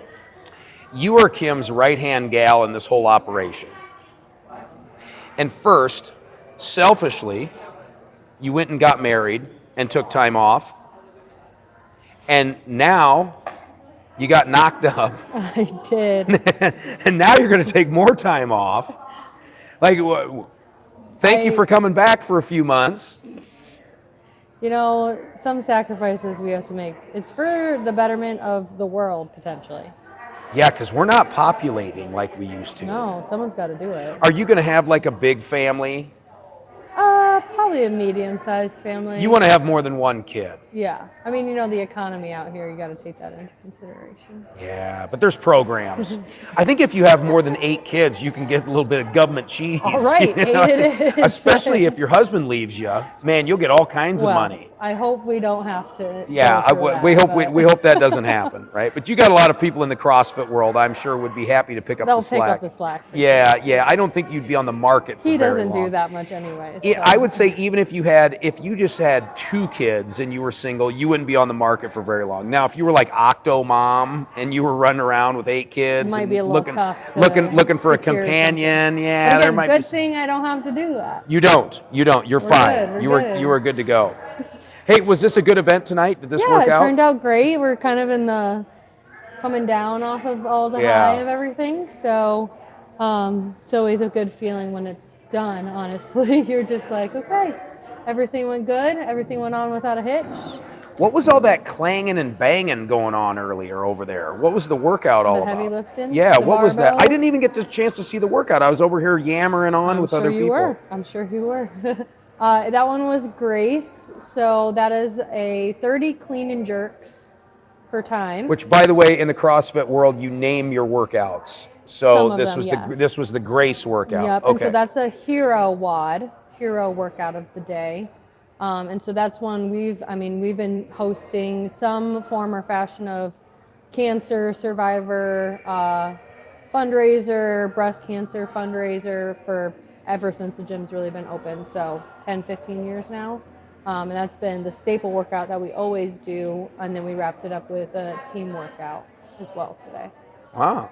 you are Kim's right-hand gal in this whole operation. And first, selfishly, you went and got married and took time off. And now you got knocked up. I did. And now you're going to take more time off. Like, thank you for coming back for a few months. You know, some sacrifices we have to make. It's for the betterment of the world, potentially. Yeah, because we're not populating like we used to. No, someone's got to do it. Are you going to have like a big family? Probably a medium-sized family. You want to have more than one kid. Yeah. I mean, you know, the economy out here, you got to take that into consideration. Yeah, but there's programs. I think if you have more than 8 kids, you can get a little bit of government cheese. All right, you know? 8 it is. Especially if your husband leaves you, man, you'll get all kinds of money. I hope we don't have to. Yeah, we hope that doesn't happen, right? But you got a lot of people in the CrossFit world, I'm sure, would be happy to pick up They'll the slack. pick up the slack. Yeah. I don't think you'd be on the market for He very doesn't long. do that much anyway. Yeah, I would say even if you just had 2 kids and you were single, you wouldn't be on the market for very long. Now, if you were like Octo Mom and you were running around with 8 kids, might and be a little looking tough to looking for a secure companion, something. yeah, But again, there might good be. thing I don't have to do that. You don't. You're fine. Good, you we're were good. you were good to go. Hey, was this a good event tonight? Did this work Yeah, it out? turned out great. We're kind of in the coming down off of all the Yeah. high of everything. So it's always a good feeling when it's done, honestly. You're just like, okay, everything went good. Everything went on without a hitch. What was all that clanging and banging going on earlier over there? What was the workout all The about? heavy lifting? Yeah, The what was that? I barbells? didn't even get the chance to see the workout. I was over here yammering on I'm with sure other you people. were. I'm sure you were. That one was Grace. So that is a 30 clean and jerks for time. Which, by the way, in the CrossFit world, you name your workouts. So Some of this them, was yes. this was the Grace workout. Yep, Okay. and so that's a hero workout of the day. And so that's one we've been hosting some form or fashion of cancer survivor fundraiser, breast cancer fundraiser for ever since the gym's really been open. So 10, 15 years now. And that's been the staple workout that we always do. And then we wrapped it up with a team workout as well today. Wow.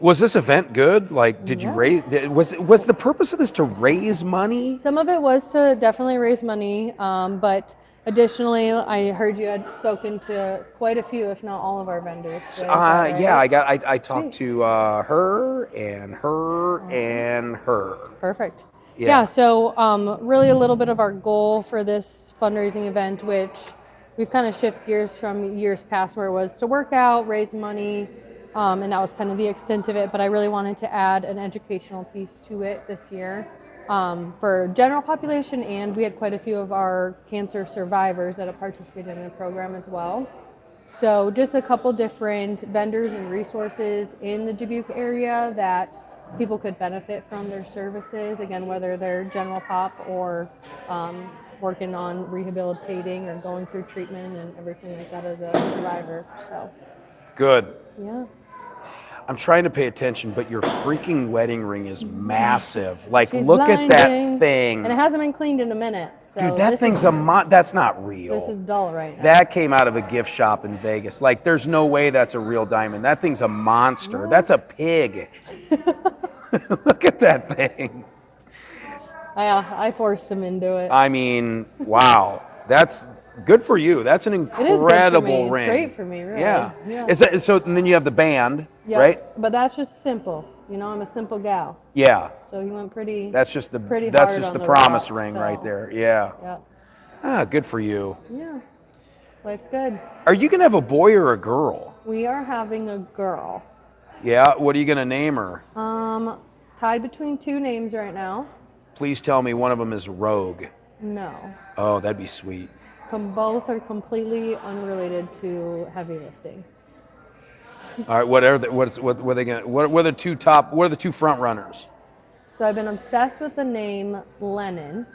Was this event good? Like, did you Yeah. raise? Was the purpose of this to raise money? Some of it was to definitely raise money, but additionally, I heard you had spoken to quite a few, if not all of our vendors. So is that right? Yeah, I talked to her and her and her. Perfect. Yeah. Yeah, so really a little bit of our goal for this fundraising event, which we've kind of shifted gears from years past where it was to work out, raise money, and that was kind of the extent of it. But I really wanted to add an educational piece to it this year for general population, and we had quite a few of our cancer survivors that have participated in the program as well. So just a couple different vendors and resources in the Dubuque area that people could benefit from their services, again, whether they're general pop or working on rehabilitating or going through treatment and everything like that as a survivor. So, Good. yeah. I'm trying to pay attention, but your freaking wedding ring is massive. Like, She's look at that blinding. thing. And it hasn't been cleaned in a minute. So Dude, that this thing's is, that's not real. This is dull right now. That came out of a gift shop in Vegas. Like, there's no way that's a real diamond. That thing's a monster. That's a pig. Look at that thing. I forced him into it. I mean, wow. Good for you. That's an It is good for me. incredible ring. It's great for me, really. Yeah. Yeah. Is that, so and then you have the band, Yep. right? But that's just simple. You know, I'm a simple gal. Yeah. So he went pretty. That's just the pretty that's hard just on the the promise rock, ring so. right there. Yeah. Yep. Ah, good for you. Yeah. Life's good. Are you gonna have a boy or a girl? We are having a girl. Yeah. What are you gonna name her? Tied between two names right now. Please tell me one of them is Rogue. No. Oh, that'd be sweet. Both are completely unrelated to heavy lifting. All right. What are they gonna? What are the two top? What are the two front runners? So I've been obsessed with the name Lennon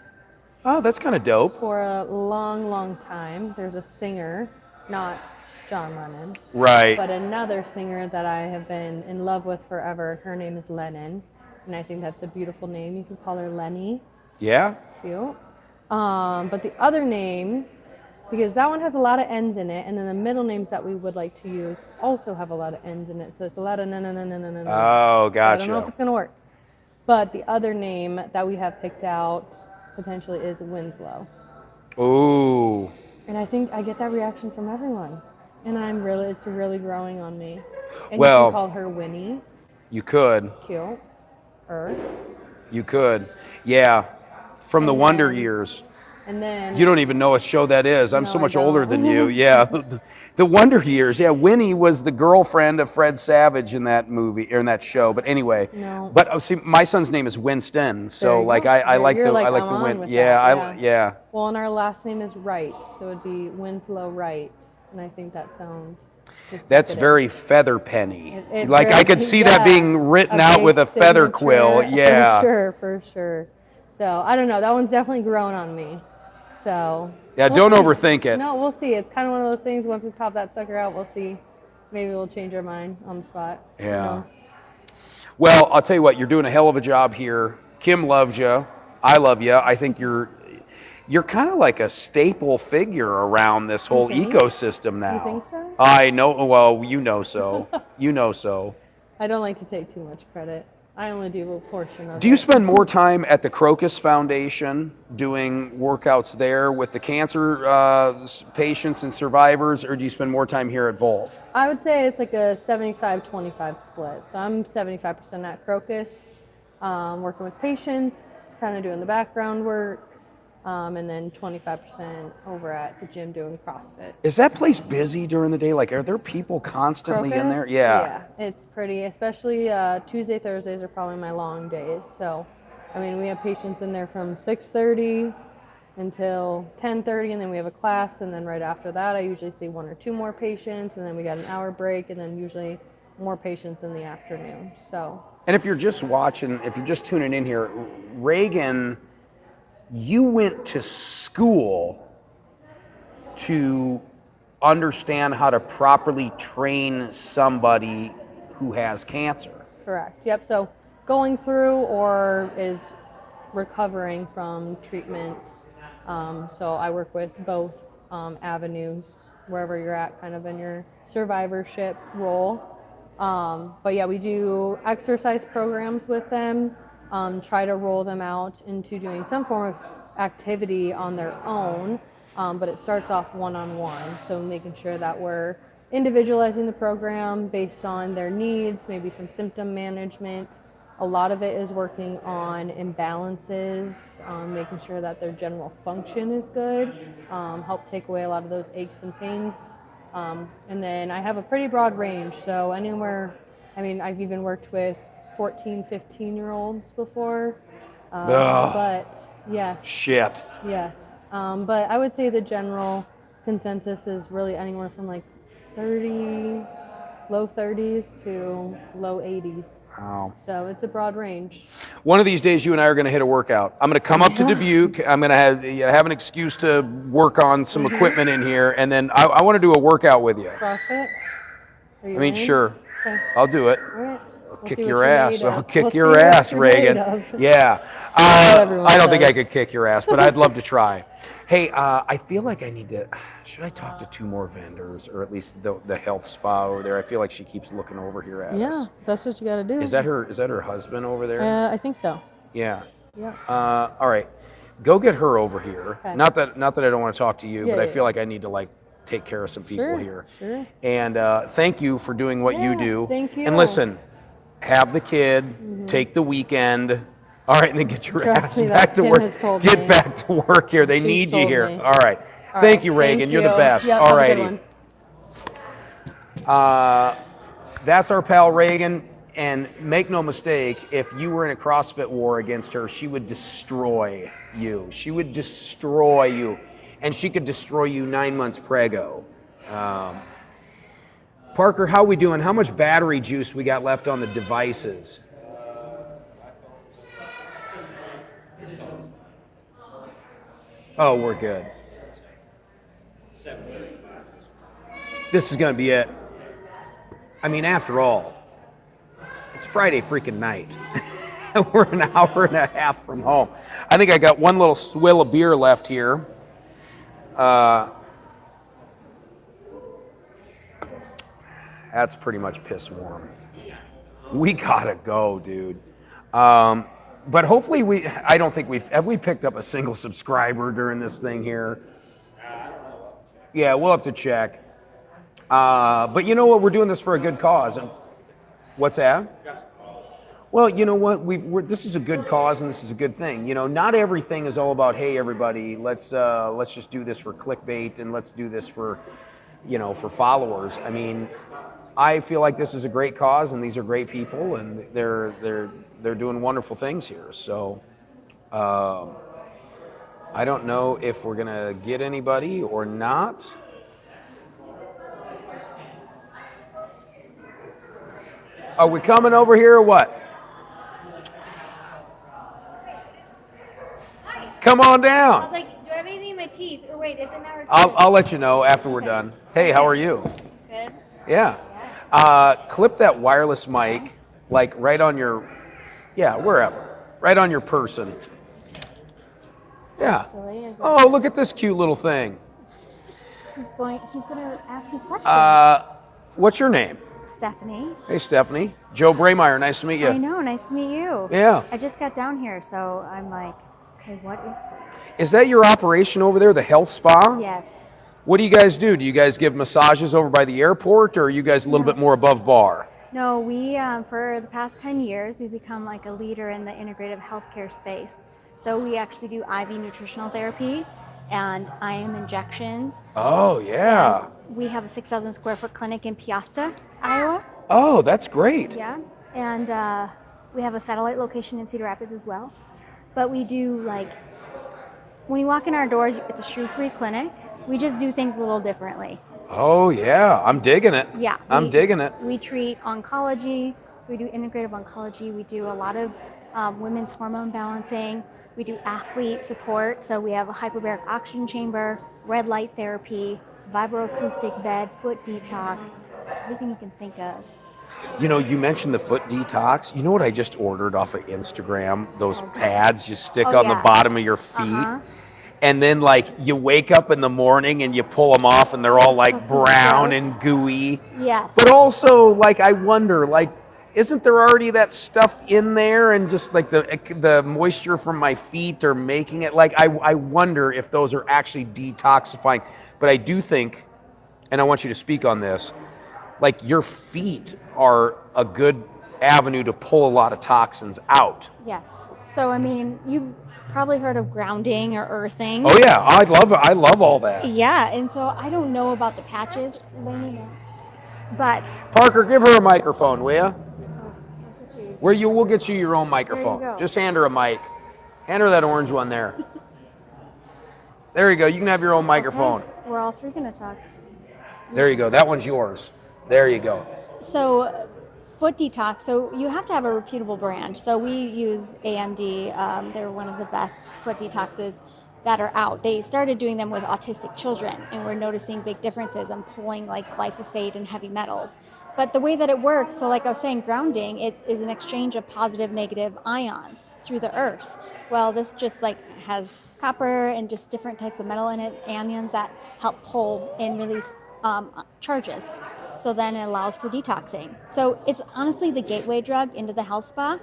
Oh, that's kind of dope. for a long, long time. There's a singer, not John Lennon, Right. but another singer that I have been in love with forever. Her name is Lennon, and I think that's a beautiful name. You could call her Lenny. Yeah. Cute. But the other name, because that one has a lot of N's in it, and then the middle names that we would like to use also have a lot of N's in it. So it's a lot of no. Oh, So gotcha. I don't know if it's gonna work. But the other name that we have picked out potentially is Winslow. Ooh. And I think I get that reaction from everyone. And it's really growing on me. And Well- you can call her Winnie. You could. Cute. You could. Yeah. From the And Wonder then- Years. And then You don't even know what show that is. I'm No, so I much older don't. than you. Yeah. The Wonder Years. Yeah. Winnie was the girlfriend of Fred Savage in that movie or in that show. But anyway. No. But see, my son's name is Winston. There So you like go. I like You're the like, I like I'm the on Win. with Yeah. that, Yeah. Well, and our last name is Wright, so it'd be Winslow Wright. And I think that sounds just That's like it very is. feather penny. It Like I very- could see yeah, that being written a out big with a feather quill. signature, Yeah. For sure. So I don't know. That one's definitely grown on me. So Yeah, don't overthink it. No, we'll see. It's kind of one of those things. Once we pop that sucker out, we'll see. Maybe we'll change our mind on the spot. Who Yeah. knows? Well, I'll tell you what, you're doing a hell of a job here. Kim loves you. I love you. I think you're kind of like a staple figure around this whole think? ecosystem now. You think so? I know. Well, you know so. You know so. I don't like to take too much credit. I only do a portion of it. Do you spend more time at the Crocus Foundation doing workouts there with the cancer patients and survivors, or do you spend more time here at Volve? I would say it's like a 75-25 split. So I'm 75% at Crocus, working with patients, kind of doing the background work, and then 25% over at the gym doing CrossFit. Is that place busy during the day? Like, are there people constantly in there? Crocus? Yeah. It's pretty, especially Tuesday, Thursdays are probably my long days. So, I mean, we have patients in there from 6:30 until 10:30, and then we have a class, and then right after that, I usually see one or two more patients, and then we got an hour break, and then usually more patients in the afternoon. So. And if you're just watching, if you're just tuning in here, Reagan, you went to school to understand how to properly train somebody who has cancer. Correct. Yep. So going through or is recovering from treatment. So I work with both avenues, wherever you're at, kind of in your survivorship role. But yeah, we do exercise programs with them, try to roll them out into doing some form of activity on their own. But it starts off one-on-one. So making sure that we're individualizing the program based on their needs, maybe some symptom management. A lot of it is working on imbalances, making sure that their general function is good, help take away a lot of those aches and pains. And then I have a pretty broad range. So anywhere, I mean, I've even worked with 14, 15-year-olds before. But yes. Shit. Yes. But I would say the general consensus is really anywhere from like 30, low 30s to low 80s. Wow. So it's a broad range. One of these days, you and I are going to hit a workout. I'm going to come up to Dubuque. I'm going to have an excuse to work on some equipment in here, and then I want to do a workout with you. CrossFit? Are you I mean, in? sure. Okay. I'll do it. All right. I'll We'll kick see what your you're ass. made of. I'll kick We'll your see what ass, you're made Reagan. of. Yeah. everyone I don't think I says. could kick your ass, but I'd love to try. Hey, I feel like I need to. Should I talk to two more vendors, or at least the health spa over there? I feel like she keeps looking over here at Yeah, us. that's what you got to do. Is that her? Is that her husband over there? I think so. Yeah. Yeah. All right. go get her over here. Okay. Not that I don't want to talk to you, Yeah, but I yeah, feel like I need to like take care of some people Sure, here. sure. And thank you for doing what you Yeah, do. thank you. And listen, have the kid, take the weekend. All right, and then get your Trust ass me, back that's to Kim work. has told Get me. back to work here. They She's need you told here. me. All right. All Thank right, you, Reagan. thank You're the you. best. Yep, All have a good righty. one. That's our pal Reagan. And make no mistake, if you were in a CrossFit war against her, she would destroy you. She would destroy you. And she could destroy you 9 months prego. Parker, how we doing? How much battery juice we got left on the devices? Oh, we're good. This is going to be it. I mean, after all, it's Friday freaking night. We're an hour and a half from home. I think I got one little swill of beer left here. That's pretty much piss warm. We gotta go, dude. But hopefully I don't think have we picked up a single subscriber during this thing here? Yeah, we'll have to check. But you know what? We're doing this for a good cause. And what's that? Well, you know what? This is a good cause and this is a good thing. You know, not everything is all about, hey, everybody, let's just do this for clickbait and let's do this for, for followers. I mean, I feel like this is a great cause and these are great people and they're doing wonderful things here. So, I don't know if we're gonna get anybody or not. Are we coming over here or what? Come on down. I was like, do I have anything in my teeth? Or wait, is it not recording? I'll let you know after we're done. Hey, how are you? Good. Yeah. Clip that wireless mic, like right on your, wherever. Right on your person. Yeah. Silly. Oh, look at this cute little thing. He's gonna ask me questions. What's your name? Stephanie. Hey, Stephanie. Joe Brameyer, nice to meet you. I know, nice to meet you. Yeah. I just got down here, so I'm like, okay, what is this? Is that your operation over there, the health spa? Yes. What do you guys do? Do you guys give massages over by the airport, or are you guys a little bit more above bar? No, we, for the past 10 years, we've become like a leader in the integrative healthcare space. So we actually do IV nutritional therapy and IM injections. Oh, yeah. And we have a 6,000 square foot clinic in Peosta, Iowa. Oh, that's great. Yeah, and we have a satellite location in Cedar Rapids as well. But we do, like, when you walk in our doors, it's a shoe-free clinic. We just do things a little differently. Oh, yeah. I'm digging it. Yeah. I'm digging it. We treat oncology, so we do integrative oncology. We do a lot of women's hormone balancing. We do athlete support, so we have a hyperbaric oxygen chamber, red light therapy, vibroacoustic bed, foot detox, everything you can think of. You know, you mentioned the foot detox. You know what I just ordered off of Instagram? Those pads you stick on the bottom of your feet. And then, like, you wake up in the morning and you pull them off and they're all, like, brown and gooey. Yes. But also, like, I wonder, like, isn't there already that stuff in there and just, like, the moisture from my feet are making it? Like, I wonder if those are actually detoxifying. But I do think, and I want you to speak on this, like, your feet are a good avenue to pull a lot of toxins out. Yes. So, I mean, you've probably heard of grounding or earthing. Oh yeah, I love all that. Yeah, and so I don't know about the patches, but Parker, give her a microphone, will ya? We'll get you your own microphone. There you go. Just hand her a mic. Hand her that orange one there. There you go. You can have your own microphone. okay, we're all three gonna talk. There you go. That one's yours. There you go. So, foot detox. So you have to have a reputable brand. So we use AMD. They're one of the best foot detoxes that are out. They started doing them with autistic children, and we're noticing big differences on pulling like glyphosate and heavy metals. But the way that it works, so like I was saying, grounding, it is an exchange of positive, negative ions through the earth. Well, this just like has copper and just different types of metal in it, anions that help pull and release charges. So then it allows for detoxing. So it's honestly the gateway drug into the health spa.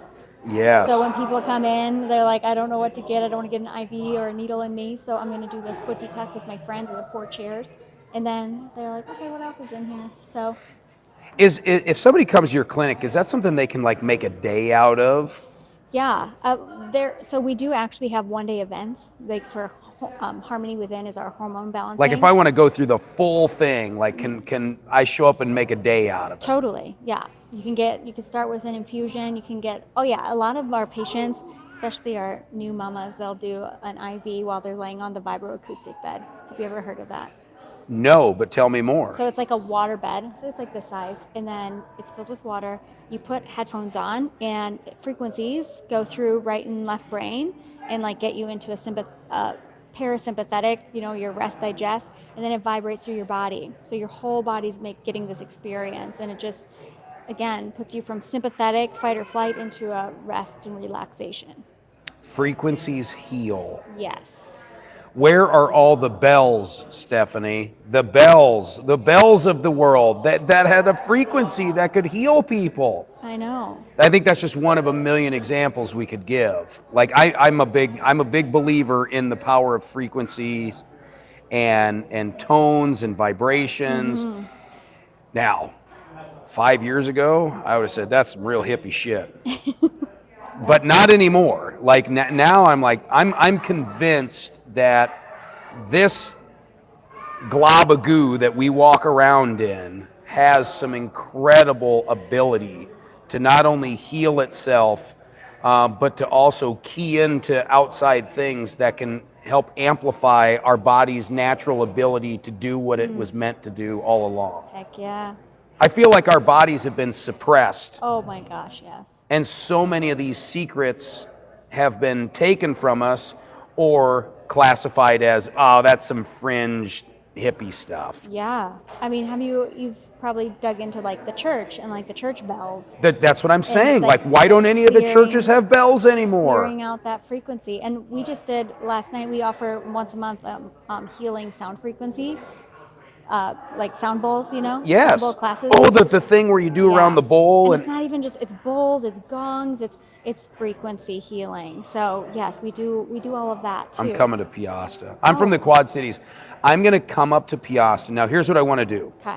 Yes. So when people come in, they're like, I don't know what to get. I don't want to get an IV or a needle in me. So I'm going to do this foot detox with my friends. We have 4 chairs. And then they're like, okay, what else is in here? So If somebody comes to your clinic, is that something they can like make a day out of? yeah, so we do actually have 1-day events, like for Harmony Within is our hormone balancing. Like if I want to go through the full thing, like can I show up and make a day out of it? Totally, yeah. You can start with an infusion. You can get, oh yeah, a lot of our patients, especially our new mamas, they'll do an IV while they're laying on the vibroacoustic bed. Have you ever heard of that? No, but tell me more. So it's like a water bed, so it's like this size, and then it's filled with water. You put headphones on, and frequencies go through right and left brain, and like get you into a parasympathetic, your rest digest, and then it vibrates through your body. So your whole body's getting this experience, and it just, again, puts you from sympathetic fight or flight into a rest and relaxation. Frequencies heal. Yes. Where are all the bells, Stephanie? The bells of the world that had a frequency that could heal people. I know. I think that's just one of a million examples we could give. Like I'm a big believer in the power of frequencies and tones and vibrations. Mm-hmm. Now, 5 years ago, I would have said that's some real hippie shit. But not anymore. Like now I'm convinced that this glob of goo that we walk around in has some incredible ability to not only heal itself, but to also key into outside things that can help amplify our body's natural ability to do what it was meant to do all along. Heck yeah. I feel like our bodies have been suppressed. Oh my gosh, yes. And so many of these secrets have been taken from us or classified as, oh, that's some fringe hippie stuff. Yeah. I mean, you've probably dug into like the church and like the church bells. That's what I'm saying. like, why don't any of the churches have bells anymore? Clearing out that frequency. And we just did, last night, we offer once a month healing sound frequency. Like sound bowls, Yes. Sound bowl classes. Oh, the thing where you do around the bowl. And it's not even just, it's bowls, it's gongs, it's frequency healing. So yes, we do all of that too. I'm coming to Piasta. I'm from the Quad Cities. I'm going to come up to Piasta. Now, here's what I want to do. Okay.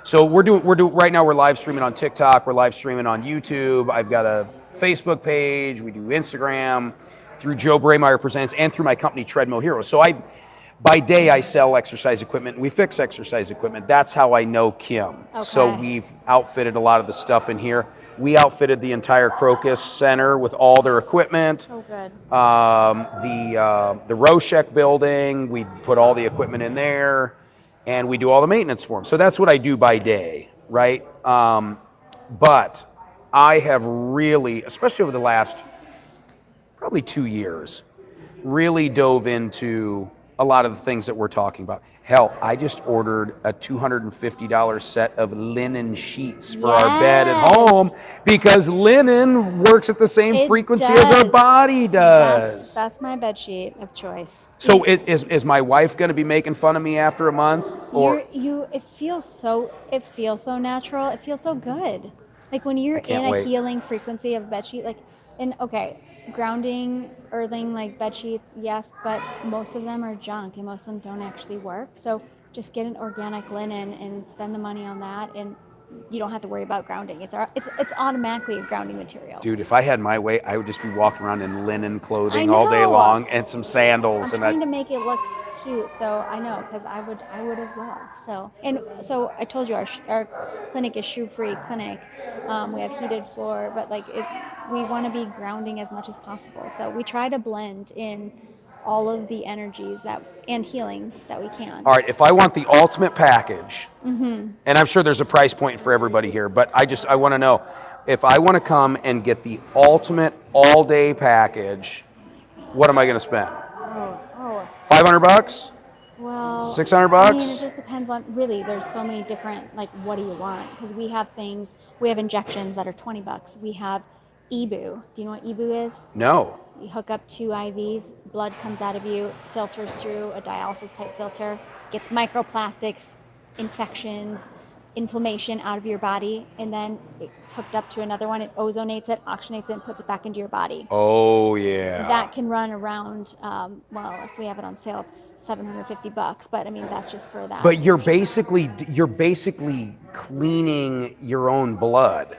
So we're doing right now. We're live streaming on TikTok. We're live streaming on YouTube. I've got a Facebook page. We do Instagram through Joe Brameyer Presents and through my company Treadmill Heroes. So by day, I sell exercise equipment. We fix exercise equipment. That's how I know Kim. Okay. So we've outfitted a lot of the stuff in here. We outfitted the entire Crocus Center with all their equipment. So good. The Roshek building, we put all the equipment in there, and we do all the maintenance for them. So that's what I do by day, right? But I have really, especially over the last probably 2 years, really dove into a lot of the things that we're talking about. Hell, I just ordered a $250 set of linen sheets for our bed at home because linen works at the same frequency as our body does. That's my bed sheet of choice. So is my wife going to be making fun of me after a month? Or It feels so natural. It feels so good. Like when you're in a healing frequency of bed sheet, grounding, earthing, like bed sheets, yes, but most of them are junk and most of them don't actually work. So just get an organic linen and spend the money on that, and you don't have to worry about grounding. It's automatically a grounding material. Dude, if I had my way, I would just be walking around in linen clothing all day long and some sandals. I'm trying to make it look cute, so I know, because I would as well. So I told you our clinic is shoe-free clinic. We have heated floor, but we want to be grounding as much as possible. So we try to blend in all of the energies and healing that we can. All right, if I want the ultimate package, and I'm sure there's a price point for everybody here, but I want to know, if I want to come and get the ultimate all-day package, what am I going to spend? $500? Well, $600? I mean, it just depends on, really, there's so many different, what do you want? Because we have injections that are $20. We have EBU. Do you know what EBU is? No. You hook up 2 IVs, blood comes out of you, filters through a dialysis type filter, gets microplastics, infections, inflammation out of your body, and then it's hooked up to another one. It ozonates it, oxygenates it, and puts it back into your body. Oh yeah. That can run around, well, if we have it on sale, it's $750. But I mean, that's just for that. But you're basically cleaning your own blood.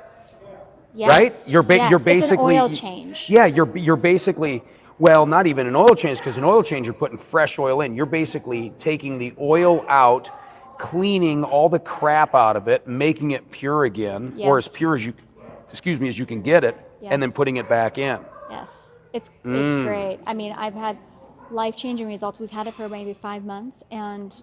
Yes. Right? You're Yes. basically It's an oil change. Yeah, you're basically, well, not even an oil change, because an oil change you're putting fresh oil in. You're basically taking the oil out, cleaning all the crap out of it, making it pure again, or as Yes. pure as you can get it, and then Yes. putting it back in. Yes, it's great. I mean, I've had life-changing results. We've had it for maybe 5 months, and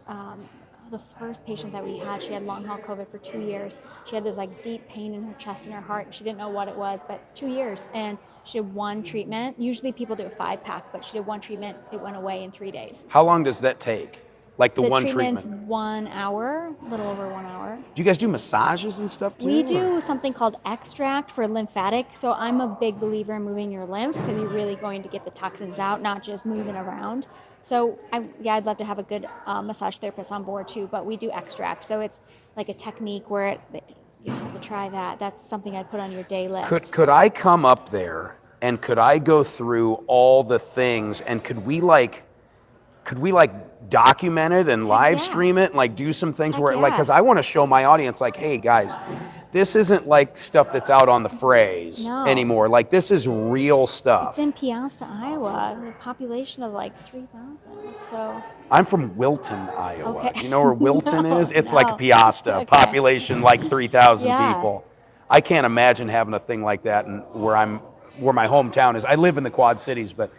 the first patient that we had, she had long-haul COVID for 2 years. She had this like deep pain in her chest and her heart, and she didn't know what it was, but 2 years, and she did one treatment. Usually people do a 5-pack, but she did one treatment. It went away in 3 days. How long does that take? Like the one treatment's treatment? 1 hour, a little over 1 hour. Do you guys do massages and stuff too? We do something called extract for lymphatic. So I'm a big believer in moving your lymph, because you're really going to get the toxins out, not just moving around. So I'd love to have a good massage therapist on board too, but we do extract. So it's like a technique where you have to try that. That's something I'd put on your day list. Could I come up there and could I go through all the things, and could we document it and live stream it and like do some things where like, because I want to show my audience like, hey guys, this isn't like stuff that's out on the phrase anymore. Like this is real stuff. It's in Piasta, Iowa, a population of like 3,000. So I'm from Wilton, Iowa. Okay. Do you know where Wilton is? It's No. like Piasta, population like 3,000 Yeah. people. I can't imagine having a thing like that and where my hometown is. I live in the Quad Cities, but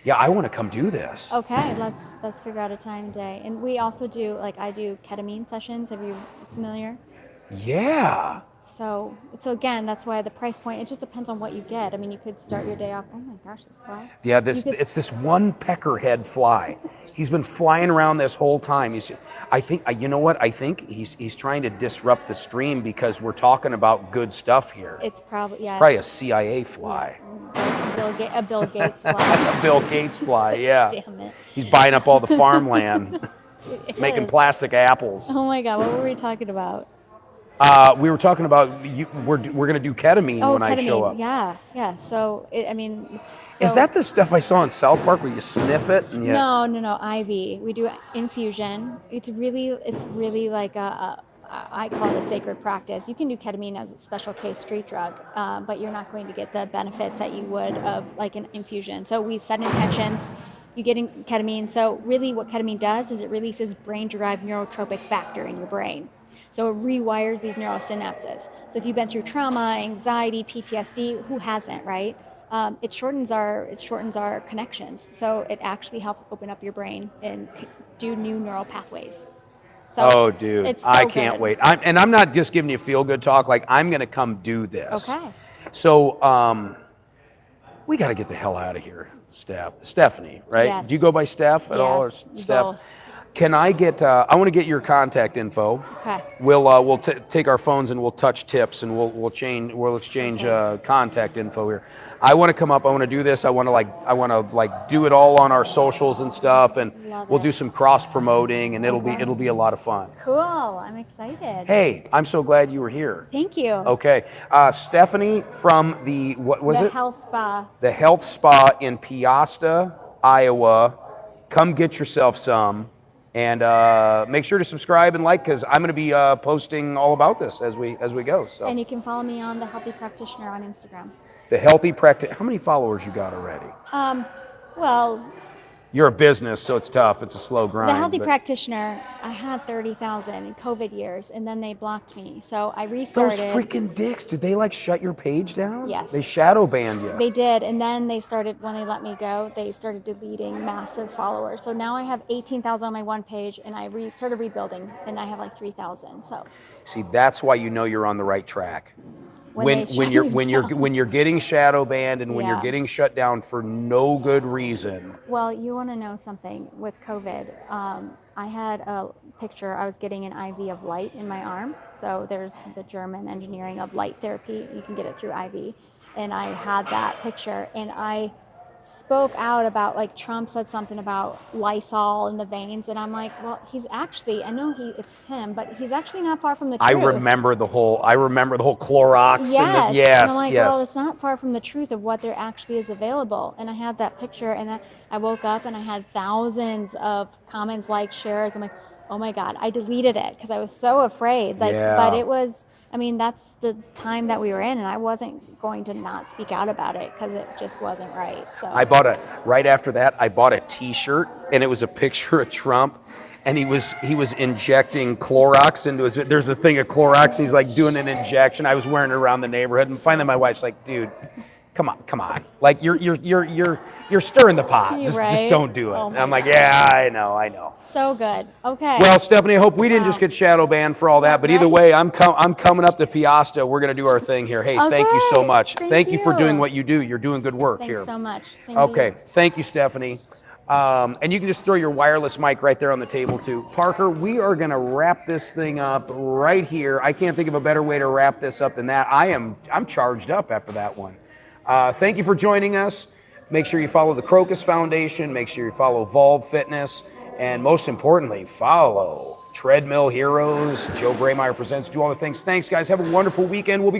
yeah, I want to come do this. Okay, let's figure out a time and day. And we also do, like, I do ketamine sessions. Have you familiar? Yeah. So again, that's why the price point, it just depends on what you get. I mean, you could start your day off, oh my gosh, this fly. Yeah, it's this one peckerhead fly. He's been flying around this whole time. I think you know what? I think he's trying to disrupt the stream because we're talking about good stuff here. It's probably a CIA fly. A Bill Gates fly. A Bill Gates fly, yeah. Damn it. He's buying up all the farmland, making plastic apples. Oh my God, what were we talking about? We were talking about we're going to do ketamine when I show up. Yeah. So Is that the stuff I saw in South Park where you sniff it? And No, IV. We do infusion. It's really like I call it a sacred practice. You can do ketamine as a special case street drug, but you're not going to get the benefits that you would of like an infusion. So we set intentions. You get in ketamine. So really what ketamine does is it releases brain-derived neurotropic factor in your brain. So it rewires these neural synapses. So if you've been through trauma, anxiety, PTSD, who hasn't, right? It shortens our connections. So it actually helps open up your brain and do new neural pathways. So oh, dude, it's so I can't good. wait. I'm not just giving you feel-good talk. Like, I'm going to come do this. Okay. So we got to get the hell out of here, Stephanie, right? Yes. Do you go by Steph at all, or Yes, Steph? both. Can I get? I want to get your contact info. Okay. We'll take our phones and we'll touch tips and we'll exchange contact info here. I want to come up. I want to do this. I want to do it all on our socials and stuff, and we'll do some cross promoting, and it'll be a lot of fun. Cool. I'm excited. Hey, I'm so glad you were here. Thank you. Okay, Stephanie from the The health spa. The health spa in Piasta, Iowa. Come get yourself some. And make sure to subscribe and like, because I'm going to be posting all about this as we go. So. And you can follow me on The Healthy Practitioner on Instagram. The Healthy Practitioner. How many followers you got already? Well, You're a business, so it's tough. It's a slow grind. The Healthy but Practitioner, I had 30,000 in COVID years, and then they blocked me. So I restarted. Those freaking dicks, did they like shut your page down? Yes. They shadow banned you. They did, and then they started, when they let me go, they started deleting massive followers. So now I have 18,000 on my one page, and I started rebuilding, and I have like 3,000. So See, that's why you know you're on the right track. When When you're getting shadow banned and when you're Yeah. getting shut down for no good reason. Well, you want to know something with COVID? I had a picture. I was getting an IV of light in my arm. So there's the German engineering of light therapy. You can get it through IV. And I had that picture, and I spoke out about, like, Trump said something about Lysol in the veins, and I'm like, well, he's actually, I know it's him, but he's actually not far from the I truth. remember the whole Clorox Yes. and the And yes, I'm like, yes. well, it's not far from the truth of what there actually is available. And I had that picture, and then I woke up and I had thousands of comments, likes, shares. I'm like, oh my God, I deleted it because I was so afraid. Like, Yeah. but it was, I mean, that's the time that we were in, and I wasn't going to not speak out about it because it just wasn't right. So Right after that, I bought a T-shirt, and it was a picture of Trump, and he was injecting Clorox into his. There's a thing of Clorox, and he's like doing an injection. I was wearing it around the neighborhood, and finally my wife's like, "Dude, come on, like you're stirring the pot. You're Just right. don't do it." Oh And I'm my like, "Yeah, I know." so good. Okay. Well, Stephanie, I hope we didn't Wow. just get shadow banned for all that, Yeah, but either right? way, I'm coming up to Piasta. We're gonna do our thing here. Hey, thank you so Okay. much. Thank you for doing you. what you do. You're doing good work Thanks here. so much. Same to Okay, you. thank you, Stephanie. And you can just throw your wireless mic right there on the table too. Parker, we are gonna wrap this thing up right here. I can't think of a better way to wrap this up than that. I'm charged up after that one. Thank you for joining us. Make sure you follow the Crocus Foundation. Make sure you follow Volve Fitness. And most importantly, follow Treadmill Heroes. Joe Braymeyer Presents. Do all the things. Thanks, guys. Have a wonderful weekend. We'll be